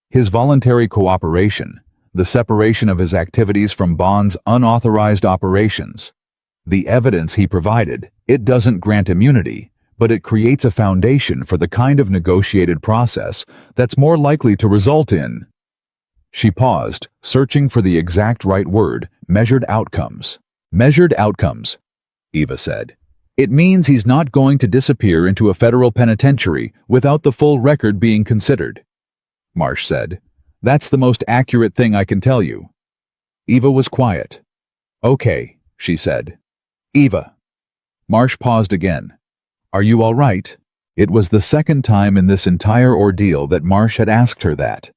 His voluntary cooperation, the separation of his activities from Bond's unauthorized operations, the evidence he provided, it doesn't grant immunity, but it creates a foundation for the kind of negotiated process that's more likely to result in... She paused, searching for the exact right word, measured outcomes. "Measured outcomes," Eva said. "It means he's not going to disappear into a federal penitentiary without the full record being considered." Marsh said. "That's the most accurate thing I can tell you." Eva was quiet. "Okay," she said. "Eva." Marsh paused again. "Are you all right?" It was the second time in this entire ordeal that Marsh had asked her that.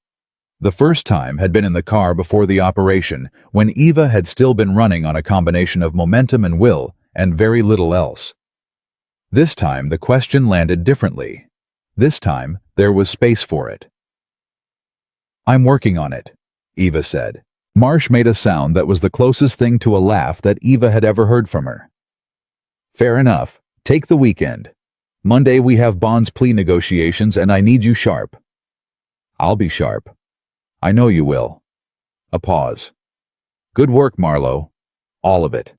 The first time had been in the car before the operation, when Eva had still been running on a combination of momentum and will, and very little else. This time the question landed differently. This time there was space for it. "I'm working on it," Eva said. Marsh made a sound that was the closest thing to a laugh that Eva had ever heard from her. "Fair enough. Take the weekend. Monday we have Bond's plea negotiations and I need you sharp." "I'll be sharp." "I know you will." A pause. "Good work, Marlowe. All of it."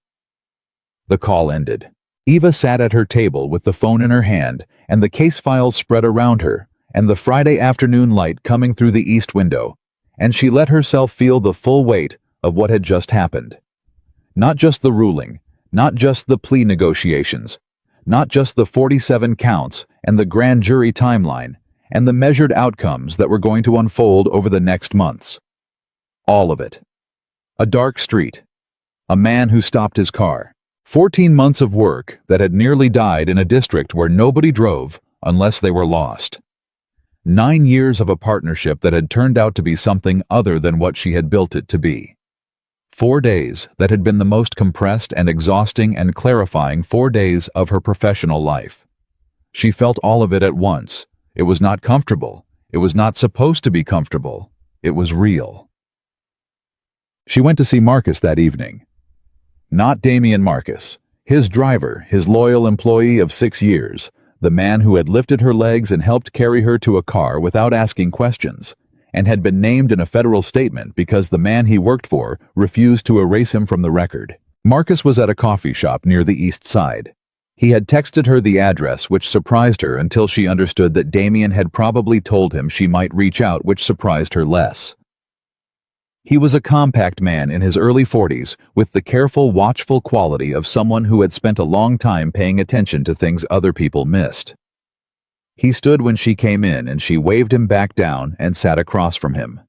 The call ended. Eva sat at her table with the phone in her hand and the case files spread around her and the Friday afternoon light coming through the east window, and she let herself feel the full weight of what had just happened. Not just the ruling, not just the plea negotiations, not just the 47 counts and the grand jury timeline and the measured outcomes that were going to unfold over the next months. All of it. A dark street. A man who stopped his car. 14 months of work that had nearly died in a district where nobody drove unless they were lost. 9 years of a partnership that had turned out to be something other than what she had built it to be. 4 days that had been the most compressed and exhausting and clarifying 4 days of her professional life. She felt all of it at once. It was not comfortable. It was not supposed to be comfortable. It was real. She went to see Marcus that evening. Not Damian Marcus, his driver, his loyal employee of 6 years, the man who had lifted her legs and helped carry her to a car without asking questions, and had been named in a federal statement because the man he worked for refused to erase him from the record. Marcus was at a coffee shop near the east side. He had texted her the address, which surprised her until she understood that Damian had probably told him she might reach out, which surprised her less. He was a compact man in his early 40s, with the careful, watchful quality of someone who had spent a long time paying attention to things other people missed. He stood when she came in, and she waved him back down and sat across from him.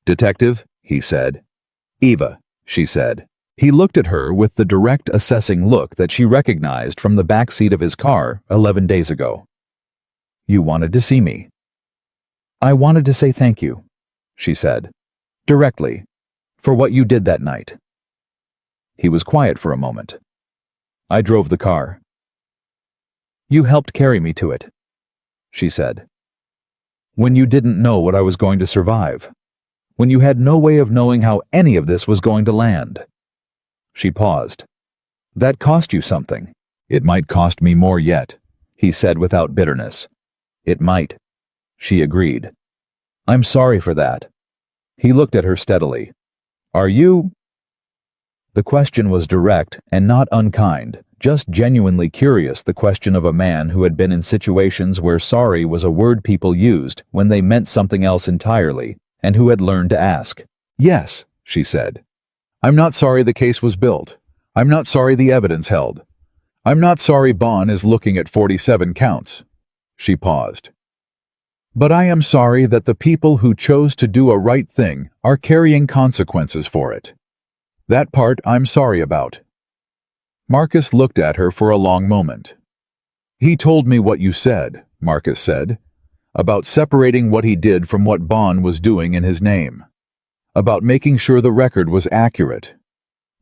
"Detective," he said. "Eva," she said. He looked at her with the direct, assessing look that she recognized from the back seat of his car 11 days ago. "You wanted to see me." "I wanted to say thank you," she said. "Directly, for what you did that night." He was quiet for a moment. "I drove the car." "You helped carry me to it," she said. "When you didn't know what I was going to survive. When you had no way of knowing how any of this was going to land." She paused. "That cost you something." "It might cost me more yet," he said without bitterness. "It might," she agreed. "I'm sorry for that." He looked at her steadily. "Are you—" The question was direct and not unkind, just genuinely curious, the question of a man who had been in situations where sorry was a word people used when they meant something else entirely, and who had learned to ask. "Yes," she said. "I'm not sorry the case was built. I'm not sorry the evidence held. I'm not sorry Bond is looking at 47 counts." She paused. "But I am sorry that the people who chose to do a right thing are carrying consequences for it. That part I'm sorry about." Marcus looked at her for a long moment. "He told me what you said," Marcus said, "about separating what he did from what Bond was doing in his name. About making sure the record was accurate.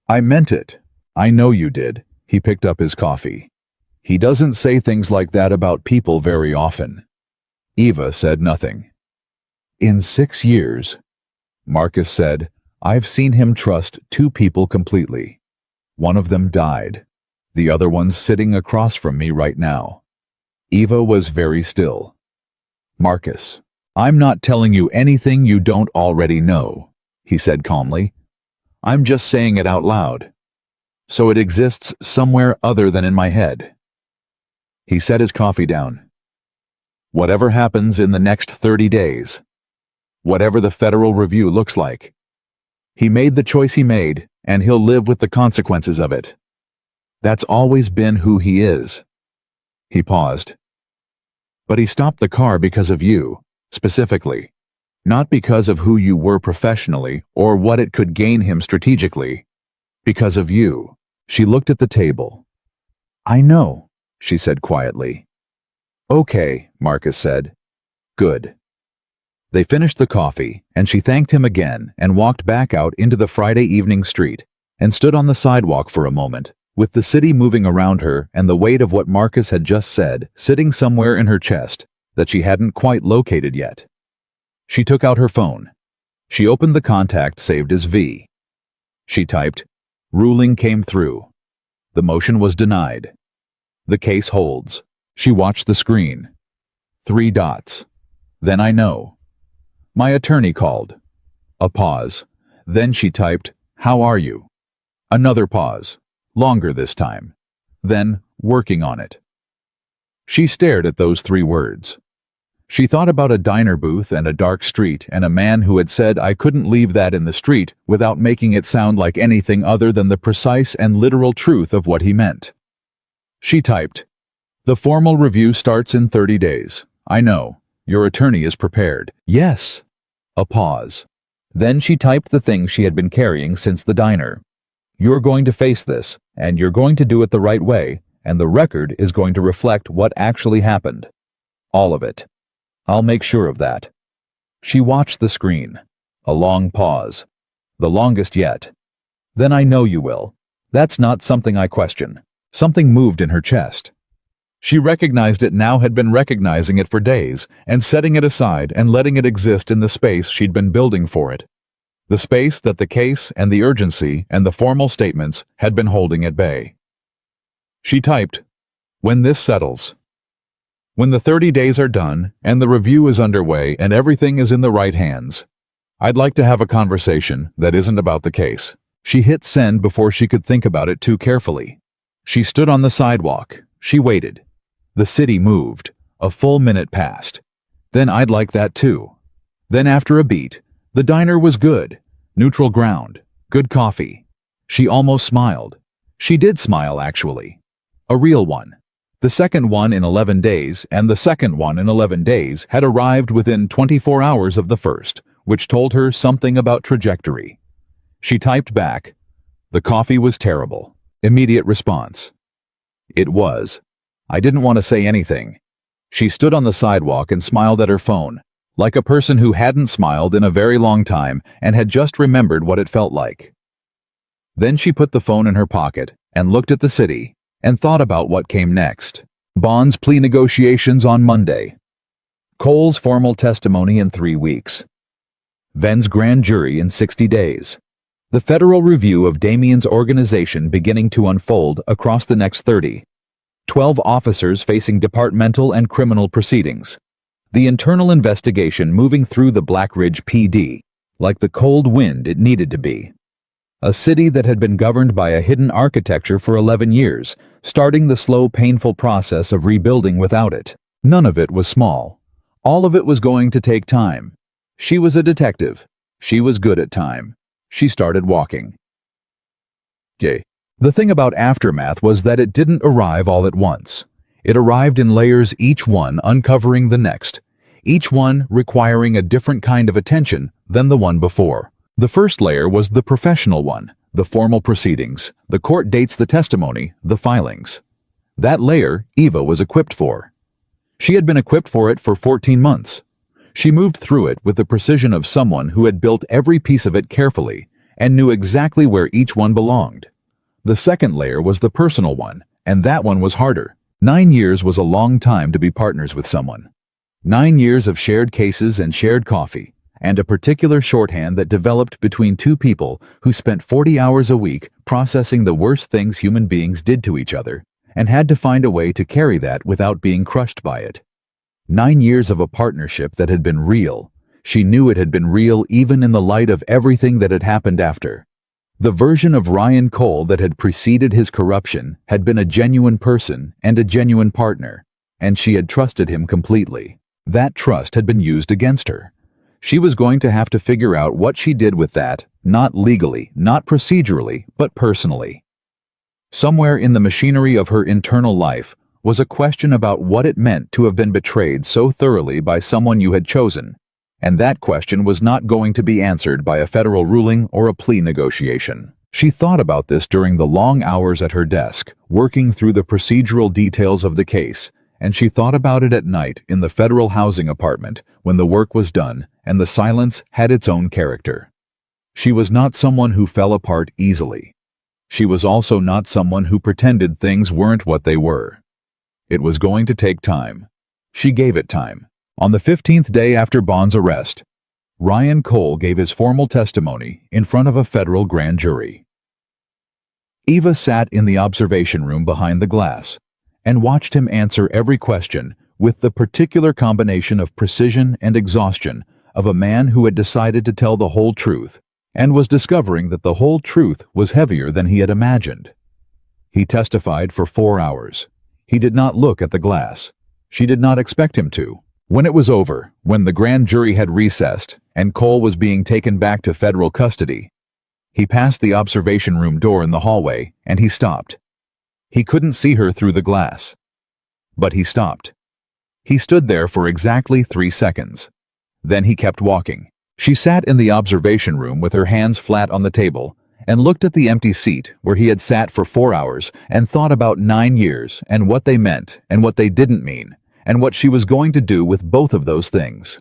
I meant it. I know you did." He picked up his coffee. "He doesn't say things like that about people very often." Eva said nothing. "In 6 years," Marcus said, "I've seen him trust 2 people completely. One of them died. The other one's sitting across from me right now." Eva was very still. "Marcus, I'm not telling you anything you don't already know," he said calmly. "I'm just saying it out loud. So it exists somewhere other than in my head." He set his coffee down. "Whatever happens in the next 30 days, whatever the federal review looks like, he made the choice he made, and he'll live with the consequences of it. That's always been who he is." He paused. "But he stopped the car because of you, specifically. Not because of who you were professionally or what it could gain him strategically. Because of you." She looked at the table. "I know," she said quietly. "Okay," Marcus said. "Good." They finished the coffee, and she thanked him again and walked back out into the Friday evening street and stood on the sidewalk for a moment, with the city moving around her and the weight of what Marcus had just said sitting somewhere in her chest that she hadn't quite located yet. She took out her phone. She opened the contact saved as V. She typed, "Ruling came through. The motion was denied. The case holds." She watched the screen. 3 dots. "Then I know." "My attorney called." A pause. Then she typed, "How are you?" Another pause. Longer this time. Then, "Working on it." She stared at those 3 words. She thought about a diner booth and a dark street and a man who had said, "I couldn't leave that in the street," without making it sound like anything other than the precise and literal truth of what he meant. She typed, "The formal review starts in 30 days. I know. Your attorney is prepared." "Yes." A pause. Then she typed the thing she had been carrying since the diner. "You're going to face this, and you're going to do it the right way, and the record is going to reflect what actually happened. All of it. I'll make sure of that." She watched the screen. A long pause. The longest yet. "Then I know you will. That's not something I question." Something moved in her chest. She recognized it now, had been recognizing it for days, and setting it aside and letting it exist in the space she'd been building for it. the space that the case and the urgency and the formal statements had been holding at bay. She typed, "When this settles. When the 30 days are done and the review is underway and everything is in the right hands, I'd like to have a conversation that isn't about the case." She hit send before she could think about it too carefully. She stood on the sidewalk. She waited. The city moved. A full minute passed. Then "I'd like that too." Then after a beat, the diner was good. Neutral ground. Good coffee. She almost smiled. She did smile, actually. A real one. The second one in 11 days and the second one in 11 days had arrived within 24 hours of the first, which told her something about trajectory. She typed back, "The coffee was terrible." Immediate response. It was. I didn't want to say anything. She stood on the sidewalk and smiled at her phone, like a person who hadn't smiled in a very long time and had just remembered what it felt like. Then she put the phone in her pocket and looked at the city and thought about what came next. Bond's plea negotiations on Monday. Cole's formal testimony in 3 weeks. Ven's grand jury in 60 days. The federal review of Damien's organization beginning to unfold across the next 30. 12 officers facing departmental and criminal proceedings. The internal investigation moving through the Black Ridge PD, like the cold wind it needed to be. A city that had been governed by a hidden architecture for 11 years, starting the slow, painful process of rebuilding without it. None of it was small. All of it was going to take time. She was a detective. She was good at time. She started walking. The thing about Aftermath was that it didn't arrive all at once. It arrived in layers, each one uncovering the next, each one requiring a different kind of attention than the one before. The first layer was the professional one, the formal proceedings, the court dates, the testimony, the filings. That layer Eva was equipped for. She had been equipped for it for 14 months. She moved through it with the precision of someone who had built every piece of it carefully and knew exactly where each one belonged. The second layer was the personal one, and that one was harder. 9 years was a long time to be partners with someone. 9 years of shared cases and shared coffee, and a particular shorthand that developed between two people who spent 40 hours a week processing the worst things human beings did to each other, and had to find a way to carry that without being crushed by it. 9 years of a partnership that had been real. She knew it had been real even in the light of everything that had happened after. The version of Ryan Cole that had preceded his corruption had been a genuine person and a genuine partner, and she had trusted him completely. That trust had been used against her. She was going to have to figure out what she did with that, not legally, not procedurally, but personally. Somewhere in the machinery of her internal life was a question about what it meant to have been betrayed so thoroughly by someone you had chosen, and that question was not going to be answered by a federal ruling or a plea negotiation. She thought about this during the long hours at her desk, working through the procedural details of the case, and she thought about it at night in the federal housing apartment when the work was done and the silence had its own character. She was not someone who fell apart easily. She was also not someone who pretended things weren't what they were. It was going to take time. She gave it time. On the 15th day after Bond's arrest, Ryan Cole gave his formal testimony in front of a federal grand jury. Eva sat in the observation room behind the glass and watched him answer every question with the particular combination of precision and exhaustion of a man who had decided to tell the whole truth and was discovering that the whole truth was heavier than he had imagined. He testified for 4 hours. He did not look at the glass. She did not expect him to. When it was over, when the grand jury had recessed and Cole was being taken back to federal custody, he passed the observation room door in the hallway and he stopped. He couldn't see her through the glass. But he stopped. He stood there for exactly 3 seconds. Then he kept walking. She sat in the observation room with her hands flat on the table and looked at the empty seat where he had sat for 4 hours and thought about 9 years and what they meant and what they didn't mean and what she was going to do with both of those things.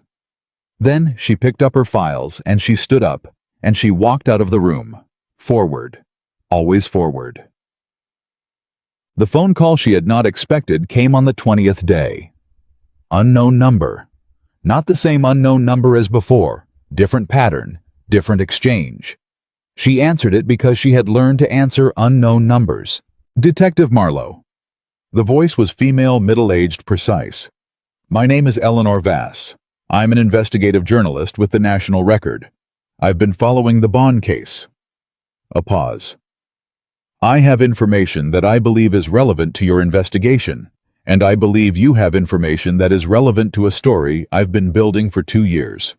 Then she picked up her files and she stood up and she walked out of the room. Forward. Always forward. The phone call she had not expected came on the 20th day. Unknown number. Not the same unknown number as before. Different pattern. different exchange. She answered it because she had learned to answer unknown numbers. Detective Marlowe. The voice was female, middle-aged, precise. My name is Eleanor Vass. I'm an investigative journalist with the National Record. I've been following the Bond case. A pause. I have information that I believe is relevant to your investigation, and I believe you have information that is relevant to a story I've been building for 2 years.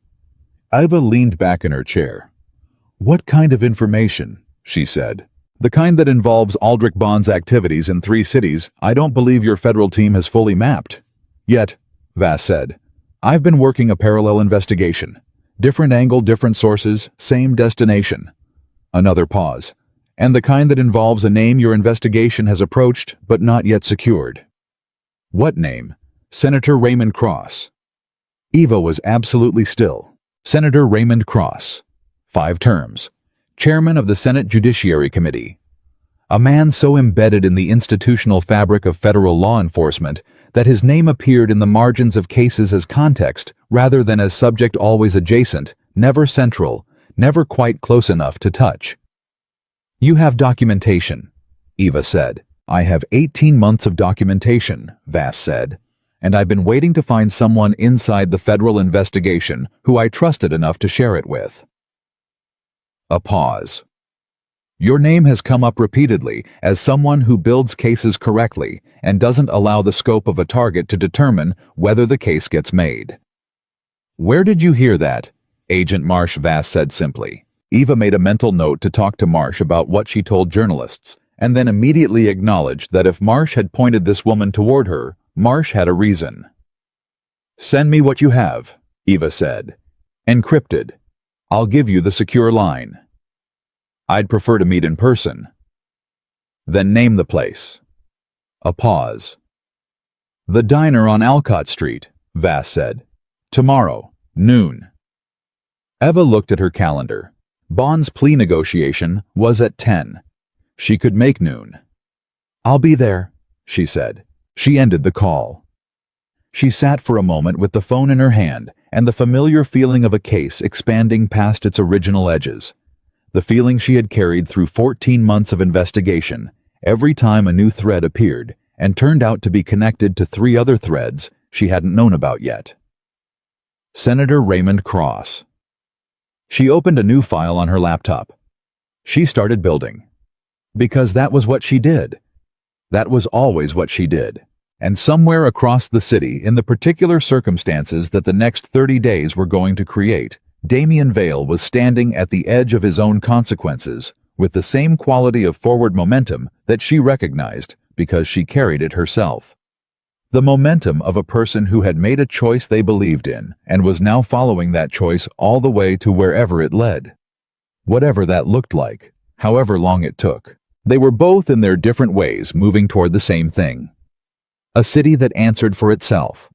Iva leaned back in her chair. What kind of information? She said. The kind that involves Aldrich Bond's activities in 3 cities I don't believe your federal team has fully mapped. Yet, Vass said, I've been working a parallel investigation. Different angle, different sources, same destination. Another pause. And the kind that involves a name your investigation has approached but not yet secured. What name? Senator Raymond Cross. Eva was absolutely still. Senator Raymond Cross. 5 terms. Chairman of the Senate Judiciary Committee. A man so embedded in the institutional fabric of federal law enforcement that his name appeared in the margins of cases as context rather than as subject always adjacent, never central, never quite close enough to touch. You have documentation, Eva said. I have 18 months of documentation, Vass said, and I've been waiting to find someone inside the federal investigation who I trusted enough to share it with. A pause. Your name has come up repeatedly as someone who builds cases correctly and doesn't allow the scope of a target to determine whether the case gets made. Where did you hear that? Agent Marsh, Vass said simply. Eva made a mental note to talk to Marsh about what she told journalists, and then immediately acknowledged that if Marsh had pointed this woman toward her, Marsh had a reason. Send me what you have, Eva said. Encrypted. I'll give you the secure line. I'd prefer to meet in person. Then name the place. A pause. The diner on Alcott Street, Vass said. Tomorrow, noon. Eva looked at her calendar. Bond's plea negotiation was at 10. She could make noon. I'll be there, she said. She ended the call. She sat for a moment with the phone in her hand and the familiar feeling of a case expanding past its original edges. The feeling she had carried through 14 months of investigation, every time a new thread appeared and turned out to be connected to 3 other threads she hadn't known about yet. Senator Raymond Cross. She opened a new file on her laptop. She started building. Because that was what she did. That was always what she did. And somewhere across the city, in the particular circumstances that the next 30 days were going to create, Damian Vale was standing at the edge of his own consequences, with the same quality of forward momentum that she recognized because she carried it herself. The momentum of a person who had made a choice they believed in and was now following that choice all the way to wherever it led. Whatever that looked like, however long it took, they were both in their different ways moving toward the same thing. A city that answered for itself.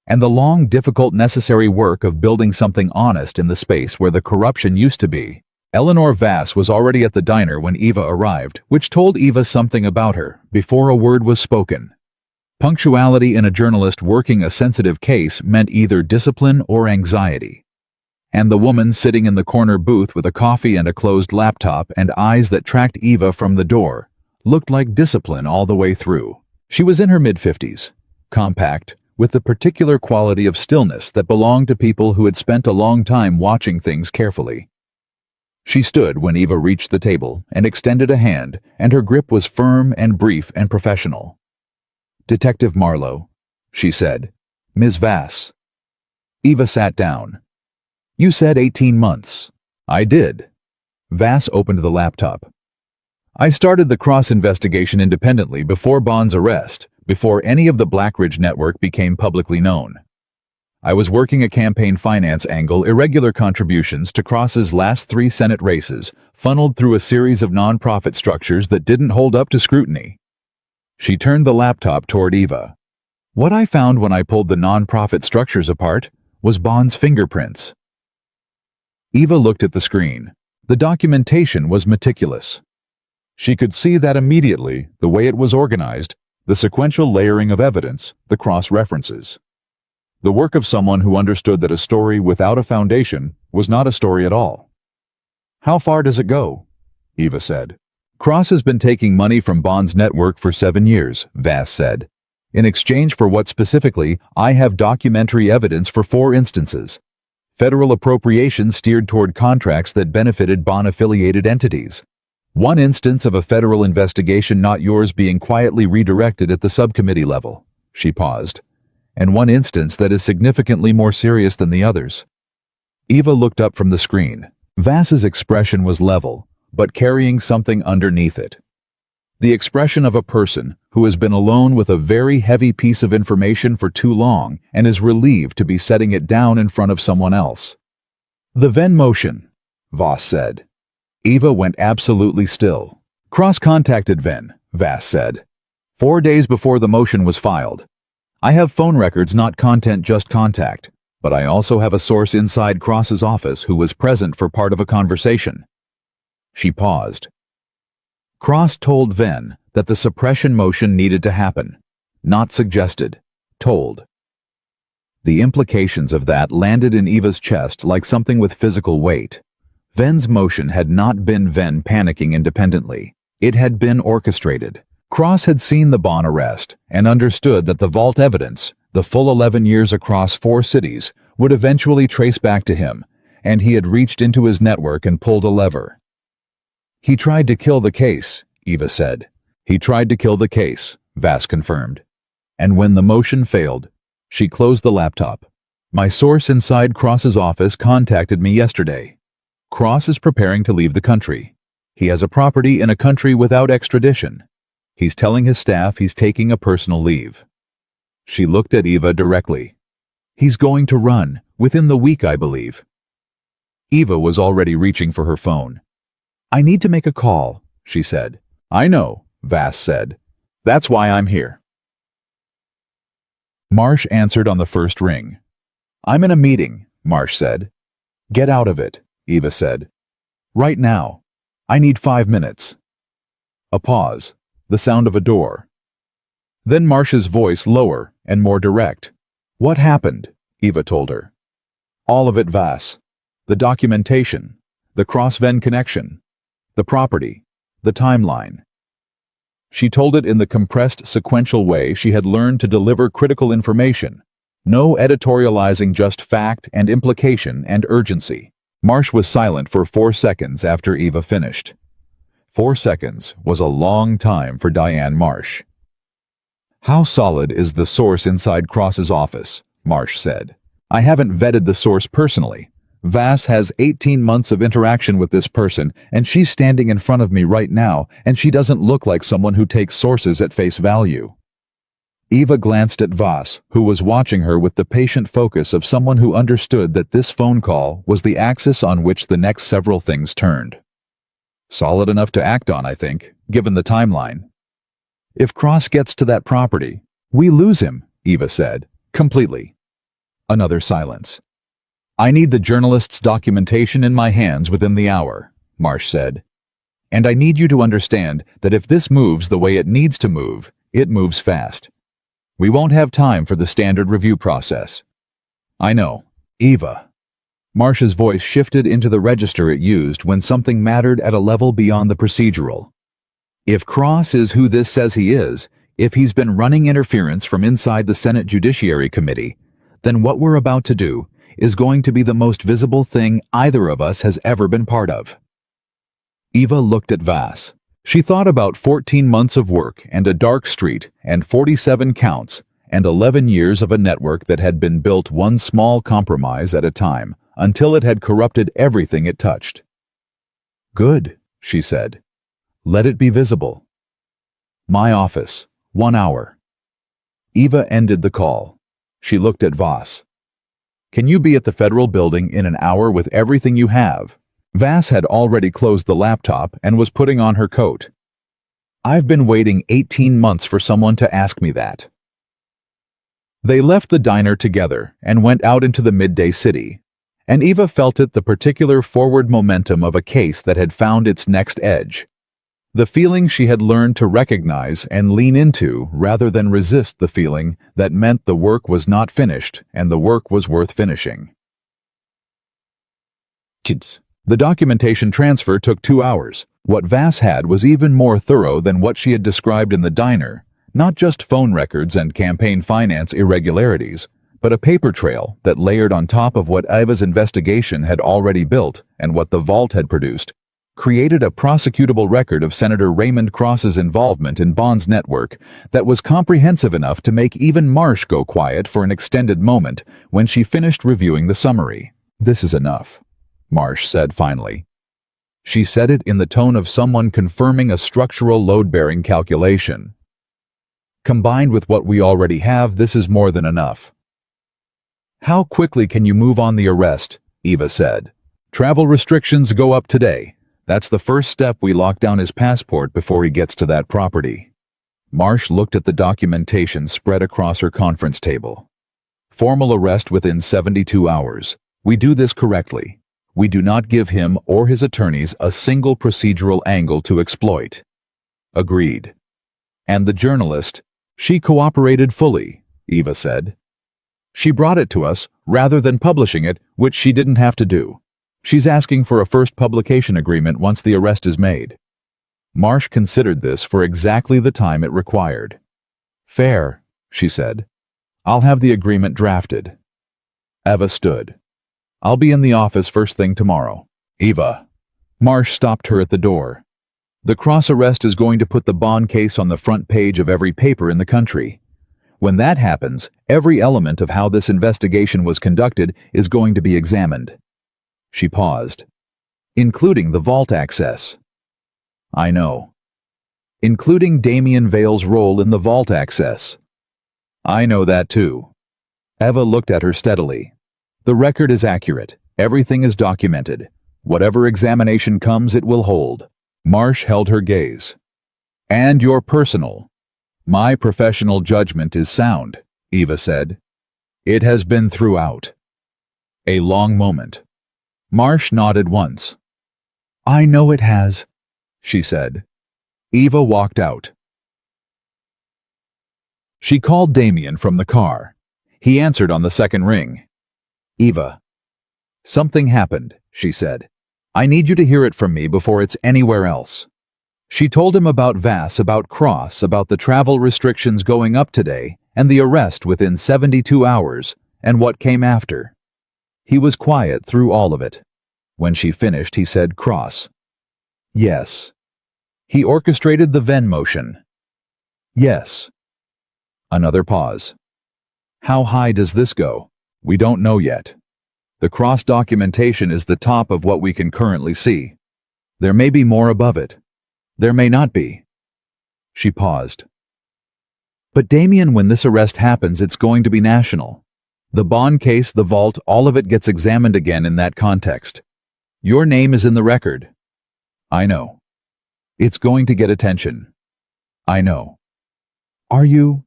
And the long, difficult, necessary work of building something honest in the space where the corruption used to be. Eleanor Vass was already at the diner when Eva arrived, which told Eva something about her before a word was spoken. Punctuality in a journalist working a sensitive case meant either discipline or anxiety. And the woman sitting in the corner booth with a coffee and a closed laptop and eyes that tracked Eva from the door looked like discipline all the way through. She was in her mid-50s, compact, with the particular quality of stillness that belonged to people who had spent a long time watching things carefully. She stood when Eva reached the table and extended a hand, and her grip was firm and brief and professional. Detective Marlowe, she said. Ms. Vass. Eva sat down. You said 18 months. I did. Vass opened the laptop. I started the Cross investigation independently before Bond's arrest, before any of the Blackridge network became publicly known. I was working a campaign finance angle, irregular contributions to Cross's last 3 Senate races, funneled through a series of nonprofit structures that didn't hold up to scrutiny. She turned the laptop toward Eva. What I found when I pulled the nonprofit structures apart was Bond's fingerprints. Eva looked at the screen. The documentation was meticulous. She could see that immediately, the way it was organized, the sequential layering of evidence, the cross-references. The work of someone who understood that a story without a foundation was not a story at all. How far does it go? Eva said. Cross has been taking money from Bond's network for 7 years, Vass said. In exchange for what specifically, I have documentary evidence for 4 instances. Federal appropriations steered toward contracts that benefited Bond-affiliated entities. 1 instance of a federal investigation not yours being quietly redirected at the subcommittee level. She paused. And 1 instance that is significantly more serious than the others. Eva looked up from the screen. Vass's expression was level, but carrying something underneath it. The expression of a person who has been alone with a very heavy piece of information for too long and is relieved to be setting it down in front of someone else. The Venn motion, Voss said. Eva went absolutely still. Cross contacted Venn, Vass said. 4 days before the motion was filed. I have phone records, not content, just contact, but I also have a source inside Cross's office who was present for part of a conversation. She paused. Cross told Venn that the suppression motion needed to happen, not suggested, told. The implications of that landed in Eva's chest like something with physical weight. Venn's motion had not been Venn panicking independently. It had been orchestrated. Cross had seen the Bond arrest and understood that the vault evidence, the full 11 years across 4 cities, would eventually trace back to him, and he had reached into his network and pulled a lever. He tried to kill the case, Eva said. He tried to kill the case, Vass confirmed. And when the motion failed, she closed the laptop. My source inside Cross's office contacted me yesterday. Cross is preparing to leave the country. He has a property in a country without extradition. He's telling his staff he's taking a personal leave. She looked at Eva directly. He's going to run, within the week, I believe. Eva was already reaching for her phone. I need to make a call, she said. I know, Vass said. That's why I'm here. Marsh answered on the first ring. I'm in a meeting, Marsh said. Get out of it, Eva said. Right now. I need 5 minutes. A pause, the sound of a door. Then Marsh's voice lower and more direct. What happened? Eva told her. All of it, Vass. The documentation, the Cross-Venn connection, the property, the timeline. She told it in the compressed, sequential way she had learned to deliver critical information. No editorializing, just fact and implication and urgency. Marsh was silent for 4 seconds after Eva finished. 4 seconds was a long time for Diane Marsh. How solid is the source inside Cross's office? Marsh said. I haven't vetted the source personally. Vass has 18 months of interaction with this person, and she's standing in front of me right now, and she doesn't look like someone who takes sources at face value. Eva glanced at Vass, who was watching her with the patient focus of someone who understood that this phone call was the axis on which the next several things turned. Solid enough to act on, I think, given the timeline. If Cross gets to that property, we lose him, Eva said, completely. Another silence. I need the journalist's documentation in my hands within the hour, Marsh said. And I need you to understand that if this moves the way it needs to move, it moves fast. We won't have time for the standard review process. I know. Eva. Marsh's voice shifted into the register it used when something mattered at a level beyond the procedural. If Cross is who this says he is, if he's been running interference from inside the Senate Judiciary Committee, then what we're about to do is going to be the most visible thing either of us has ever been part of. Eva looked at Vass. She thought about 14 months of work and a dark street and 47 counts and 11 years of a network that had been built one small compromise at a time until it had corrupted everything it touched. Good, she said. Let it be visible. My office, 1 hour. Eva ended the call. She looked at Vass. Can you be at the federal building in an hour with everything you have? Vass had already closed the laptop and was putting on her coat. I've been waiting 18 months for someone to ask me that. They left the diner together and went out into the midday city, and Eva felt it the particular forward momentum of a case that had found its next edge. The feeling she had learned to recognize and lean into rather than resist the feeling that meant the work was not finished and the work was worth finishing. The documentation transfer took 2 hours. What Vass had was even more thorough than what she had described in the diner, not just phone records and campaign finance irregularities, but a paper trail that layered on top of what Iva's investigation had already built and what the vault had produced, created a prosecutable record of Senator Raymond Cross's involvement in Bond's network that was comprehensive enough to make even Marsh go quiet for an extended moment when she finished reviewing the summary. "This is enough," Marsh said finally. She said it in the tone of someone confirming a structural load-bearing calculation. "Combined with what we already have, this is more than enough." "How quickly can you move on the arrest?" Eva said. "Travel restrictions go up today. That's the first step. We lock down his passport before he gets to that property." Marsh looked at the documentation spread across her conference table. "Formal arrest within 72 hours. We do this correctly. We do not give him or his attorneys a single procedural angle to exploit." "Agreed." "And the journalist, she cooperated fully," Eva said. "She brought it to us rather than publishing it, which she didn't have to do. She's asking for a first publication agreement once the arrest is made." Marsh considered this for exactly the time it required. "Fair," she said. "I'll have the agreement drafted." Eva stood. "I'll be in the office first thing tomorrow." "Eva." Marsh stopped her at the door. "The Cross arrest is going to put the Bond case on the front page of every paper in the country. When that happens, every element of how this investigation was conducted is going to be examined." She paused. "Including the vault access." "I know." "Including Damien Vale's role in the vault access." "I know that too." Eva looked at her steadily. "The record is accurate. Everything is documented. Whatever examination comes, it will hold." Marsh held her gaze. "And your personal." "My professional judgment is sound," Eva said. "It has been throughout." A long moment. Marsh nodded once. "I know it has," she said. Eva walked out. She called Damien from the car. He answered on the second ring. "Eva." "Something happened," she said. "I need you to hear it from me before it's anywhere else." She told him about Vass, about Cross, about the travel restrictions going up today, and the arrest within 72 hours, and what came after. He was quiet through all of it. When she finished, he said, "Cross." "Yes." "He orchestrated the Venn motion." "Yes." Another pause. "How high does this go?" "We don't know yet. The Cross documentation is the top of what we can currently see. There may be more above it. There may not be." She paused. "But Damien, when this arrest happens, it's going to be national. The Bond case, the vault, all of it gets examined again in that context. Your name is in the record." "I know." "It's going to get attention." "I know." "Are you—"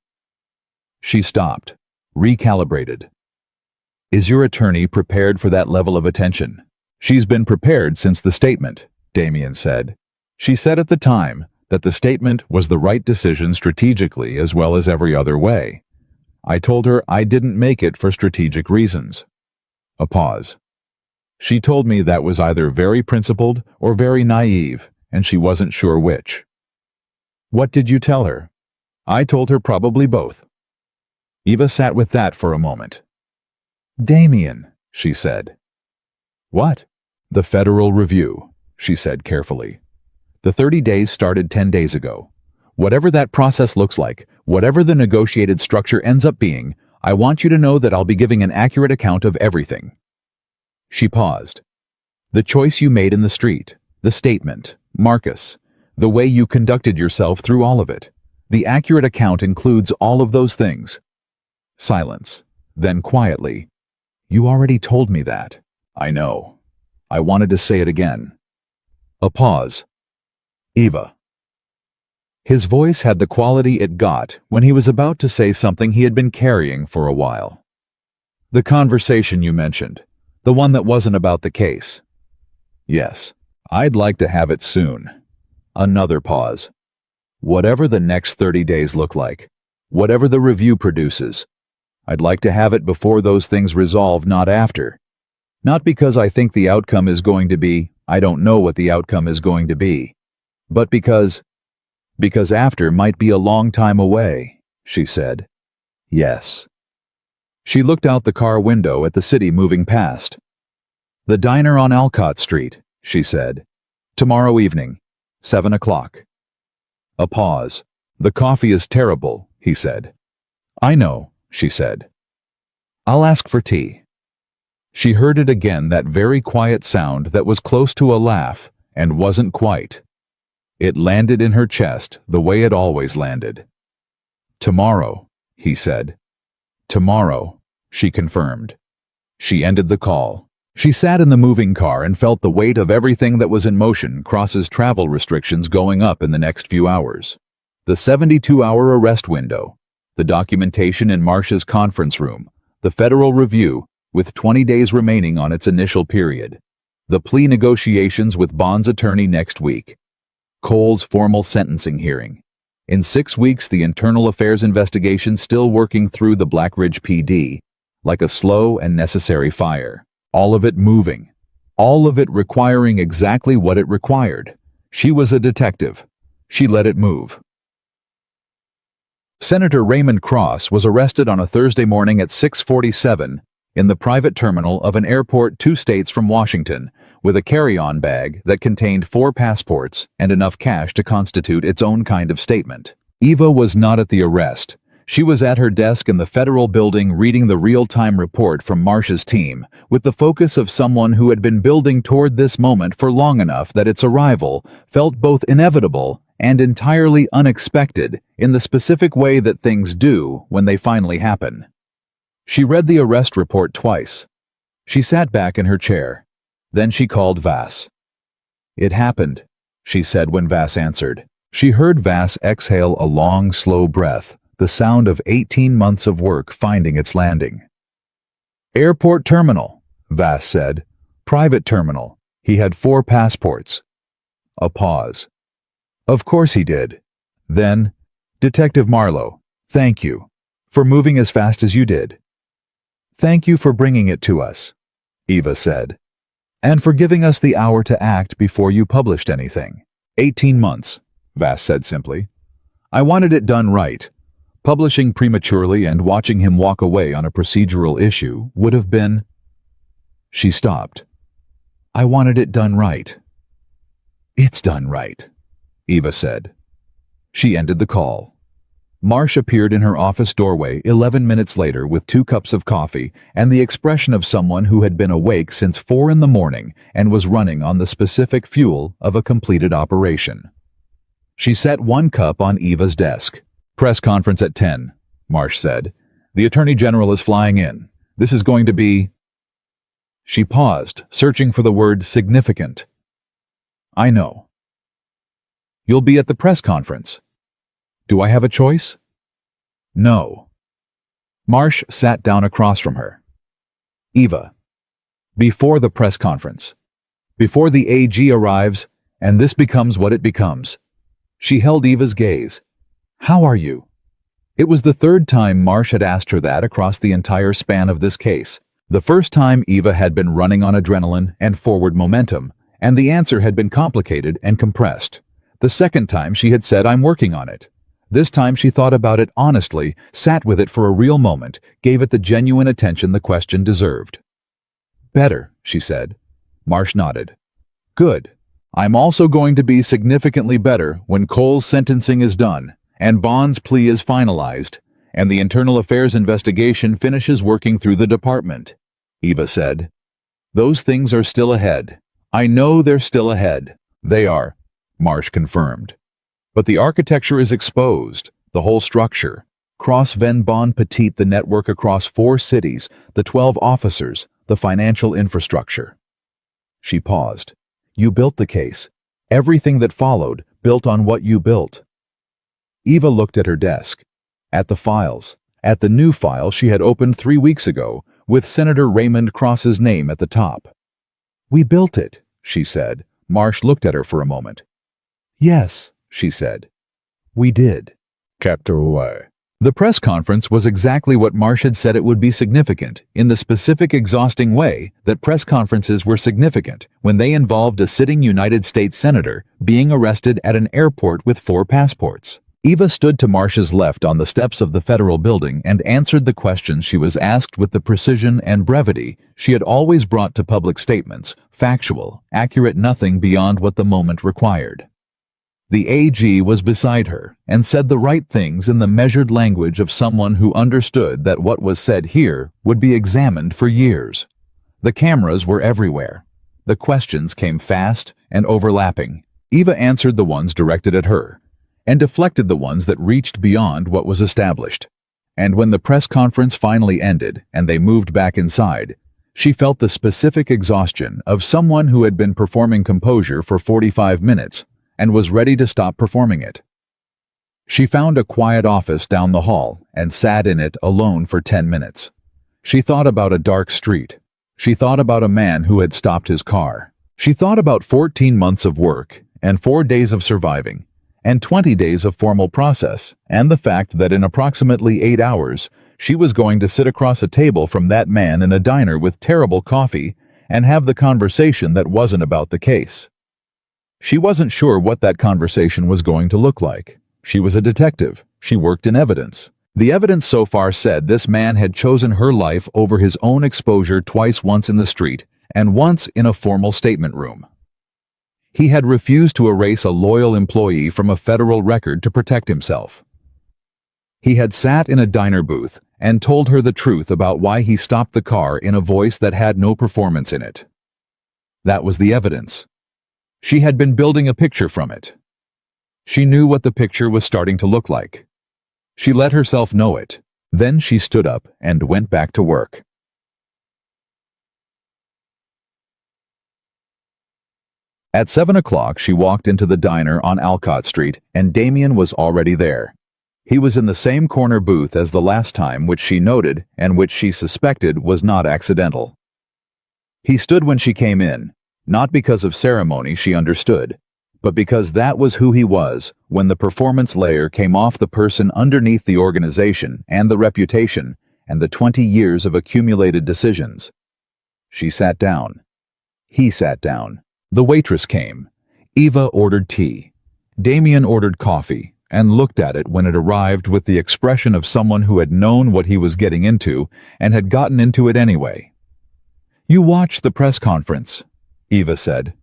She stopped, recalibrated. "Is your attorney prepared for that level of attention?" "She's been prepared since the statement," Damien said. "She said at the time that the statement was the right decision strategically as well as every other way. I told her I didn't make it for strategic reasons." A pause. "She told me that was either very principled or very naive, and she wasn't sure which." "What did you tell her?" "I told her probably both." Eva sat with that for a moment. "Damien," she said. "What?" "The Federal Review," she said carefully. "The 30 days started 10 days ago. Whatever that process looks like, whatever the negotiated structure ends up being, I want you to know that I'll be giving an accurate account of everything." She paused. "The choice you made in the street, the statement, Marcus, the way you conducted yourself through all of it. The accurate account includes all of those things." Silence. Then quietly, "You already told me that." "I know. I wanted to say it again." A pause. "Eva." His voice had the quality it got when he was about to say something he had been carrying for a while. "The conversation you mentioned, the one that wasn't about the case." "Yes. I'd like to have it soon." Another pause. "Whatever the next 30 days look like, whatever the review produces, I'd like to have it before those things resolve, not after." Not because I think the outcome is going to be, I don't know what the outcome is going to be, but because after might be a long time away, she said. Yes. She looked out the car window at the city moving past. The diner on Alcott Street, she said. Tomorrow evening, 7 o'clock. A pause. The coffee is terrible, he said. I know, she said. I'll ask for tea. She heard it again, that very quiet sound that was close to a laugh and wasn't quite. It landed in her chest the way it always landed. Tomorrow, he said. Tomorrow, she confirmed. She ended the call. She sat in the moving car and felt the weight of everything that was in motion crosses travel restrictions going up in the next few hours. The 72-hour arrest window, the documentation in Marsh's conference room, the federal review, with 20 days remaining on its initial period, the plea negotiations with Bond's attorney next week, Cole's formal sentencing hearing. In 6 weeks, the internal affairs investigation still working through the Black Ridge PD, like a slow and necessary fire. All of it moving. All of it requiring exactly what it required. She was a detective. She let it move. Senator Raymond Cross was arrested on a Thursday morning at 6:47 in the private terminal of an airport 2 states from Washington, with a carry-on bag that contained 4 passports and enough cash to constitute its own kind of statement. Eva was not at the arrest. She was at her desk in the federal building reading the real-time report from Marsh's team, with the focus of someone who had been building toward this moment for long enough that its arrival felt both inevitable and entirely unexpected in the specific way that things do when they finally happen. She read the arrest report twice. She sat back in her chair. Then she called Vass. It happened, she said when Vass answered. She heard Vass exhale a long, slow breath, the sound of 18 months of work finding its landing. Airport terminal, Vass said. Private terminal. He had 4 passports. A pause. Of course he did. Then, Detective Marlowe, thank you for moving as fast as you did. Thank you for bringing it to us, Eva said. And for giving us the hour to act before you published anything. 18 months, Vass said simply. I wanted it done right. Publishing prematurely and watching him walk away on a procedural issue would have been... She stopped. I wanted it done right. It's done right, Eva said. She ended the call. Marsh appeared in her office doorway 11 minutes later with 2 cups of coffee and the expression of someone who had been awake since 4 in the morning and was running on the specific fuel of a completed operation. She set 1 cup on Eva's desk. Press conference at 10, Marsh said. The Attorney General is flying in. This is going to be... She paused, searching for the word significant. I know. You'll be at the press conference. Do I have a choice? No. Marsh sat down across from her. Eva, before the press conference, before the AG arrives, and this becomes what it becomes. She held Eva's gaze. How are you? It was the 3rd time Marsh had asked her that across the entire span of this case. The first time Eva had been running on adrenaline and forward momentum, and the answer had been complicated and compressed. The second time she had said, I'm working on it. This time she thought about it honestly, sat with it for a real moment, gave it the genuine attention the question deserved. Better, she said. Marsh nodded. Good. I'm also going to be significantly better when Cole's sentencing is done, and Bond's plea is finalized, and the internal affairs investigation finishes working through the department, Eva said. Those things are still ahead. I know they're still ahead. They are, Marsh confirmed. But the architecture is exposed, the whole structure. Cross Ven Bon Petit, the network across 4 cities, the 12 officers, the financial infrastructure. She paused. You built the case. Everything that followed built on what you built. Eva looked at her desk, at the files, at the new file she had opened 3 weeks ago, with Senator Raymond Cross's name at the top. We built it, she said. Marsh looked at her for a moment. Yes, she said. We did. Chapter 1. The press conference was exactly what Marsh had said it would be: significant, in the specific, exhausting way that press conferences were significant when they involved a sitting United States senator being arrested at an airport with 4 passports. Eva stood to Marsh's left on the steps of the federal building and answered the questions she was asked with the precision and brevity she had always brought to public statements: factual, accurate, nothing beyond what the moment required. The AG was beside her and said the right things in the measured language of someone who understood that what was said here would be examined for years. The cameras were everywhere. The questions came fast and overlapping. Eva answered the ones directed at her and deflected the ones that reached beyond what was established. And when the press conference finally ended and they moved back inside, she felt the specific exhaustion of someone who had been performing composure for 45 minutes and was ready to stop performing it. She found a quiet office down the hall and sat in it alone for 10 minutes. She thought about a dark street. She thought about a man who had stopped his car. She thought about 14 months of work and 4 days of surviving and 20 days of formal process, and the fact that in approximately 8 hours she was going to sit across a table from that man in a diner with terrible coffee and have the conversation that wasn't about the case. She wasn't sure what that conversation was going to look like. She was a detective. She worked in evidence. The evidence so far said this man had chosen her life over his own exposure twice, once in the street and once in a formal statement room. He had refused to erase a loyal employee from a federal record to protect himself. He had sat in a diner booth and told her the truth about why he stopped the car in a voice that had no performance in it. That was the evidence. She had been building a picture from it. She knew what the picture was starting to look like. She let herself know it. Then she stood up and went back to work. At 7 o'clock, she walked into the diner on Alcott Street, and Damien was already there. He was in the same corner booth as the last time, which she noted and which she suspected was not accidental. He stood when she came in, not because of ceremony, she understood, but because that was who he was when the performance layer came off the person underneath the organization and the reputation and the 20 years of accumulated decisions. She sat down. He sat down. The waitress came. Eva ordered tea. Damien ordered coffee and looked at it when it arrived with the expression of someone who had known what he was getting into and had gotten into it anyway. "You watched the press conference," Eva said.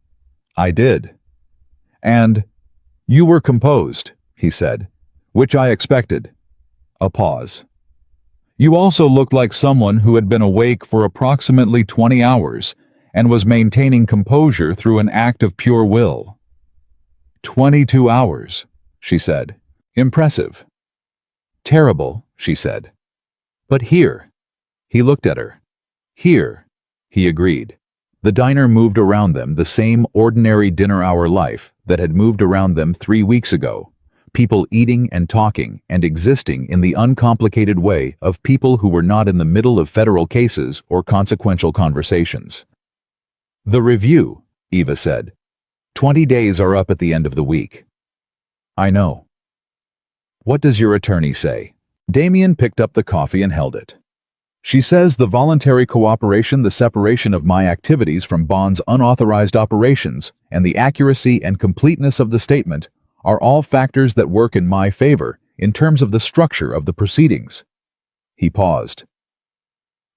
"I did." "And you were composed," he said, "which I expected." A pause. "You also looked like someone who had been awake for approximately 20 hours and was maintaining composure through an act of pure will." 22 hours, she said. "Impressive." "Terrible," she said. "But here." He looked at her. "Here," he agreed. The diner moved around them, the same ordinary dinner-hour life that had moved around them 3 weeks ago. People eating and talking and existing in the uncomplicated way of people who were not in the middle of federal cases or consequential conversations. "The review," Eva said. 20 days are up at the end of the week." "I know." "What does your attorney say?" Damien picked up the coffee and held it. "She says the voluntary cooperation, the separation of my activities from Bond's unauthorized operations, and the accuracy and completeness of the statement are all factors that work in my favor in terms of the structure of the proceedings." He paused.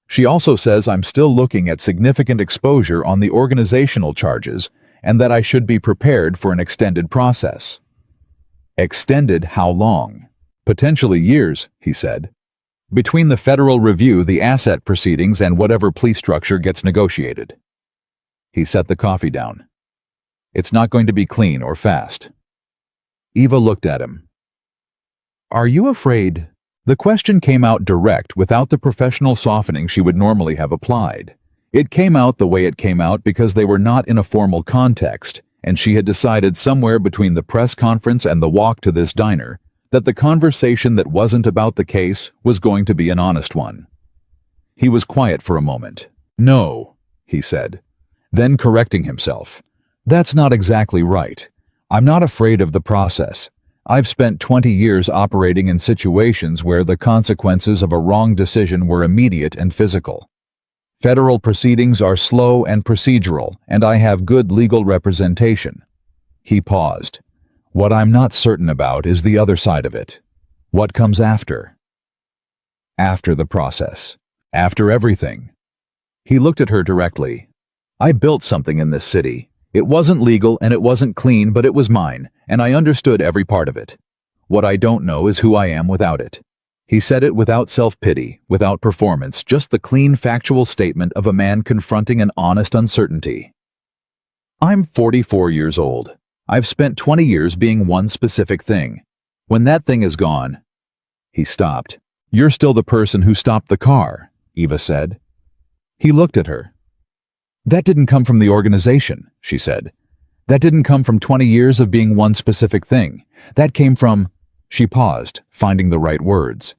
"She also says I'm still looking at significant exposure on the organizational charges and that I should be prepared for an extended process." "Extended how long?" "Potentially years," he said. "Between the federal review, the asset proceedings, and whatever plea structure gets negotiated." He set the coffee down. "It's not going to be clean or fast." Eva looked at him. "Are you afraid?" The question came out direct without the professional softening she would normally have applied. It came out the way it came out because they were not in a formal context, and she had decided somewhere between the press conference and the walk to this diner that the conversation that wasn't about the case was going to be an honest one. He was quiet for a moment. "No," he said. Then, correcting himself, "That's not exactly right. I'm not afraid of the process. I've spent 20 years operating in situations where the consequences of a wrong decision were immediate and physical. Federal proceedings are slow and procedural, and I have good legal representation." He paused. "What I'm not certain about is the other side of it. What comes after? After the process. After everything." He looked at her directly. "I built something in this city. It wasn't legal and it wasn't clean, but it was mine, and I understood every part of it. What I don't know is who I am without it." He said it without self-pity, without performance, just the clean, factual statement of a man confronting an honest uncertainty. "I'm 44 years old. I've spent 20 years being one specific thing. When that thing is gone—" He stopped. "You're still the person who stopped the car," Eva said. He looked at her. "That didn't come from the organization," she said. "That didn't come from 20 years of being one specific thing. That came from—" She paused, finding the right words.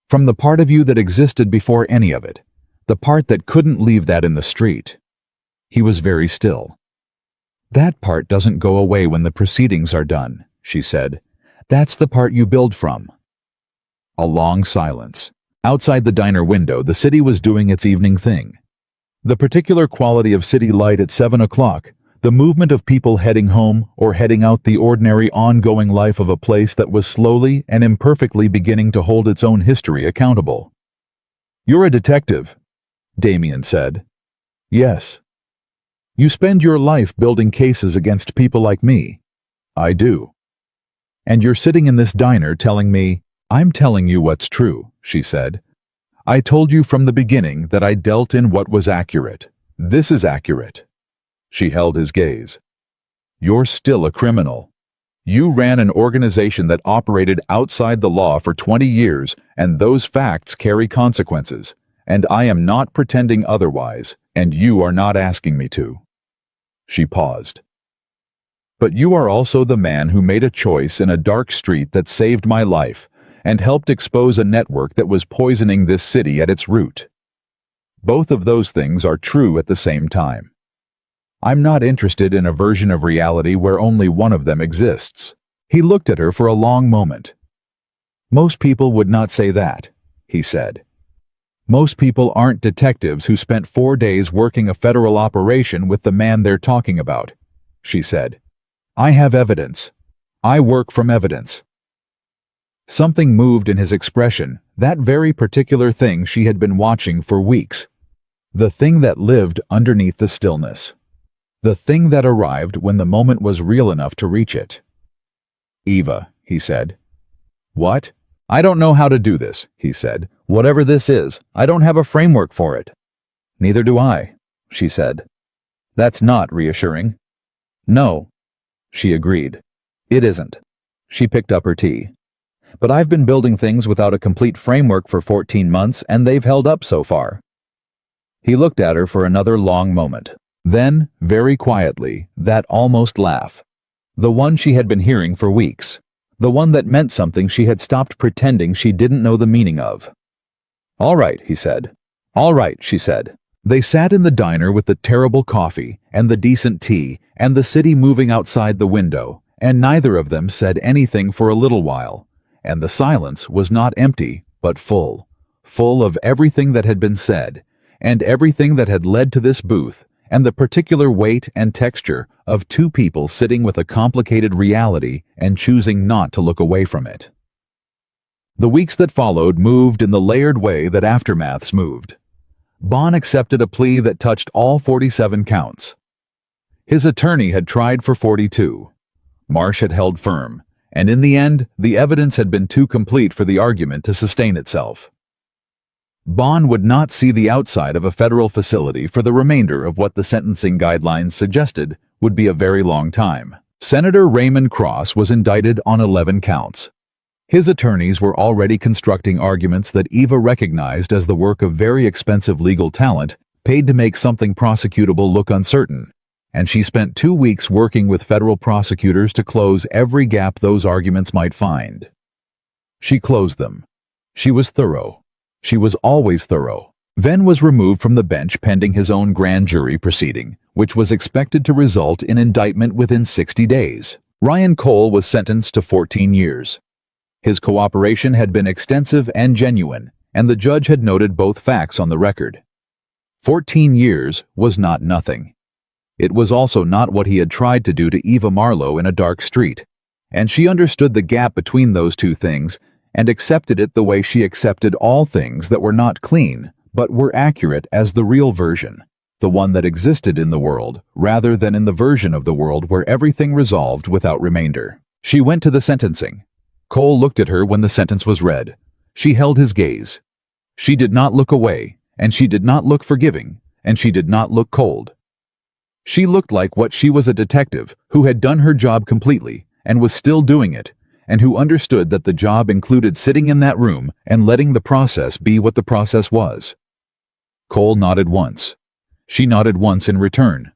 "From the part of you that existed before any of it. The part that couldn't leave that in the street." He was very still. "That part doesn't go away when the proceedings are done," she said. "That's the part you build from." A long silence. Outside the diner window, the city was doing its evening thing. The particular quality of city light at 7 o'clock, the movement of people heading home or heading out, the ordinary ongoing life of a place that was slowly and imperfectly beginning to hold its own history accountable. "You're a detective," Damien said. "Yes." "You spend your life building cases against people like me." "I do." "And you're sitting in this diner telling me—" "I'm telling you what's true," she said. "I told you from the beginning that I dealt in what was accurate. This is accurate." She held his gaze. "You're still a criminal. You ran an organization that operated outside the law for 20 years, and those facts carry consequences. And I am not pretending otherwise, and you are not asking me to." She paused. "But you are also the man who made a choice in a dark street that saved my life, and helped expose a network that was poisoning this city at its root. Both of those things are true at the same time. I'm not interested in a version of reality where only one of them exists." He looked at her for a long moment. "Most people would not say that," he said. "Most people aren't detectives who spent 4 days working a federal operation with the man they're talking about," she said. "I have evidence. I work from evidence." Something moved in his expression, that very particular thing she had been watching for weeks. The thing that lived underneath the stillness. The thing that arrived when the moment was real enough to reach it. "Eva," he said. "What?" "I don't know how to do this," he said. "Whatever this is, I don't have a framework for it." "Neither do I," she said. "That's not reassuring." "No," she agreed. "It isn't." She picked up her tea. "But I've been building things without a complete framework for 14 months, and they've held up so far." He looked at her for another long moment. Then, very quietly, that almost laugh. The one she had been hearing for weeks. The one that meant something she had stopped pretending she didn't know the meaning of. "All right," he said. "All right," she said. They sat in the diner with the terrible coffee, and the decent tea, and the city moving outside the window, and neither of them said anything for a little while. And the silence was not empty, but full. Full of everything that had been said, and everything that had led to this booth, and the particular weight and texture of two people sitting with a complicated reality and choosing not to look away from it. The weeks that followed moved in the layered way that aftermaths moved. Bond accepted a plea that touched all 47 counts. His attorney had tried for 42. Marsh had held firm, and in the end, the evidence had been too complete for the argument to sustain itself. Bond would not see the outside of a federal facility for the remainder of what the sentencing guidelines suggested would be a very long time. Senator Raymond Cross was indicted on 11 counts. His attorneys were already constructing arguments that Eva recognized as the work of very expensive legal talent paid to make something prosecutable look uncertain, and she spent 2 weeks working with federal prosecutors to close every gap those arguments might find. She closed them. She was thorough. She was always thorough. Venn was removed from the bench pending his own grand jury proceeding, which was expected to result in indictment within 60 days. Ryan Cole was sentenced to 14 years. His cooperation had been extensive and genuine, and the judge had noted both facts on the record. 14 years was not nothing. It was also not what he had tried to do to Eva Marlowe in a dark street, and she understood the gap between those two things and accepted it the way she accepted all things that were not clean but were accurate as the real version, the one that existed in the world rather than in the version of the world where everything resolved without remainder. She went to the sentencing. Cole looked at her when the sentence was read. She held his gaze. She did not look away, and she did not look forgiving, and she did not look cold. She looked like what she was, a detective who had done her job completely and was still doing it, and who understood that the job included sitting in that room and letting the process be what the process was. Cole nodded once. She nodded once in return.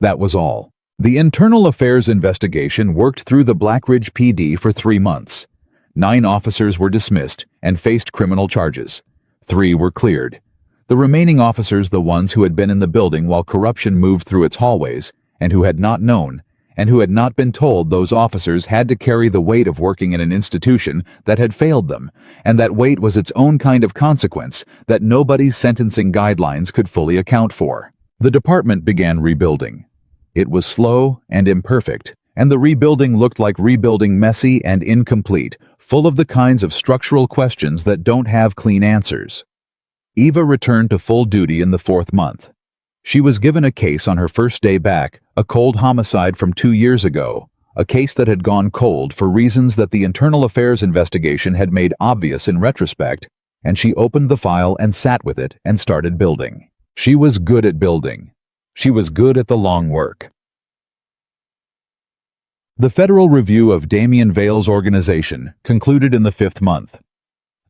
That was all. The Internal Affairs investigation worked through the Blackridge PD for 3 months. 9 officers were dismissed and faced criminal charges. 3 were cleared. The remaining officers, the ones who had been in the building while corruption moved through its hallways, and who had not known, and who had not been told, those officers had to carry the weight of working in an institution that had failed them, and that weight was its own kind of consequence that nobody's sentencing guidelines could fully account for. The department began rebuilding. It was slow and imperfect, and the rebuilding looked like rebuilding, messy and incomplete, full of the kinds of structural questions that don't have clean answers. Eva returned to full duty in the 4th month. She was given a case on her first day back, a cold homicide from 2 years ago, a case that had gone cold for reasons that the Internal Affairs investigation had made obvious in retrospect, and she opened the file and sat with it and started building. She was good at building. She was good at the long work. The federal review of Damian Vale's organization concluded in the 5th month.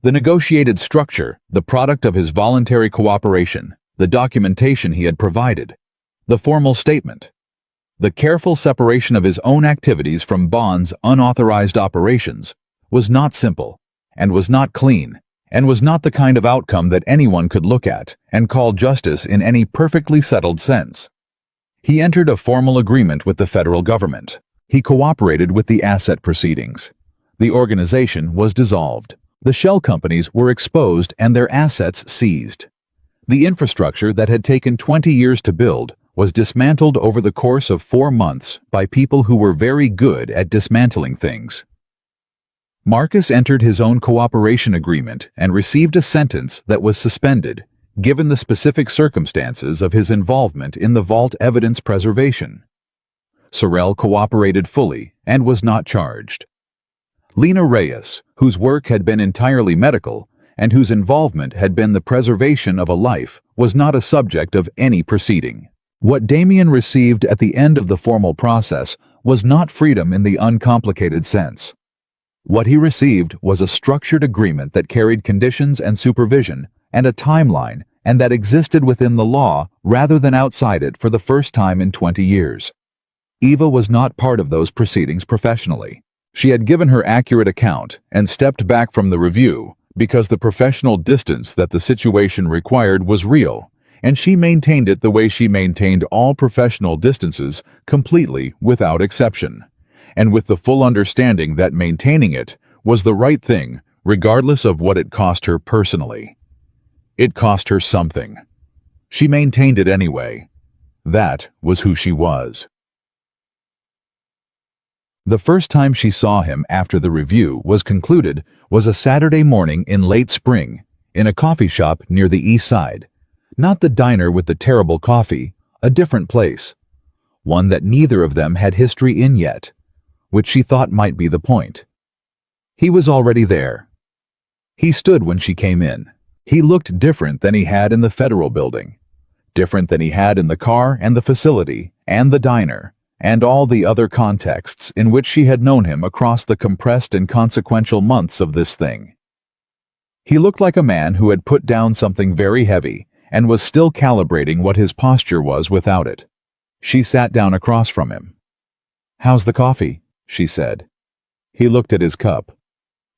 The negotiated structure, the product of his voluntary cooperation, the documentation he had provided, the formal statement, the careful separation of his own activities from Bond's unauthorized operations, was not simple, and was not clean, and was not the kind of outcome that anyone could look at and call justice in any perfectly settled sense. He entered a formal agreement with the federal government. He cooperated with the asset proceedings. The organization was dissolved. The shell companies were exposed and their assets seized. The infrastructure that had taken 20 years to build was dismantled over the course of 4 months by people who were very good at dismantling things. Marcus entered his own cooperation agreement and received a sentence that was suspended, given the specific circumstances of his involvement in the vault evidence preservation. Sorrell cooperated fully and was not charged. Lena Reyes, whose work had been entirely medical and whose involvement had been the preservation of a life, was not a subject of any proceeding. What Damian received at the end of the formal process was not freedom in the uncomplicated sense. What he received was a structured agreement that carried conditions and supervision and a timeline, and that existed within the law rather than outside it for the first time in 20 years. Eva was not part of those proceedings professionally. She had given her accurate account and stepped back from the review because the professional distance that the situation required was real, and she maintained it the way she maintained all professional distances, completely without exception, and with the full understanding that maintaining it was the right thing regardless of what it cost her personally. It cost her something. She maintained it anyway. That was who she was. The first time she saw him after the review was concluded was a Saturday morning in late spring, in a coffee shop near the east side. Not the diner with the terrible coffee, a different place. One that neither of them had history in yet, which she thought might be the point. He was already there. He stood when she came in. He looked different than he had in the federal building, different than he had in the car and the facility and the diner, and all the other contexts in which she had known him across the compressed and consequential months of this thing. He looked like a man who had put down something very heavy and was still calibrating what his posture was without it. She sat down across from him. "How's the coffee?" she said. He looked at his cup.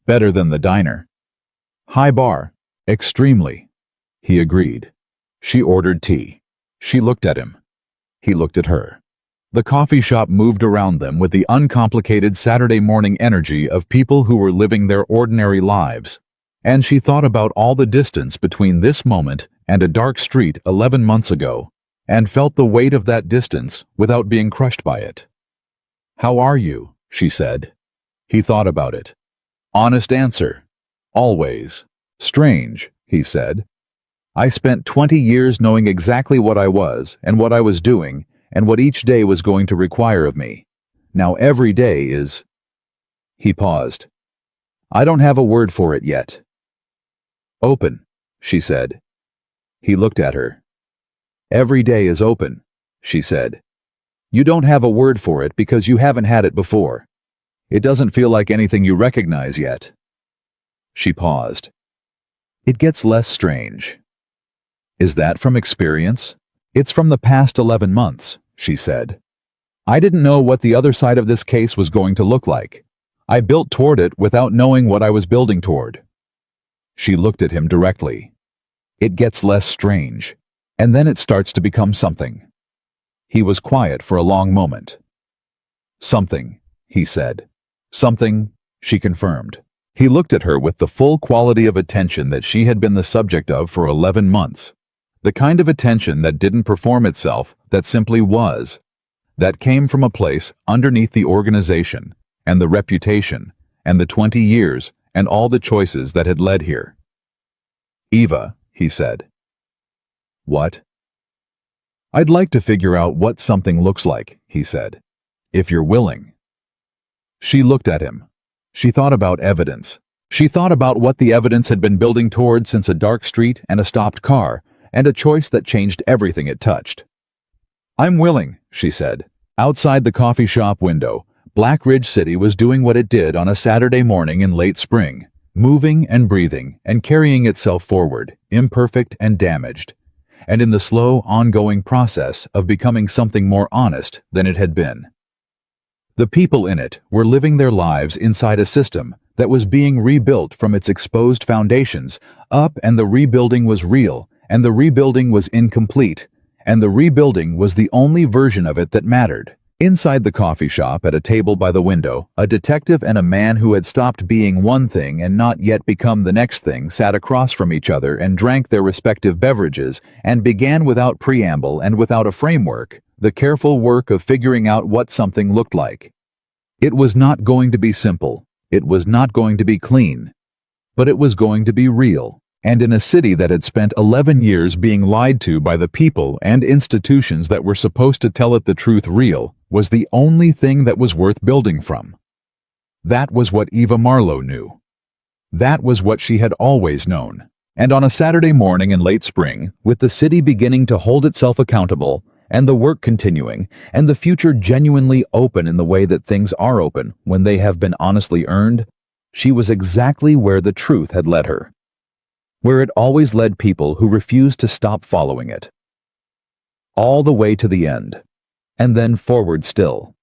"Better than the diner." "High bar." "Extremely." He agreed. She ordered tea. She looked at him. He looked at her. The coffee shop moved around them with the uncomplicated Saturday morning energy of people who were living their ordinary lives. And she thought about all the distance between this moment and a dark street 11 months ago, and felt the weight of that distance without being crushed by it. "How are you?" she said. He thought about it. Honest answer. Always. "Strange," he said. "I spent 20 years knowing exactly what I was and what I was doing and what each day was going to require of me. Now every day is—" He paused. "I don't have a word for it yet." "Open," she said. He looked at her. "Every day is open," she said. "You don't have a word for it because you haven't had it before. It doesn't feel like anything you recognize yet." She paused. "It gets less strange." "Is that from experience?" "It's from the past 11 months, she said. "I didn't know what the other side of this case was going to look like. I built toward it without knowing what I was building toward." She looked at him directly. "It gets less strange, and then it starts to become something." He was quiet for a long moment. "Something," he said. "Something," she confirmed. He looked at her with the full quality of attention that she had been the subject of for 11 months. The kind of attention that didn't perform itself, that simply was. That came from a place underneath the organization, and the reputation, and the 20 years, and all the choices that had led here. "Eva," he said. "What?" "I'd like to figure out what something looks like," he said. "If you're willing." She looked at him. She thought about evidence. She thought about what the evidence had been building toward since a dark street and a stopped car, and a choice that changed everything it touched. "I'm willing," she said. Outside the coffee shop window, Black Ridge City was doing what it did on a Saturday morning in late spring, moving and breathing and carrying itself forward, imperfect and damaged, and in the slow, ongoing process of becoming something more honest than it had been. The people in it were living their lives inside a system that was being rebuilt from its exposed foundations up, and the rebuilding was real, and the rebuilding was incomplete, and the rebuilding was the only version of it that mattered. Inside the coffee shop, at a table by the window, a detective and a man who had stopped being one thing and not yet become the next thing sat across from each other and drank their respective beverages and began without preamble and without a framework the careful work of figuring out what something looked like. It was not going to be simple. It was not going to be clean. But it was going to be real. And in a city that had spent 11 years being lied to by the people and institutions that were supposed to tell it the truth, real was the only thing that was worth building from. That was what Eva Marlowe knew. That was what she had always known. And on a Saturday morning in late spring, with the city beginning to hold itself accountable, and the work continuing, and the future genuinely open in the way that things are open when they have been honestly earned, she was exactly where the truth had led her. Where it always led people who refused to stop following it. All the way to the end. And then forward still.